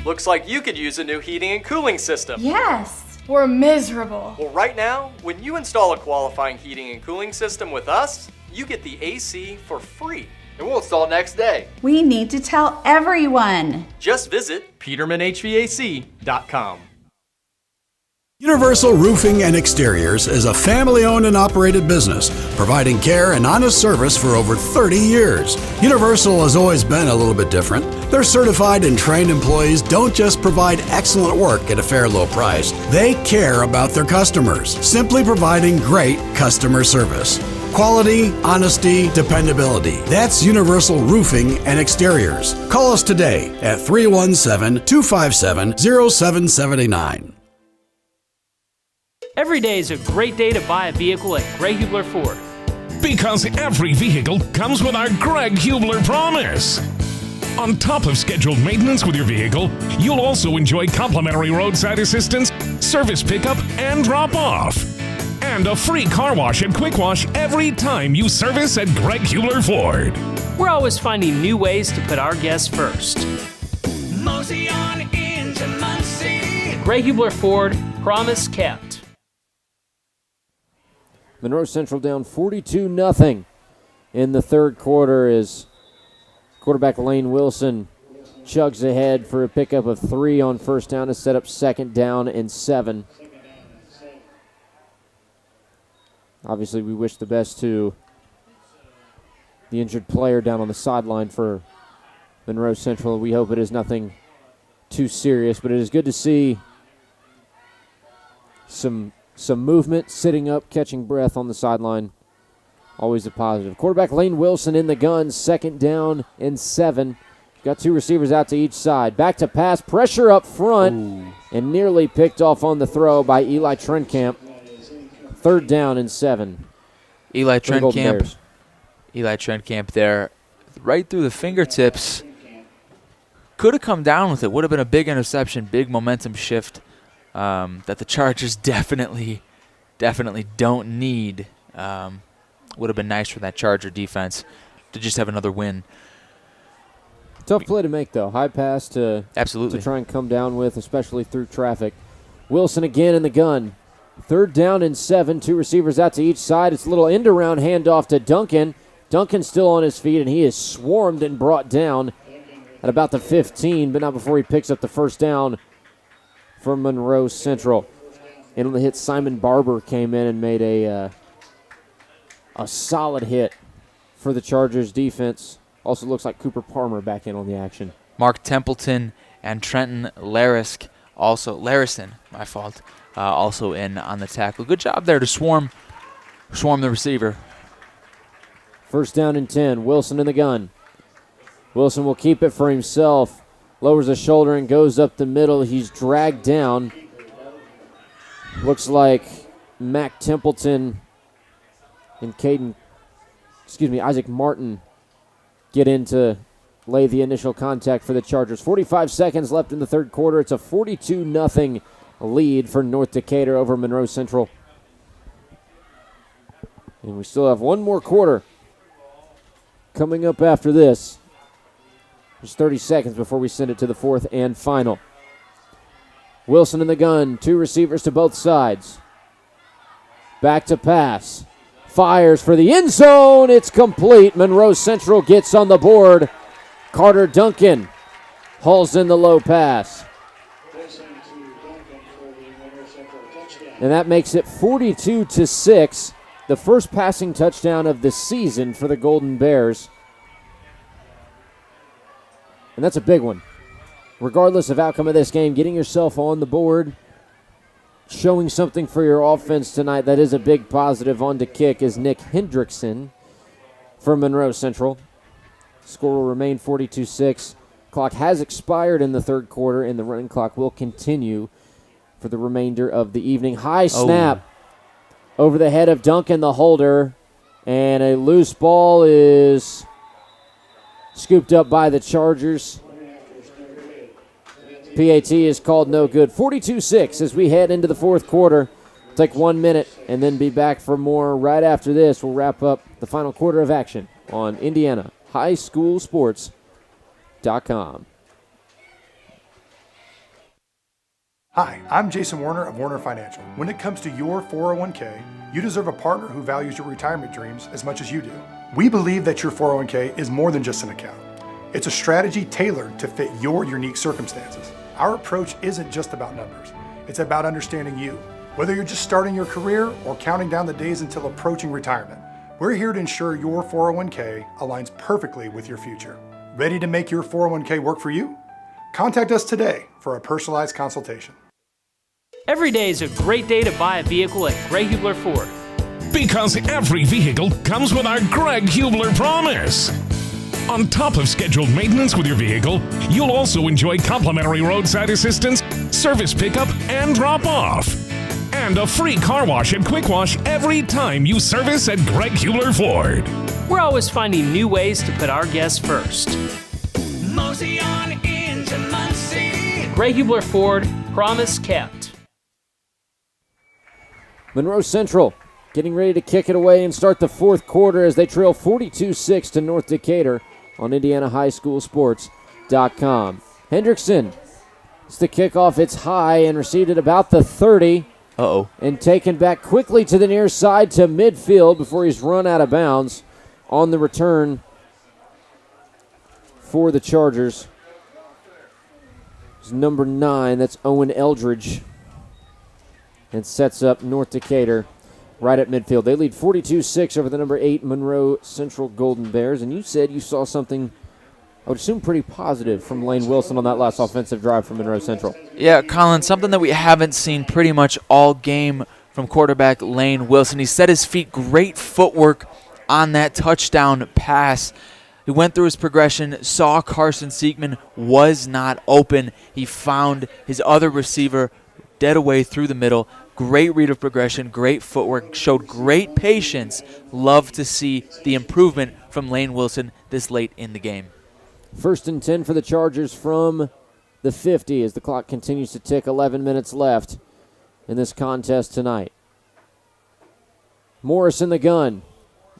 Looks like you could use a new heating and cooling system. Yes. We're miserable. Well, right now, when you install a qualifying heating and cooling system with us, you get the AC for free. And we'll install next day. We need to tell everyone. Just visit PetermanHVAC.com. Universal Roofing and Exteriors is a family-owned and operated business, providing care and honest service for over 30 years. Universal has always been a little bit different. Their certified and trained employees don't just provide excellent work at a fair low price. They care about their customers, simply providing great customer service. Quality, honesty, dependability. That's Universal Roofing and Exteriors. Call us today at 317-257-0779. Every day is a great day to buy a vehicle at Gray Hubler Ford. Because every vehicle comes with our Greg Hubler promise. On top of scheduled maintenance with your vehicle, you'll also enjoy complimentary roadside assistance, service pickup, and drop-off. And a free car wash and quick wash every time you service at Greg Hubler Ford. We're always finding new ways to put our guests first. Mosey on into Muncie. Gray Hubler Ford, promise kept. Monroe Central down 42-0 in the third quarter as quarterback Lane Wilson chugs ahead for a pickup of 3 on first down to set up second down and 7. Obviously, we wish the best to the injured player down on the sideline for Monroe Central. We hope it is nothing too serious, but it is good to see some movement, sitting up, catching breath on the sideline. Always a positive. Quarterback Lane Wilson in the gun, second down and 7. Got 2 receivers out to each side. Back to pass, pressure up front, and nearly picked off on the throw by Eli Trenkamp. Third down and 7. Eli Trenkamp there, right through the fingertips. Could have come down with it. Would have been a big interception, big momentum shift. That the Chargers definitely don't need. Would have been nice for that Charger defense to just have another win. Tough play to make, though. High pass to try and come down with, especially through traffic. Wilson again in the gun. Third down and 7. 2 receivers out to each side. It's a little end-around handoff to Duncan. Duncan still on his feet, and he is swarmed and brought down at about the 15, but not before he picks up the first down for Monroe Central. And on the hit, Simon Barber came in and made a solid hit for the Chargers defense. Also looks like Cooper Palmer back in on the action. Mark Templeton and Trenton Larison, also in on the tackle. Good job there to swarm the receiver. First down and 10. Wilson in the gun. Wilson will keep it for himself. Lowers the shoulder and goes up the middle. He's dragged down. Looks like Mac Templeton and Isaac Martin get in to lay the initial contact for the Chargers. 45 seconds left in the third quarter. It's a 42-0 lead for North Decatur over Monroe Central. And we still have one more quarter coming up after this. There's 30 seconds before we send it to the fourth and final. Wilson in the gun. 2 receivers to both sides. Back to pass. Fires for the end zone. It's complete. Monroe Central gets on the board. Carter Duncan hauls in the low pass. And that makes it 42-6. The first passing touchdown of the season for the Golden Bears. And that's a big one. Regardless of outcome of this game, getting yourself on the board, showing something for your offense tonight, that is a big positive. On to kick is Nick Hendrickson for Monroe Central. Score will remain 42-6. Clock has expired in the third quarter, and the running clock will continue for the remainder of the evening. High snap over the head of Duncan, the holder, and a loose ball is Scooped up by the Chargers. PAT is called no good. 42-6 as we head into the fourth quarter. Take 1 minute and then be back for more right after this. We'll wrap up the final quarter of action on IndianaHighSchoolSports.com. Hi, I'm Jason Warner of Warner Financial. When it comes to your 401k, you deserve a partner who values your retirement dreams as much as you do. We believe that your 401k is more than just an account. It's a strategy tailored to fit your unique circumstances. Our approach isn't just about numbers. It's about understanding you. Whether you're just starting your career or counting down the days until approaching retirement, we're here to ensure your 401k aligns perfectly with your future. Ready to make your 401k work for you? Contact us today for a personalized consultation. Every day is a great day to buy a vehicle at Greg Hubler Ford. Because every vehicle comes with our Greg Hubler promise. On top of scheduled maintenance with your vehicle, you'll also enjoy complimentary roadside assistance, service pickup, and drop-off. And a free car wash and quick wash every time you service at Greg Hubler Ford. We're always finding new ways to put our guests first. Mosey on into Muncie. Greg Hubler Ford, promise kept. Monroe Central getting ready to kick it away and start the fourth quarter as they trail 42-6 to North Decatur on IndianaHighSchoolSports.com. Hendrickson, it's the kickoff. It's high and received at about the 30. And taken back quickly to the near side to midfield before he's run out of bounds on the return for the Chargers. It's number 9. That's Owen Eldridge. And sets up North Decatur right at midfield. They lead 42-6 over the number 8 Monroe Central Golden Bears. And you said you saw something, I would assume, pretty positive from Lane Wilson on that last offensive drive from Monroe Central. Yeah, Colin, something that we haven't seen pretty much all game from quarterback Lane Wilson. He set his feet, great footwork on that touchdown pass. He went through his progression, saw Carson Siegman was not open. He found his other receiver dead away through the middle. Great read of progression, great footwork, showed great patience. Love to see the improvement from Lane Wilson this late in the game. 1st and 10 for the Chargers from the 50 as the clock continues to tick. 11 minutes left in this contest tonight. Morris in the gun.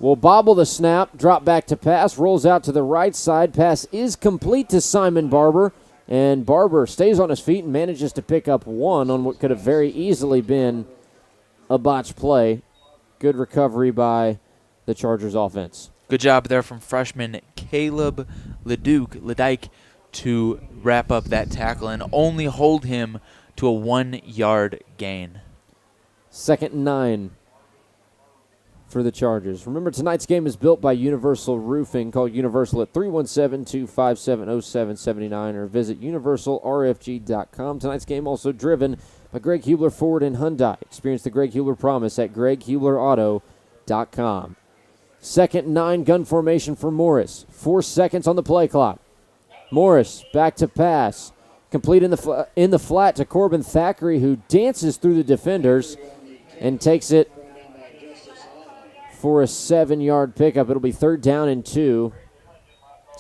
Will bobble the snap, drop back to pass, rolls out to the right side. Pass is complete to Simon Barber. And Barber stays on his feet and manages to pick up one on what could have very easily been a botched play. Good recovery by the Chargers offense. Good job there from freshman Caleb Leduc to wrap up that tackle and only hold him to a 1-yard gain. 2nd and 9 for the Chargers. Remember, tonight's game is built by Universal Roofing. Call Universal at 317-257-0779 or visit universalrfg.com. Tonight's game also driven by Greg Hubler Ford and Hyundai. Experience the Greg Hubler promise at greghublerauto.com. 2nd and 9, gun formation for Morris. 4 seconds on the play clock. Morris back to pass. Complete in the flat to Corbin Thackeray, who dances through the defenders and takes it for a 7-yard pickup. It'll be 3rd down and 2.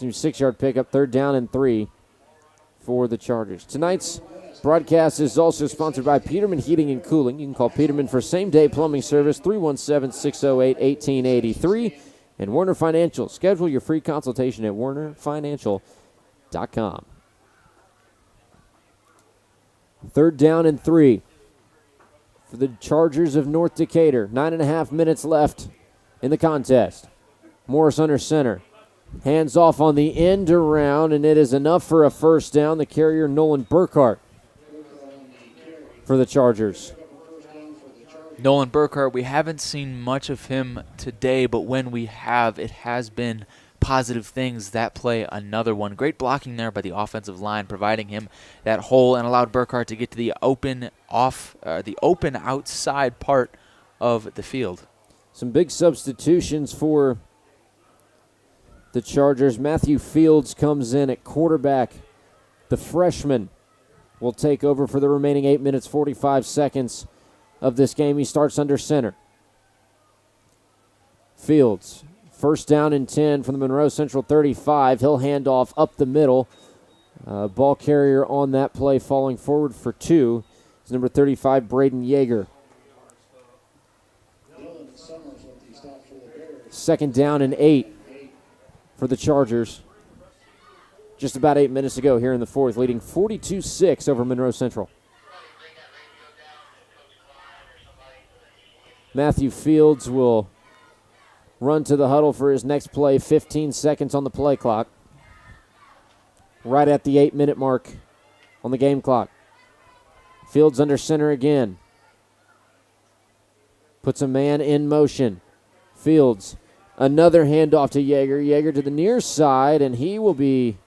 6-yard pickup, 3rd down and 3 for the Chargers. Tonight's broadcast is also sponsored by Peterman Heating and Cooling. You can call Peterman for same-day plumbing service, 317-608-1883. And Warner Financial. Schedule your free consultation at warnerfinancial.com. 3rd down and 3 for the Chargers of North Decatur. 9.5 minutes left in the contest. Morris under center. Hands off on the end around, and it is enough for a 1st down. The carrier, Nolan Burkhart, for the Chargers. Nolan Burkhart, we haven't seen much of him today, but when we have, it has been positive things. That play, another one. Great blocking there by the offensive line, providing him that hole and allowed Burkhart to get to the open outside part of the field. Some big substitutions for the Chargers. Matthew Fields comes in at quarterback. The freshman will take over for the remaining 8 minutes, 45 seconds of this game. He starts under center. Fields First down and 10 from the Monroe Central 35. He'll hand off up the middle. Ball carrier on that play falling forward for 2 is number 35, Braden Yeager. Second down and 8 for the Chargers. Just about 8 minutes to go here in the fourth, leading 42-6 over Monroe Central. Matthew Fields will run to the huddle for his next play, 15 seconds on the play clock. Right at the 8-minute mark on the game clock. Fields under center again. Puts a man in motion. Fields, another handoff to Yeager. Yeager to the near side, and he will be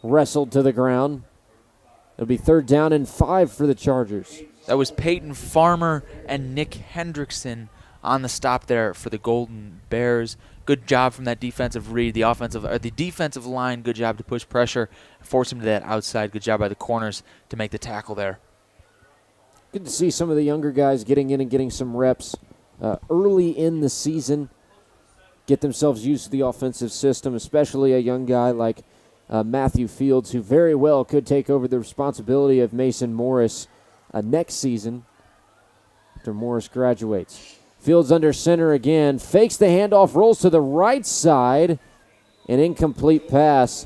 wrestled to the ground. It'll be 3rd down and 5 for the Chargers. That was Peyton Farmer and Nick Hendrickson on the stop there for the Golden Bears. Good job from that defensive read. The defensive line, good job to push pressure, force him to that outside. Good job by the corners to make the tackle there. Good to see some of the younger guys getting in and getting some reps early in the season, get themselves used to the offensive system, especially a young guy like Matthew Fields, who very well could take over the responsibility of Mason Morris next season after Morris graduates. Fields under center again, fakes the handoff, rolls to the right side, an incomplete pass.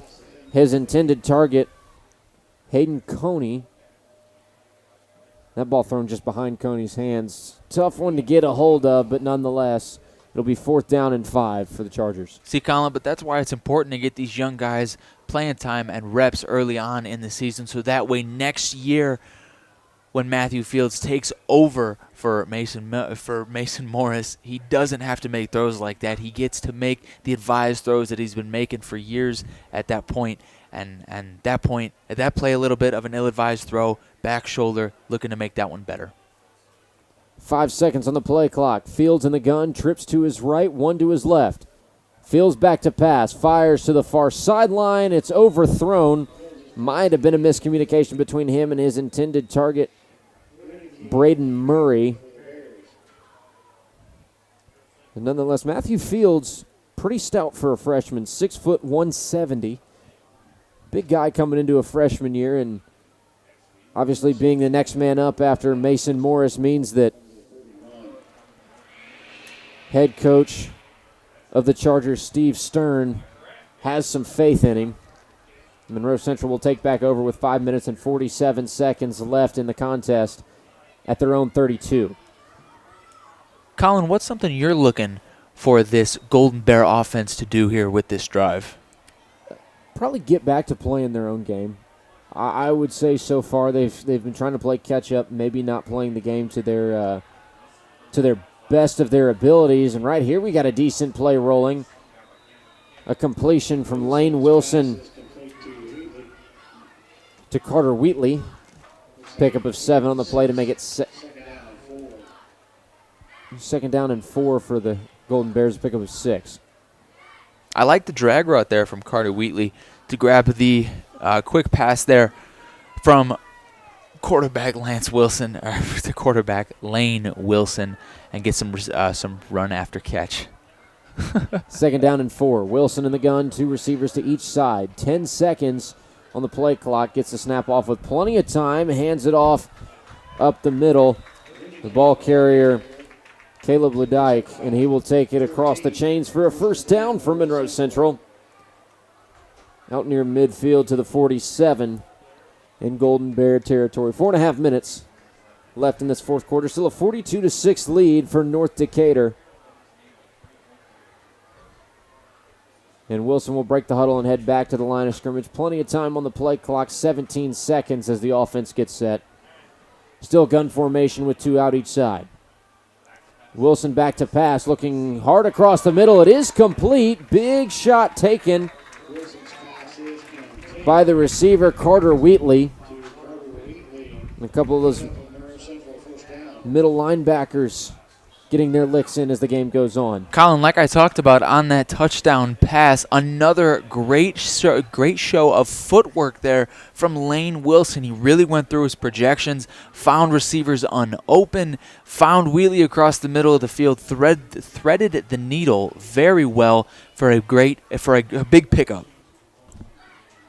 His intended target, Hayden Coney. That ball thrown just behind Coney's hands. Tough one to get a hold of, but nonetheless, it'll be 4th down and 5 for the Chargers. See, Colin, but that's why it's important to get these young guys playing time and reps early on in the season, so that way next year when Matthew Fields takes over for Mason Morris, he doesn't have to make throws like that. He gets to make the advised throws that he's been making for years at that point. And at that play, a little bit of an ill-advised throw, back shoulder, looking to make that one better. 5 seconds on the play clock. Fields in the gun, trips to his right, 1 to his left. Fields back to pass, fires to the far sideline. It's overthrown. Might have been a miscommunication between him and his intended target, Braden Murray. And nonetheless, Matthew Fields, pretty stout for a freshman, 6 foot 170. Big guy coming into a freshman year, and obviously being the next man up after Mason Morris means that head coach of the Chargers, Steve Stern, has some faith in him. Monroe Central will take back over with 5 minutes and 47 seconds left in the contest at their own 32. Colin, what's something you're looking for this Golden Bear offense to do here with this drive? Probably get back to playing their own game. I would say so far they've been trying to play catch up, maybe not playing the game to their best of their abilities. And right here we got a decent play rolling. A completion from Lane Wilson to Carter Wheatley. Pickup of 7 on the play to make it second down and 4 for the Golden Bears. Pickup of 6. I like the drag route there from Carter Wheatley to grab the quick pass there from quarterback Lance Wilson, or the quarterback Lane Wilson, and get some run after catch. Second down and 4. Wilson in the gun, 2 receivers to each side. 10 seconds on the play clock. Gets the snap off with plenty of time. Hands it off up the middle. The ball carrier, Caleb Ledyke, and he will take it across the chains for a first down for Monroe Central. Out near midfield to the 47 in Golden Bear territory. 4.5 minutes left in this fourth quarter. Still a 42-6 lead for North Decatur. And Wilson will break the huddle and head back to the line of scrimmage. Plenty of time on the play clock, 17 seconds as the offense gets set. Still gun formation with 2 out each side. Wilson back to pass, looking hard across the middle. It is complete. Big shot taken by the receiver, Carter Wheatley. And a couple of those middle linebackers getting their licks in as the game goes on. Colin, like I talked about on that touchdown pass, another great show of footwork there from Lane Wilson. He really went through his projections, found receivers unopen, found wheelie across the middle of the field, threaded the needle very well for a big pickup.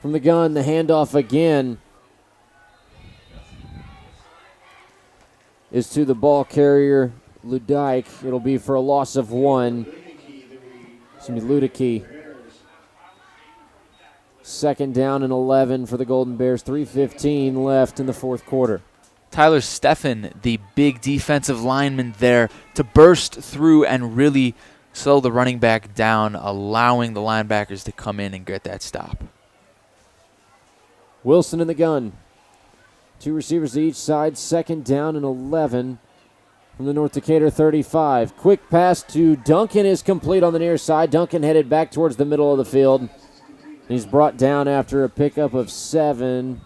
From the gun, the handoff again is to the ball carrier, Ludike. It'll be for a loss of 1. Ludicky. Second down and 11 for the Golden Bears. 3:15 left in the fourth quarter. Tyler Steffen, the big defensive lineman there, to burst through and really slow the running back down, allowing the linebackers to come in and get that stop. Wilson in the gun. 2 receivers to each side. Second down and 11 from the North Decatur 35. Quick pass to Duncan is complete on the near side. Duncan headed back towards the middle of the field. He's brought down after a pickup of 7.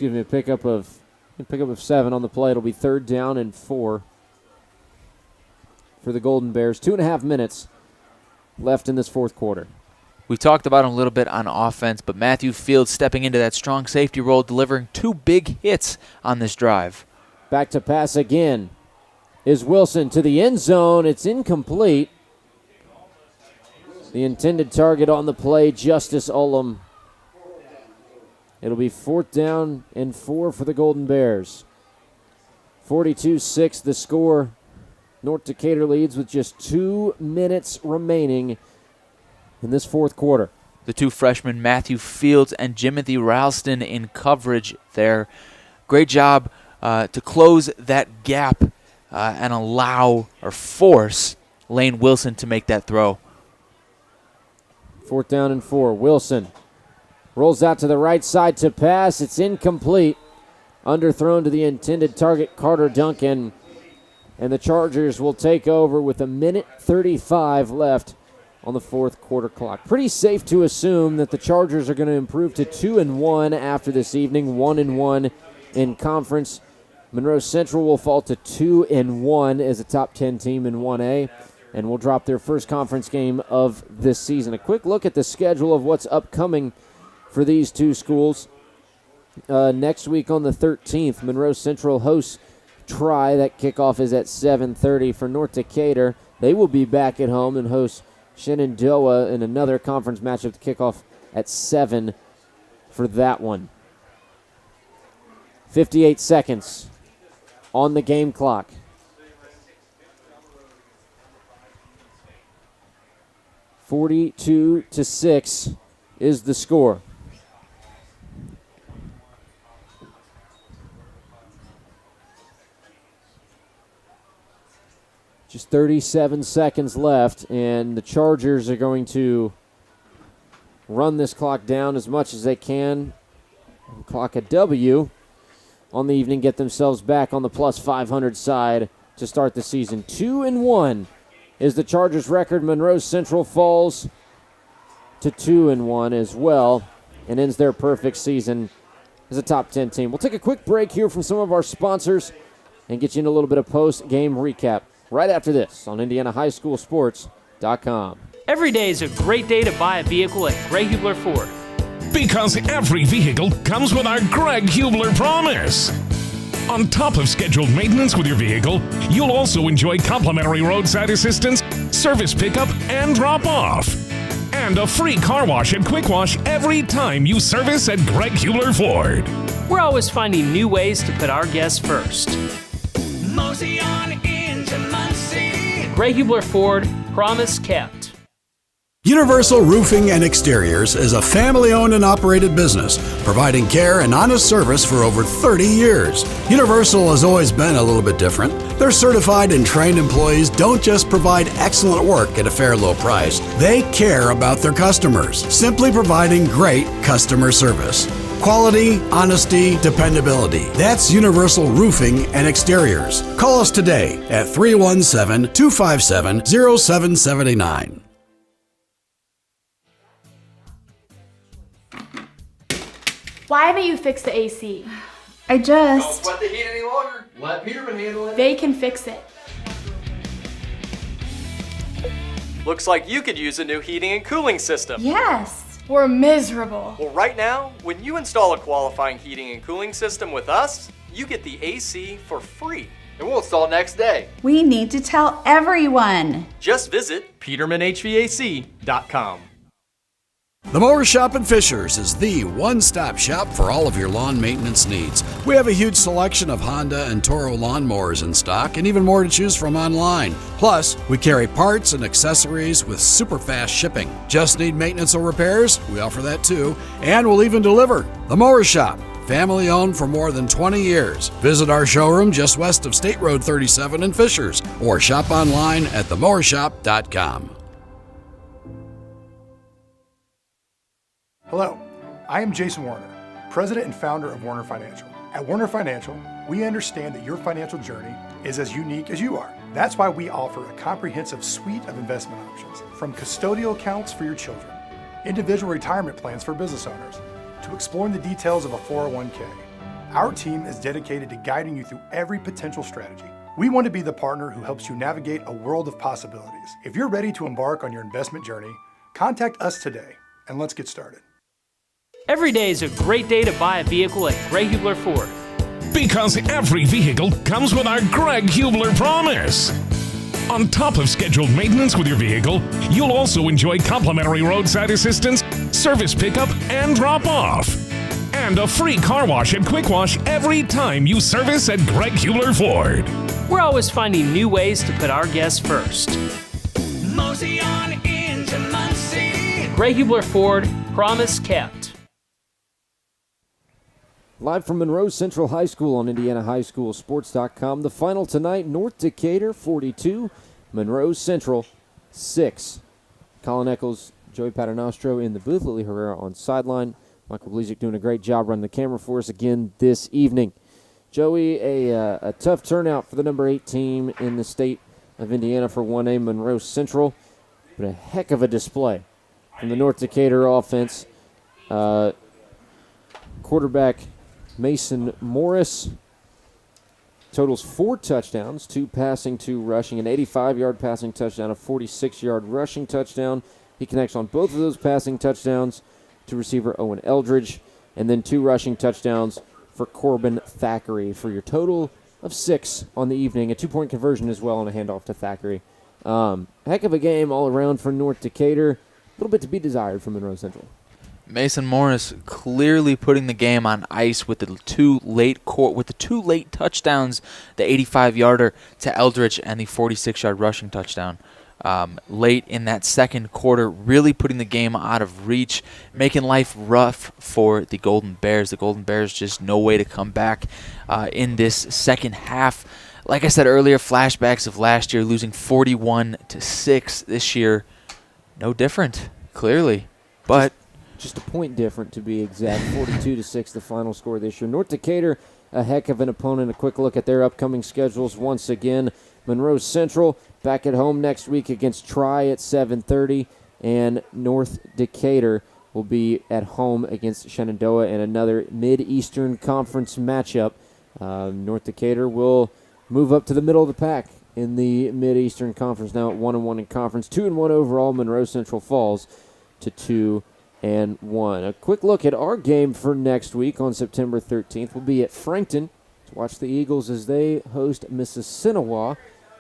A pickup of 7 on the play. It'll be 3rd down and 4 for the Golden Bears. 2.5 minutes left in this fourth quarter. We talked about him a little bit on offense, but Matthew Fields stepping into that strong safety role, delivering 2 big hits on this drive. Back to pass again is Wilson to the end zone. It's incomplete. The intended target on the play, Justice Ullum. It'll be 4th down and 4 for the Golden Bears. 42-6 the score. North Decatur leads with just 2 minutes remaining in this fourth quarter. The 2 freshmen, Matthew Fields and Jimothy Ralston, in coverage there. Great job to close that gap and allow or force Lane Wilson to make that throw. 4th down and 4. Wilson rolls out to the right side to pass. It's incomplete. Underthrown to the intended target, Carter Duncan. And the Chargers will take over with 1:35 left on the fourth quarter clock. Pretty safe to assume that the Chargers are going to improve to 2-1 after this evening, 1-1 in conference. Monroe Central will fall to 2-1 as a top 10 team in 1A, and will drop their first conference game of this season. A quick look at the schedule of what's upcoming for these two schools. Next week on the 13th, Monroe Central hosts Tri. That kickoff is at 7:30 for North Decatur. They will be back at home and host Shenandoah in another conference matchup to kickoff at 7 for that one. 58 seconds on the game clock. (42-6) is the score. Just 37 seconds left, and the Chargers are going to run this clock down as much as they can. Clock a W on the evening, get themselves back on the plus 500 side to start the season. 2-1 is the Chargers' record. Monroe Central falls to 2-1 as well and ends their perfect season as a top 10 team. We'll take a quick break here from some of our sponsors and get you in a little bit of post-game recap right after this on IndianaHighSchoolSports.com. Every day is a great day to buy a vehicle at Greg Hubler Ford. Because every vehicle comes with our Greg Hubler promise. On top of scheduled maintenance with your vehicle, you'll also enjoy complimentary roadside assistance, service pickup, and drop-off. And a free car wash and quick wash every time you service at Greg Hubler Ford. We're always finding new ways to put our guests first. Mosey on into Muncie. Greg Hubler Ford, promise kept. Universal Roofing and Exteriors is a family-owned and operated business, providing care and honest service for over 30 years. Universal has always been a little bit different. Their certified and trained employees don't just provide excellent work at a fair low price. They care about their customers, simply providing great customer service. Quality, honesty, dependability. That's Universal Roofing and Exteriors. Call us today at 317-257-0779. Why haven't you fixed the AC? Don't sweat the heat any longer. Let Peterman handle it. They can fix it. Looks like you could use a new heating and cooling system. Yes, we're miserable. Well, right now, when you install a qualifying heating and cooling system with us, you get the AC for free. And we'll install next day. We need to tell everyone. Just visit PetermanHVAC.com. The Mower Shop in Fishers is the one-stop shop for all of your lawn maintenance needs. We have a huge selection of Honda and Toro lawnmowers in stock and even more to choose from online. Plus, we carry parts and accessories with super fast shipping. Just need maintenance or repairs? We offer that too. And we'll even deliver. The Mower Shop, family owned for more than 20 years. Visit our showroom just west of State Road 37 in Fishers or shop online at themowershop.com. Hello, I am Jason Warner, President and Founder of Warner Financial. At Warner Financial, we understand that your financial journey is as unique as you are. That's why we offer a comprehensive suite of investment options, from custodial accounts for your children, individual retirement plans for business owners, to exploring the details of a 401k. Our team is dedicated to guiding you through every potential strategy. We want to be the partner who helps you navigate a world of possibilities. If you're ready to embark on your investment journey, contact us today, and let's get started. Every day is a great day to buy a vehicle at Greg Hubler Ford. Because every vehicle comes with our Greg Hubler promise. On top of scheduled maintenance with your vehicle, you'll also enjoy complimentary roadside assistance, service pickup, and drop-off. And a free car wash and quick wash every time you service at Greg Hubler Ford. We're always finding new ways to put our guests first. Mosey on into Muncie. Greg Hubler Ford, promise kept. Live from Monroe Central High School on IndianaHighSchoolSports.com. The final tonight, North Decatur 42, Monroe Central 6. Colin Eccles, Joey Paternostro in the booth, Lily Herrera on sideline. Michael Blezick doing a great job running the camera for us again this evening. Joey, a tough turnout for the number 8 team in the state of Indiana for 1A Monroe Central, but a heck of a display from the North Decatur offense. Quarterback Mason Morris totals 4 touchdowns, 2 passing, 2 rushing, an 85-yard passing touchdown, a 46-yard rushing touchdown. He connects on both of those passing touchdowns to receiver Owen Eldridge, and then 2 rushing touchdowns for Corbin Thackeray for your total of 6 on the evening. A 2-point conversion as well on a handoff to Thackeray. Heck of a game all around for North Decatur. A little bit to be desired from Monroe Central. Mason Morris clearly putting the game on ice with the two late touchdowns, the 85-yarder to Eldridge and the 46-yard rushing touchdown. Late in that second quarter, really putting the game out of reach, making life rough for the Golden Bears. The Golden Bears just no way to come back in this second half. Like I said earlier, flashbacks of last year, losing 41-6 this year. No different, clearly, but just a point different to be exact. 42-6 the final score this year. North Decatur, a heck of an opponent. A quick look at their upcoming schedules once again. Monroe Central back at home next week against Tri at 7:30, and North Decatur will be at home against Shenandoah in another Mid-Eastern Conference matchup. North Decatur will move up to the middle of the pack in the Mid-Eastern Conference, now at 1-1 in conference. 2-1 overall. Monroe Central falls to 2-1. A quick look at our game for next week on September 13th. We'll be at Frankton to watch the Eagles as they host Mississinewa.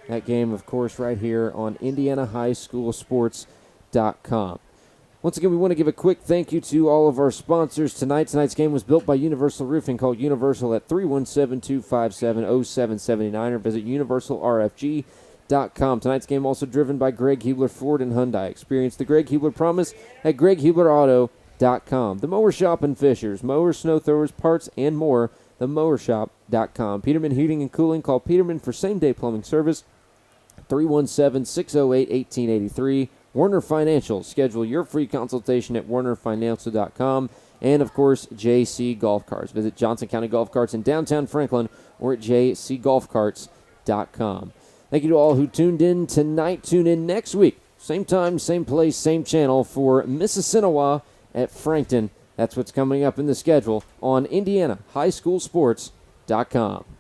That game, of course, right here on IndianaHighSchoolSports.com. Once again, we want to give a quick thank you to all of our sponsors tonight. Tonight's game was built by Universal Roofing. Call Universal at 317-257-0779 or visit universalrfg.com. Tonight's game also driven by Greg Hubler Ford and Hyundai. Experience the Greg Hubler promise at GregHublerAuto.com. The Mower Shop in Fishers. Mowers, snow throwers, parts, and more. TheMowerShop.com. Peterman Heating and Cooling. Call Peterman for same-day plumbing service. 317-608-1883. Warner Financial. Schedule your free consultation at WarnerFinancial.com. And, of course, JC Golf Carts. Visit Johnson County Golf Carts in downtown Franklin or at jcgolfcarts.com. Thank you to all who tuned in tonight. Tune in next week. Same time, same place, same channel for Mississinewa at Frankton. That's what's coming up in the schedule on IndianaHighSchoolSports.com. Postgame.com.